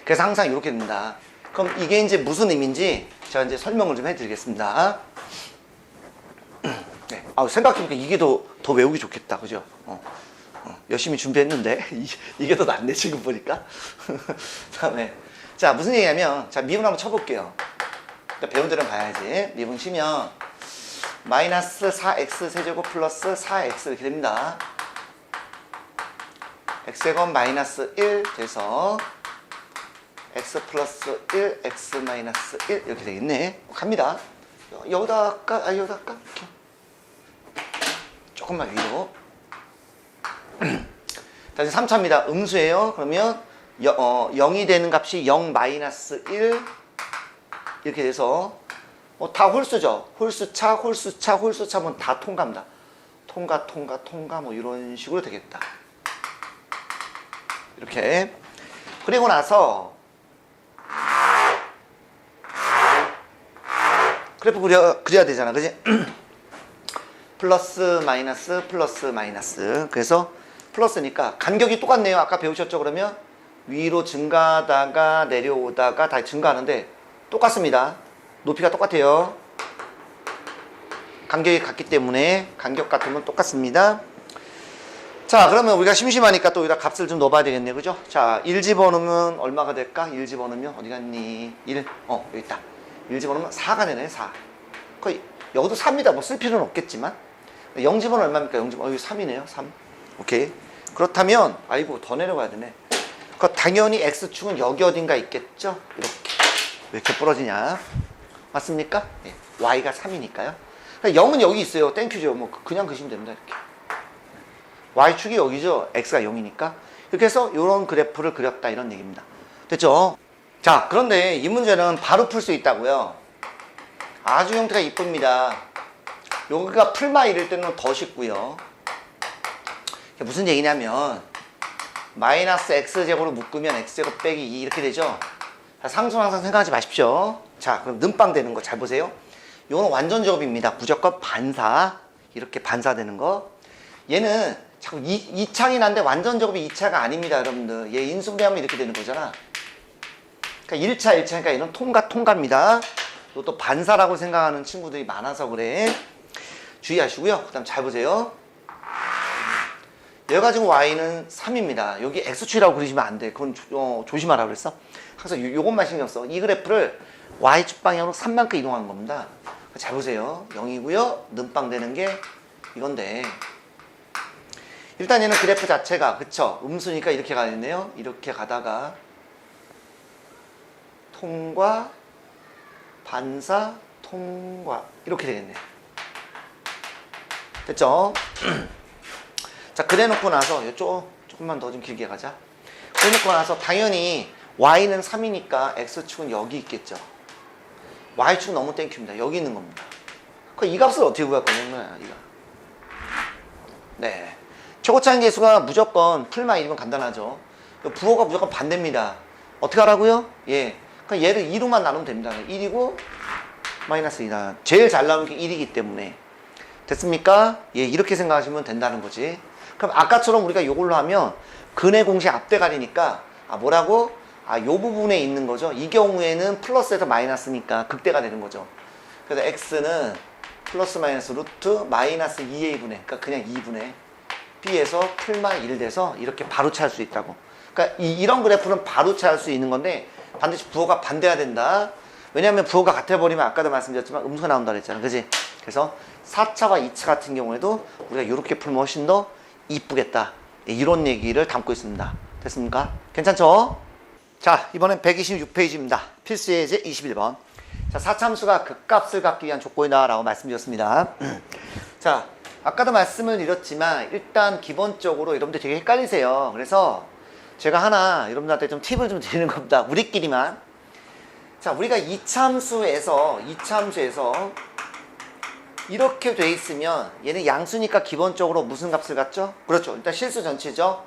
그래서 항상 이렇게 됩니다. 그럼 이게 이제 무슨 의미인지 제가 이제 설명을 좀 해드리겠습니다. 네. 생각해보니까 이게 더 외우기 좋겠다. 그죠? 열심히 준비했는데 이게 더 낫네, 지금 보니까. 다음에 자, 무슨 얘기냐면 자, 미분 한번 쳐볼게요. 그러니까 배운 대로 봐야지. 미분 치면 마이너스 4x 세제곱 플러스 4x 이렇게 됩니다. x제곱 마이너스 1 돼서 x 플러스 1 x 마이너스 1 이렇게 되겠네. 갑니다. 여기다 할까? 여기다 할까? 이렇게. 조금만 위로. 다시 3차입니다. 음수예요. 그러면 0이 되는 값이 0 마이너스 1 이렇게 돼서 다 홀수죠. 홀수차 뭐 다 통과입니다. 통과 뭐 이런 식으로 되겠다. 이렇게. 그리고 나서 그래프 그려야 되잖아. 그지? 플러스 마이너스. 그래서 플러스니까 간격이 똑같네요. 아까 배우셨죠? 그러면 위로 증가하다가 내려오다가 다시 증가하는데 똑같습니다. 높이가 똑같아요. 간격이 같기 때문에 간격 같으면 똑같습니다. 자, 그러면 우리가 심심하니까 또 여기다 값을 좀 넣어봐야 되겠네, 그죠? 자, 1 집어넣으면 얼마가 될까? 1 집어넣으면 어디 갔니? 1, 여기 있다. 1 집어넣으면 4가 되네, 4. 거의 여기도 3이다. 뭐 쓸 필요는 없겠지만 0 집어넣으면 얼마입니까? 0 집어넣으면 여기 3이네요, 3. 오케이. 그렇다면 아이고 더 내려가야 되네. 그 당연히 x축은 여기 어딘가 있겠죠? 이렇게. 왜 이렇게 부러지냐? 맞습니까? 예. y가 3이니까요. 0은 여기 있어요. 땡큐죠. 뭐 그냥 그시면 됩니다. 이렇게. y축이 여기죠. x가 0이니까. 이렇게 해서 이런 그래프를 그렸다 이런 얘기입니다. 됐죠? 자, 그런데 이 문제는 바로 풀 수 있다고요. 아주 형태가 이쁩니다. 여기가 풀마 이럴 때는 더 쉽고요. 이게 무슨 얘기냐면 마이너스 x제곱으로 묶으면 x제곱 빼기 2 이렇게 되죠. 자, 상수는 항상 생각하지 마십시오. 자, 그럼 는빵 되는 거 잘 보세요. 이거는 완전 제곱입니다. 무조건 반사. 이렇게 반사되는 거. 얘는 자꾸 2창이 난데 완전 제곱이 2차가 아닙니다, 여러분들. 얘 인수분해하면 이렇게 되는 거잖아. 그러니까 1차, 1차니까 얘는 통과입니다. 이것도 반사라고 생각하는 친구들이 많아서 그래. 주의하시고요. 그 다음 잘 보세요. 얘가 지금 y는 3입니다. 여기 x축이라고 그리시면 안 돼. 그건 조심하라고 그랬어. 그래서 요것만 신경 써. 이 그래프를 y축 방향으로 3만큼 이동하는 겁니다. 잘 보세요. 0이고요. 는빵 되는 게 이건데 일단 얘는 그래프 자체가 그쵸? 음수니까 이렇게 가겠네요. 이렇게 가다가 통과, 반사, 통과 이렇게 되겠네요. 됐죠? 자, 그래 놓고 나서 조금만 더 좀 길게 가자. 그래 놓고 나서 당연히 y는 3이니까 x축은 여기 있겠죠. y축 너무 땡큐입니다. 여기 있는 겁니다. 이 값을 어떻게 구할 거냐면 이거. 네. 최고차인 계수가 무조건 풀마 1이면 간단하죠. 부호가 무조건 반대입니다. 어떻게 하라고요? 예. 그럼 얘를 2로만 나누면 됩니다. 1이고 마이너스 2다. 제일 잘 나오는 게 1이기 때문에. 됐습니까? 예, 이렇게 생각하시면 된다는 거지. 그럼 아까처럼 우리가 이걸로 하면 근의 공식 앞대가리니까 뭐라고? 요 부분에 있는 거죠. 이 경우에는 플러스에서 마이너스니까 극대가 되는 거죠. 그래서 x는 플러스 마이너스 루트 마이너스 2a분의 그러니까 그냥 2분의 b에서 풀마 1 돼서 이렇게 바로 찾을 수 있다고. 그러니까 이런 그래프는 바로 찾을 수 있는 건데 반드시 부호가 반대해야 된다. 왜냐하면 부호가 같아버리면 아까도 말씀드렸지만 음수가 나온다 그랬잖아. 그지? 그래서 4차와 2차 같은 경우에도 우리가 이렇게 풀면 훨씬 더 이쁘겠다. 이런 얘기를 담고 있습니다. 됐습니까? 괜찮죠? 자, 이번엔 126페이지입니다. 필수 예제 21번. 자, 4참수가 극값을 갖기 위한 조건이다 라고 말씀드렸습니다. 자, 아까도 말씀을 드렸지만 일단 기본적으로 여러분들 되게 헷갈리세요. 그래서 제가 하나 여러분들한테 좀 팁을 좀 드리는 겁니다. 우리끼리만. 자, 우리가 이참수에서 이렇게 돼 있으면 얘는 양수니까 기본적으로 무슨 값을 갖죠? 그렇죠. 일단 실수 전체죠.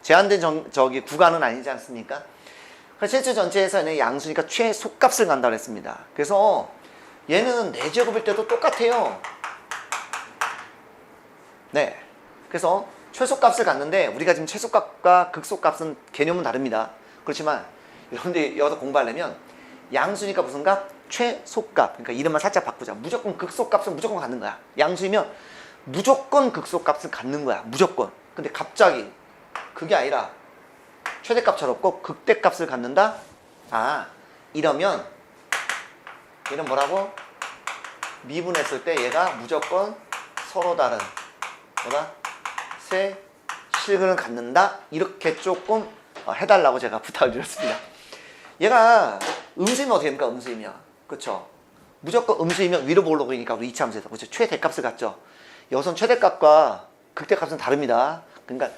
제한된 구간은 아니지 않습니까? 실수 전체에서는 양수니까 최소값을 간다고 했습니다. 그래서 얘는 4제곱일 때도 똑같아요. 네. 그래서 최소값을 갖는데 우리가 지금 최소값과 극소값은 개념은 다릅니다. 그렇지만 여러분들이 여기서 공부하려면 양수니까 무슨 값? 최소값. 그러니까 이름만 살짝 바꾸자. 무조건 극소값은 무조건 갖는 거야. 양수이면 무조건 극소값은 갖는 거야. 무조건. 근데 갑자기 그게 아니라 최대값처럼 꼭 극대값을 갖는다? 이러면 얘는 뭐라고? 미분했을 때 얘가 무조건 서로 다른 세 실근을 갖는다? 이렇게 조금 해달라고 제가 부탁을 드렸습니다. 얘가 음수이면 어떻게 됩니까? 음수이면. 그쵸? 무조건 음수이면 위로 보려고 하니까 우리 이차함수에서 그쵸? 최대값을 갖죠? 여기선 최대값과 극대값은 다릅니다. 그러니까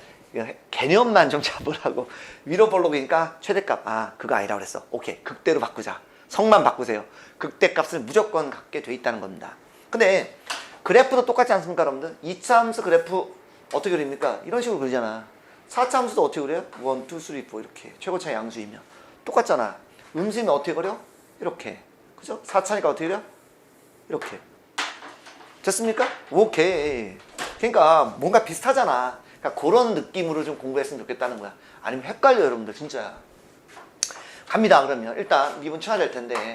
개념만 좀 잡으라고. 위로 보려고 하니까 최대값. 그거 아니라고 그랬어. 오케이. 극대로 바꾸자. 성만 바꾸세요. 극대값을 무조건 갖게 돼 있다는 겁니다. 근데 그래프도 똑같지 않습니까, 여러분들? 2차 함수 그래프 어떻게 그립니까? 이런 식으로 그리잖아. 4차 함수도 어떻게 그려요? 1, 2, 3, 4 이렇게. 최고차 양수이면. 똑같잖아. 음수이면 어떻게 그려? 이렇게. 그죠? 4차니까 어떻게 그려? 이렇게. 됐습니까? 오케이. 그러니까 뭔가 비슷하잖아. 그러니까 그런 느낌으로 좀 공부했으면 좋겠다는 거야. 아니면 헷갈려, 여러분들. 진짜. 갑니다, 그러면. 일단 미분 쳐야 될 텐데.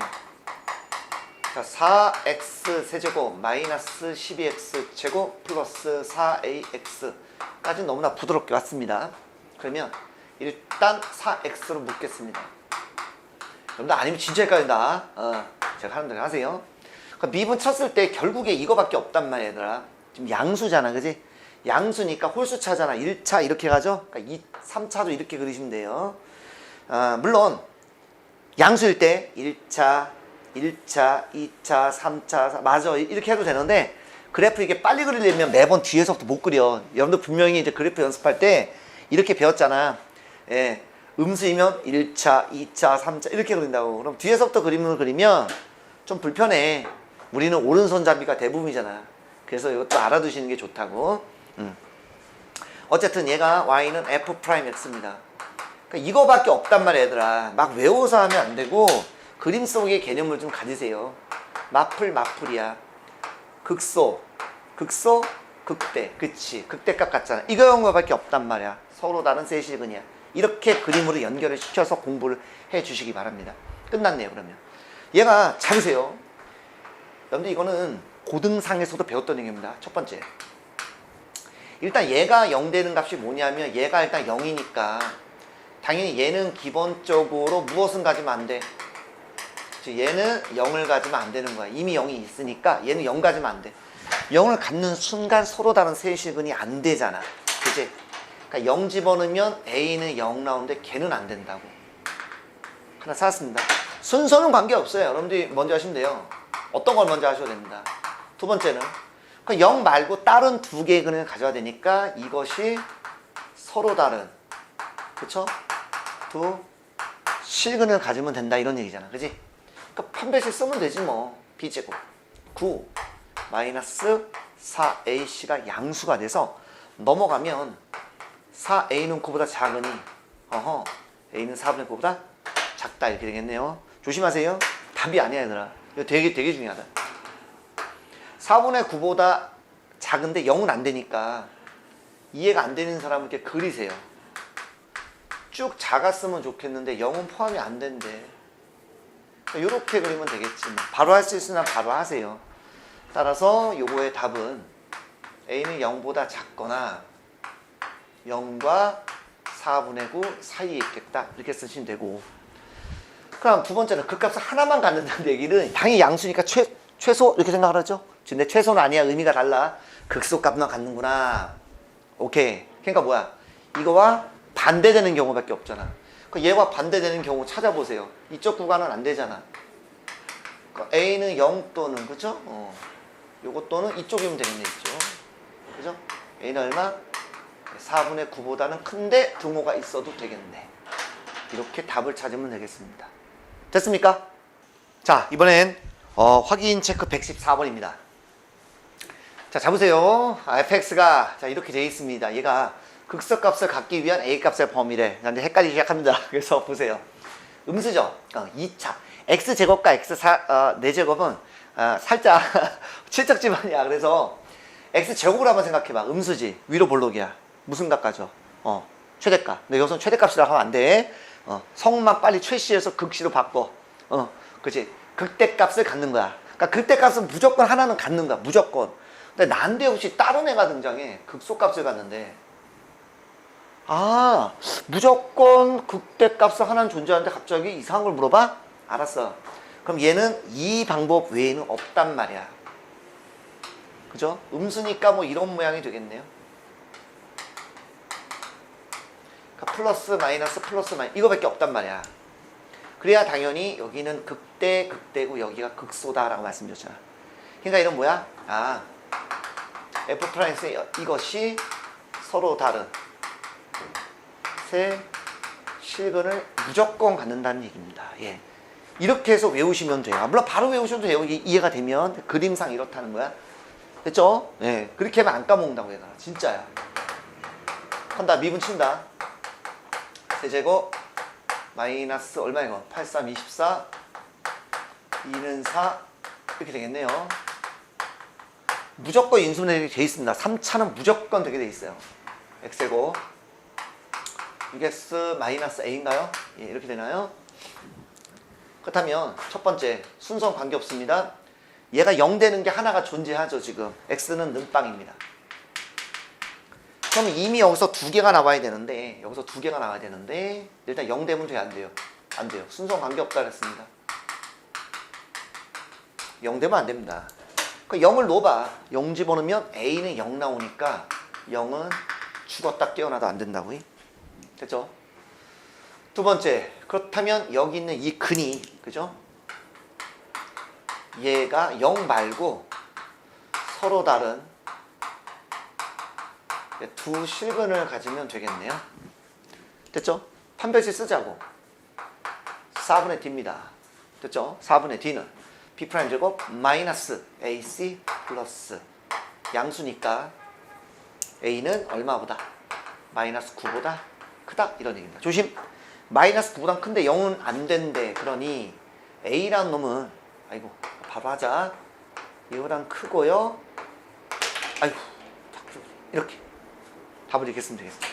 자, 4x 세제곱 마이너스 12x 제곱 플러스 4ax까지 너무나 부드럽게 왔습니다. 그러면 일단 4x로 묶겠습니다. 여러분들 아니면 진짜 헷갈린다. 제가 하는 대로 하세요. 그러니까 미분 쳤을 때 결국에 이거밖에 없단 말이야, 얘들아. 지금 양수잖아, 그지? 양수니까 홀수차잖아. 1차 이렇게 가죠? 그러니까 3차도 이렇게 그리시면 돼요. 물론 양수일 때 1차, 2차, 3차, 맞아. 이렇게 해도 되는데 그래프 이게 빨리 그리려면 매번 뒤에서부터 못 그려. 여러분들 분명히 이제 그래프 연습할 때 이렇게 배웠잖아. 예. 음수이면 1차, 2차, 3차 이렇게 그린다고. 그럼 뒤에서부터 그림을 그리면 좀 불편해. 우리는 오른손잡이가 대부분이잖아. 그래서 이것도 알아두시는 게 좋다고. 어쨌든 얘가 y는 f'x입니다. 그러니까 이거밖에 없단 말이야, 얘들아. 막 외워서 하면 안 되고 그림 속의 개념을 좀 가지세요. 마플이야. 극소, 극대. 그치. 극대값 같잖아. 이거밖에 없단 말이야. 서로 다른 세시근이야. 이렇게 그림으로 연결을 시켜서 공부를 해 주시기 바랍니다. 끝났네요, 그러면. 얘가 잘 보세요. 여러분들 이거는 고등상에서도 배웠던 얘기입니다. 첫 번째. 일단 얘가 0 되는 값이 뭐냐면 얘가 일단 0이니까 당연히 얘는 기본적으로 무엇은 가지면 안 돼? 즉 얘는 0을 가지면 안 되는 거야. 이미 0이 있으니까 얘는 0 가지면 안 돼. 0을 갖는 순간 서로 다른 세시근이 안 되잖아. 그치? 그러니까 0 집어넣으면 A는 0 나오는데 걔는 안 된다고. 하나 찾았습니다. 순서는 관계없어요. 여러분들이 먼저 하시면 돼요. 어떤 걸 먼저 하셔도 됩니다. 두 번째는 그 0 말고 다른 두 개의 근을 가져야 되니까 이것이 서로 다른, 그쵸? 두 실근을 가지면 된다 이런 얘기잖아. 그지? 그러니까 판별식 쓰면 되지 뭐. b제곱 9 마이너스 4ac가 양수가 돼서 넘어가면 4a는 9보다 작으니 a는 4분의 9보다 작다 이렇게 되겠네요. 조심하세요. 답이 아니야, 얘들아. 이거 되게 중요하다. 4분의 9보다 작은데 0은 안 되니까 이해가 안 되는 사람은 이렇게 그리세요. 쭉 작았으면 좋겠는데 0은 포함이 안 된대. 이렇게 그리면 되겠지. 바로 할 수 있으면 바로 하세요. 따라서 요거의 답은 a는 0보다 작거나 0과 4분의 9 사이에 있겠다. 이렇게 쓰시면 되고. 그럼 두 번째는 그 값을 하나만 갖는다는 얘기는 당연히 양수니까 최소 이렇게 생각을 하죠. 근데 최소는 아니야. 의미가 달라. 극소 값만 갖는구나. 오케이. 그러니까 뭐야? 이거와 반대되는 경우밖에 없잖아. 얘와 반대되는 경우 찾아보세요. 이쪽 구간은 안 되잖아. 그러니까 A는 0 또는, 그죠? 요거 또는 이쪽이면 되겠네, 있죠. 그죠? A는 얼마? 4분의 9보다는 큰데 등호가 있어도 되겠네. 이렇게 답을 찾으면 되겠습니다. 됐습니까? 자, 이번엔 확인 체크 114번입니다. 자, 잡으세요. fx가 자 이렇게 되어 있습니다. 얘가 극소값을 갖기 위한 a값의 범위래. 근데 헷갈리기 시작합니다. 그래서 보세요. 음수죠. 2차 x제곱과 x 4제곱은 살짝 칠척지만이야. 그래서 x제곱을 한번 생각해봐. 음수지. 위로 볼록이야. 무슨 값 가져? 최대값. 근데 여기서는 최대값이라고 하면 안 돼. 성만 빨리 최씨에서 극씨로 바꿔. 그치. 극대값을 갖는 거야. 그러니까 극대값은 무조건 하나는 갖는 거야. 무조건. 근데 난데없이 다른 애가 등장해. 극소값을 갖는데 무조건 극대값을 하나는 존재하는데 갑자기 이상한 걸 물어봐? 알았어. 그럼 얘는 이 방법 외에는 없단 말이야. 그죠? 음수니까 뭐 이런 모양이 되겠네요. 그러니까 플러스 마이너스 이거밖에 없단 말이야. 그래야 당연히 여기는 극대고 여기가 극소다라고 말씀드렸잖아. 그러니까 이런 뭐야? F'의 이것이 서로 다른 세 실근을 무조건 갖는다는 얘기입니다. 예. 이렇게 해서 외우시면 돼요. 물론 바로 외우셔도 돼요. 이해가 되면 그림상 이렇다는 거야. 됐죠? 예. 그렇게 하면 안 까먹는다고 얘들아. 진짜야. 한다. 미분 친다. 세제곱 마이너스 얼마 이거? 8, 3, 24 2는 4 이렇게 되겠네요. 무조건 인수분해이 돼 있습니다. 3차는 무조건 되게 돼 있어요. x제곱 6x 마이너스 a인가요? 예, 이렇게 되나요? 그렇다면 첫 번째 순서는 관계없습니다. 얘가 0 되는 게 하나가 존재하죠. 지금 x는 는빵입니다. 그럼 이미 여기서 2개가 나와야 되는데 여기서 2개가 나와야 되는데 일단 0 되면 돼요? 안 돼요? 안 돼요. 순서 관계없다 그랬습니다. 0 되면 안 됩니다. 그 0을 넣어봐. 0 집어넣으면 a는 0 나오니까 0은 죽었다 깨어나도 안 된다고. 됐죠? 두 번째, 그렇다면 여기 있는 이 근이, 그죠? 얘가 0 말고 서로 다른 두 실근을 가지면 되겠네요. 됐죠? 판별식 쓰자고. 4분의 d입니다. 됐죠? 4분의 d는 b' 제곱 마이너스 ac 플러스 양수니까 a는 얼마보다? 마이너스 9보다 크다 이런 얘기입니다. 조심! 마이너스 9보다 큰데 0은 안 된대. 그러니 a라는 놈은 아이고 바로 하자. 이거랑 크고요. 아이고 이렇게 답을 이렇게 쓰면 되겠습니다.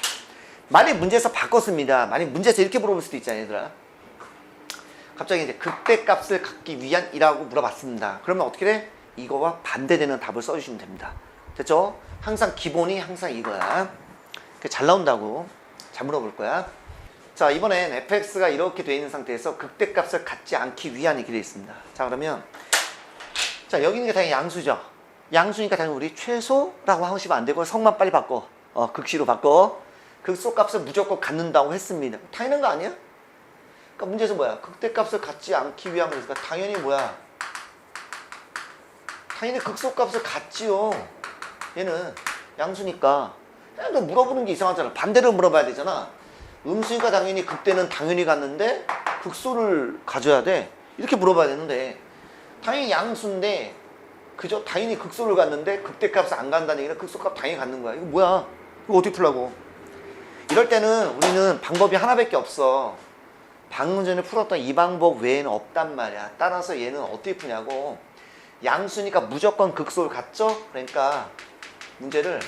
만약 문제에서 바꿨습니다. 만약 문제에서 이렇게 물어볼 수도 있잖아요, 얘들아. 갑자기 이제 극대값을 갖기 위한 이라고 물어봤습니다. 그러면 어떻게 돼? 이거와 반대되는 답을 써주시면 됩니다. 됐죠? 항상 기본이 항상 이거야. 잘 나온다고. 잘 물어볼 거야. 자, 이번엔 fx가 이렇게 되어 있는 상태에서 극대값을 갖지 않기 위한 이렇게 되어 있습니다. 자, 그러면 자, 여기 있는 게 당연히 양수죠. 양수니까 당연히 우리 최소라고 하시면 안 되고 성만 빨리 바꿔. 극시로 바꿔. 극소값을 무조건 갖는다고 했습니다. 당연한 거 아니야? 그러니까 문제에서 뭐야? 극대값을 갖지 않기 위한 거니까 당연히 뭐야? 당연히 극소값을 갖지요. 얘는 양수니까. 너 물어보는 게 이상하잖아. 반대로 물어봐야 되잖아. 음수니까 당연히 극대는 당연히 갖는데 극소를 가져야 돼. 이렇게 물어봐야 되는데 당연히 양수인데 그죠? 당연히 극소를 갖는데 극대값을 안 간다는 얘기는 극소값 당연히 갖는 거야. 이거 뭐야? 이거 어떻게 풀라고? 이럴 때는 우리는 방법이 하나밖에 없어. 방금 전에 풀었던 이 방법 외에는 없단 말이야. 따라서 얘는 어떻게 푸냐고. 양수니까 무조건 극소를 갖죠? 그러니까 문제를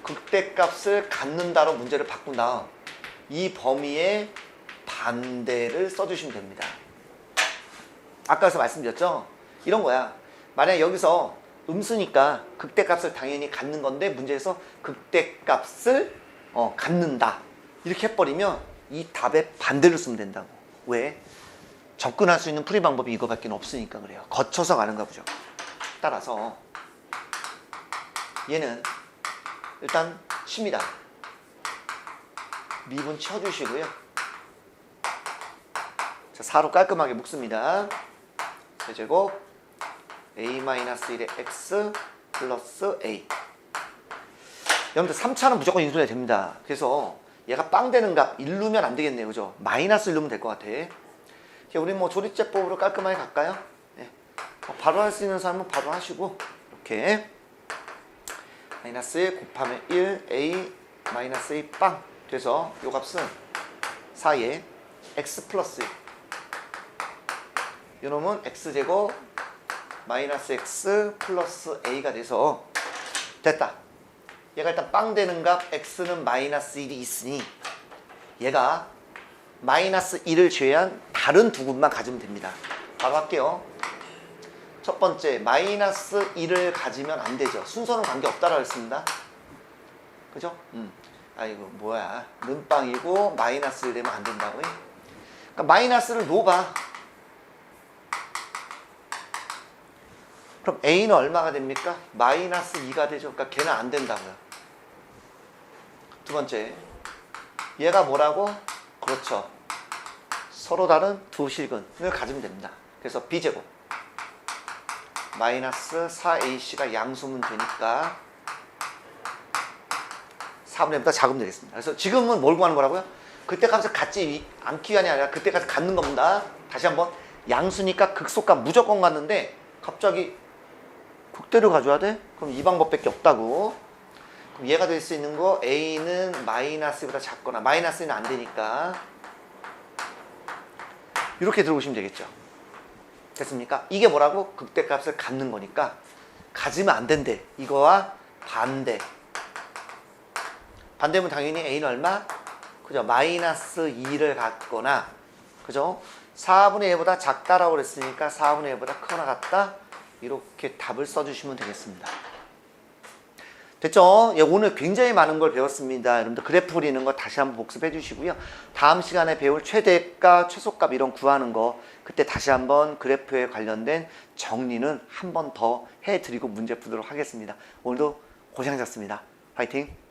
극대값을 갖는다로 문제를 바꾼 다음 이 범위의 반대를 써주시면 됩니다. 아까서 말씀드렸죠? 이런 거야. 만약 여기서 음수니까 극대값을 당연히 갖는 건데 문제에서 극대값을 갖는다 이렇게 해버리면 이 답의 반대를 쓰면 된다고. 왜? 접근할 수 있는 풀이 방법이 이거밖에 없으니까 그래요. 거쳐서 가는가 보죠. 따라서 얘는 일단 쉽니다. 미분 쳐주시고요. 자, 4로 깔끔하게 묶습니다. 제곱 a-1의 x 플러스 a. 여러분들 3차는 무조건 인수해야 됩니다. 그래서 얘가 빵 되는 값 1루면 안 되겠네요. 그죠? 마이너스 1루면 될 것 같아. 우리 뭐 조립제법으로 깔끔하게 갈까요? 네. 바로 할 수 있는 사람은 바로 하시고 이렇게 마이너스 1 곱하면 1 a 마이너스 2 빵 돼서 요 값은 4에 x 플러스 1. 요 놈은 x제곱 마이너스 x 플러스 a가 돼서 됐다. 얘가 일단 빵 되는 값 x는 마이너스 1이 있으니 얘가 마이너스 1을 제외한 다른 두 grup만 가지면 됩니다. 바로 할게요. 첫 번째 마이너스 1을 가지면 안 되죠. 순서는 관계없다라고 했습니다. 그죠? 아이고 뭐야 는빵이고 마이너스 1 되면 안 된다고. 그러니까 마이너스를 놓아봐. 그럼 a는 얼마가 됩니까? 마이너스 2가 되죠. 그러니까 걔는 안 된다고요. 두 번째 얘가 뭐라고? 그렇죠. 서로 다른 두 실근을 가지면 됩니다. 그래서 b제곱 마이너스 4ac가 양수면 되니까 4분의 1보다 작으면 되겠습니다. 그래서 지금은 뭘 구하는 거라고요? 그때값을 갖지 않기 위함이 아니라 그때값을 갖는 겁니다. 다시 한번 양수니까 극소값 무조건 갖는데 갑자기 극대를 가져야 돼? 그럼 이 방법밖에 없다고. 그럼 얘가 될 수 있는 거 a는 마이너스보다 작거나 마이너스는 안 되니까 이렇게 들어오시면 되겠죠. 됐습니까? 이게 뭐라고? 극대값을 갖는 거니까 가지면 안 된대. 이거와 반대. 반대면 당연히 a는 얼마? 그죠? 마이너스 2를 갖거나 그죠? 4분의 1보다 작다라고 그랬으니까 4분의 1보다 크거나 같다. 이렇게 답을 써주시면 되겠습니다. 됐죠? 예, 오늘 굉장히 많은 걸 배웠습니다. 여러분들 그래프 그리는 거 다시 한번 복습해 주시고요. 다음 시간에 배울 최대값, 최소값 이런 구하는 거 그때 다시 한번 그래프에 관련된 정리는 한 번 더 해드리고 문제 푸도록 하겠습니다. 오늘도 고생하셨습니다. 화이팅!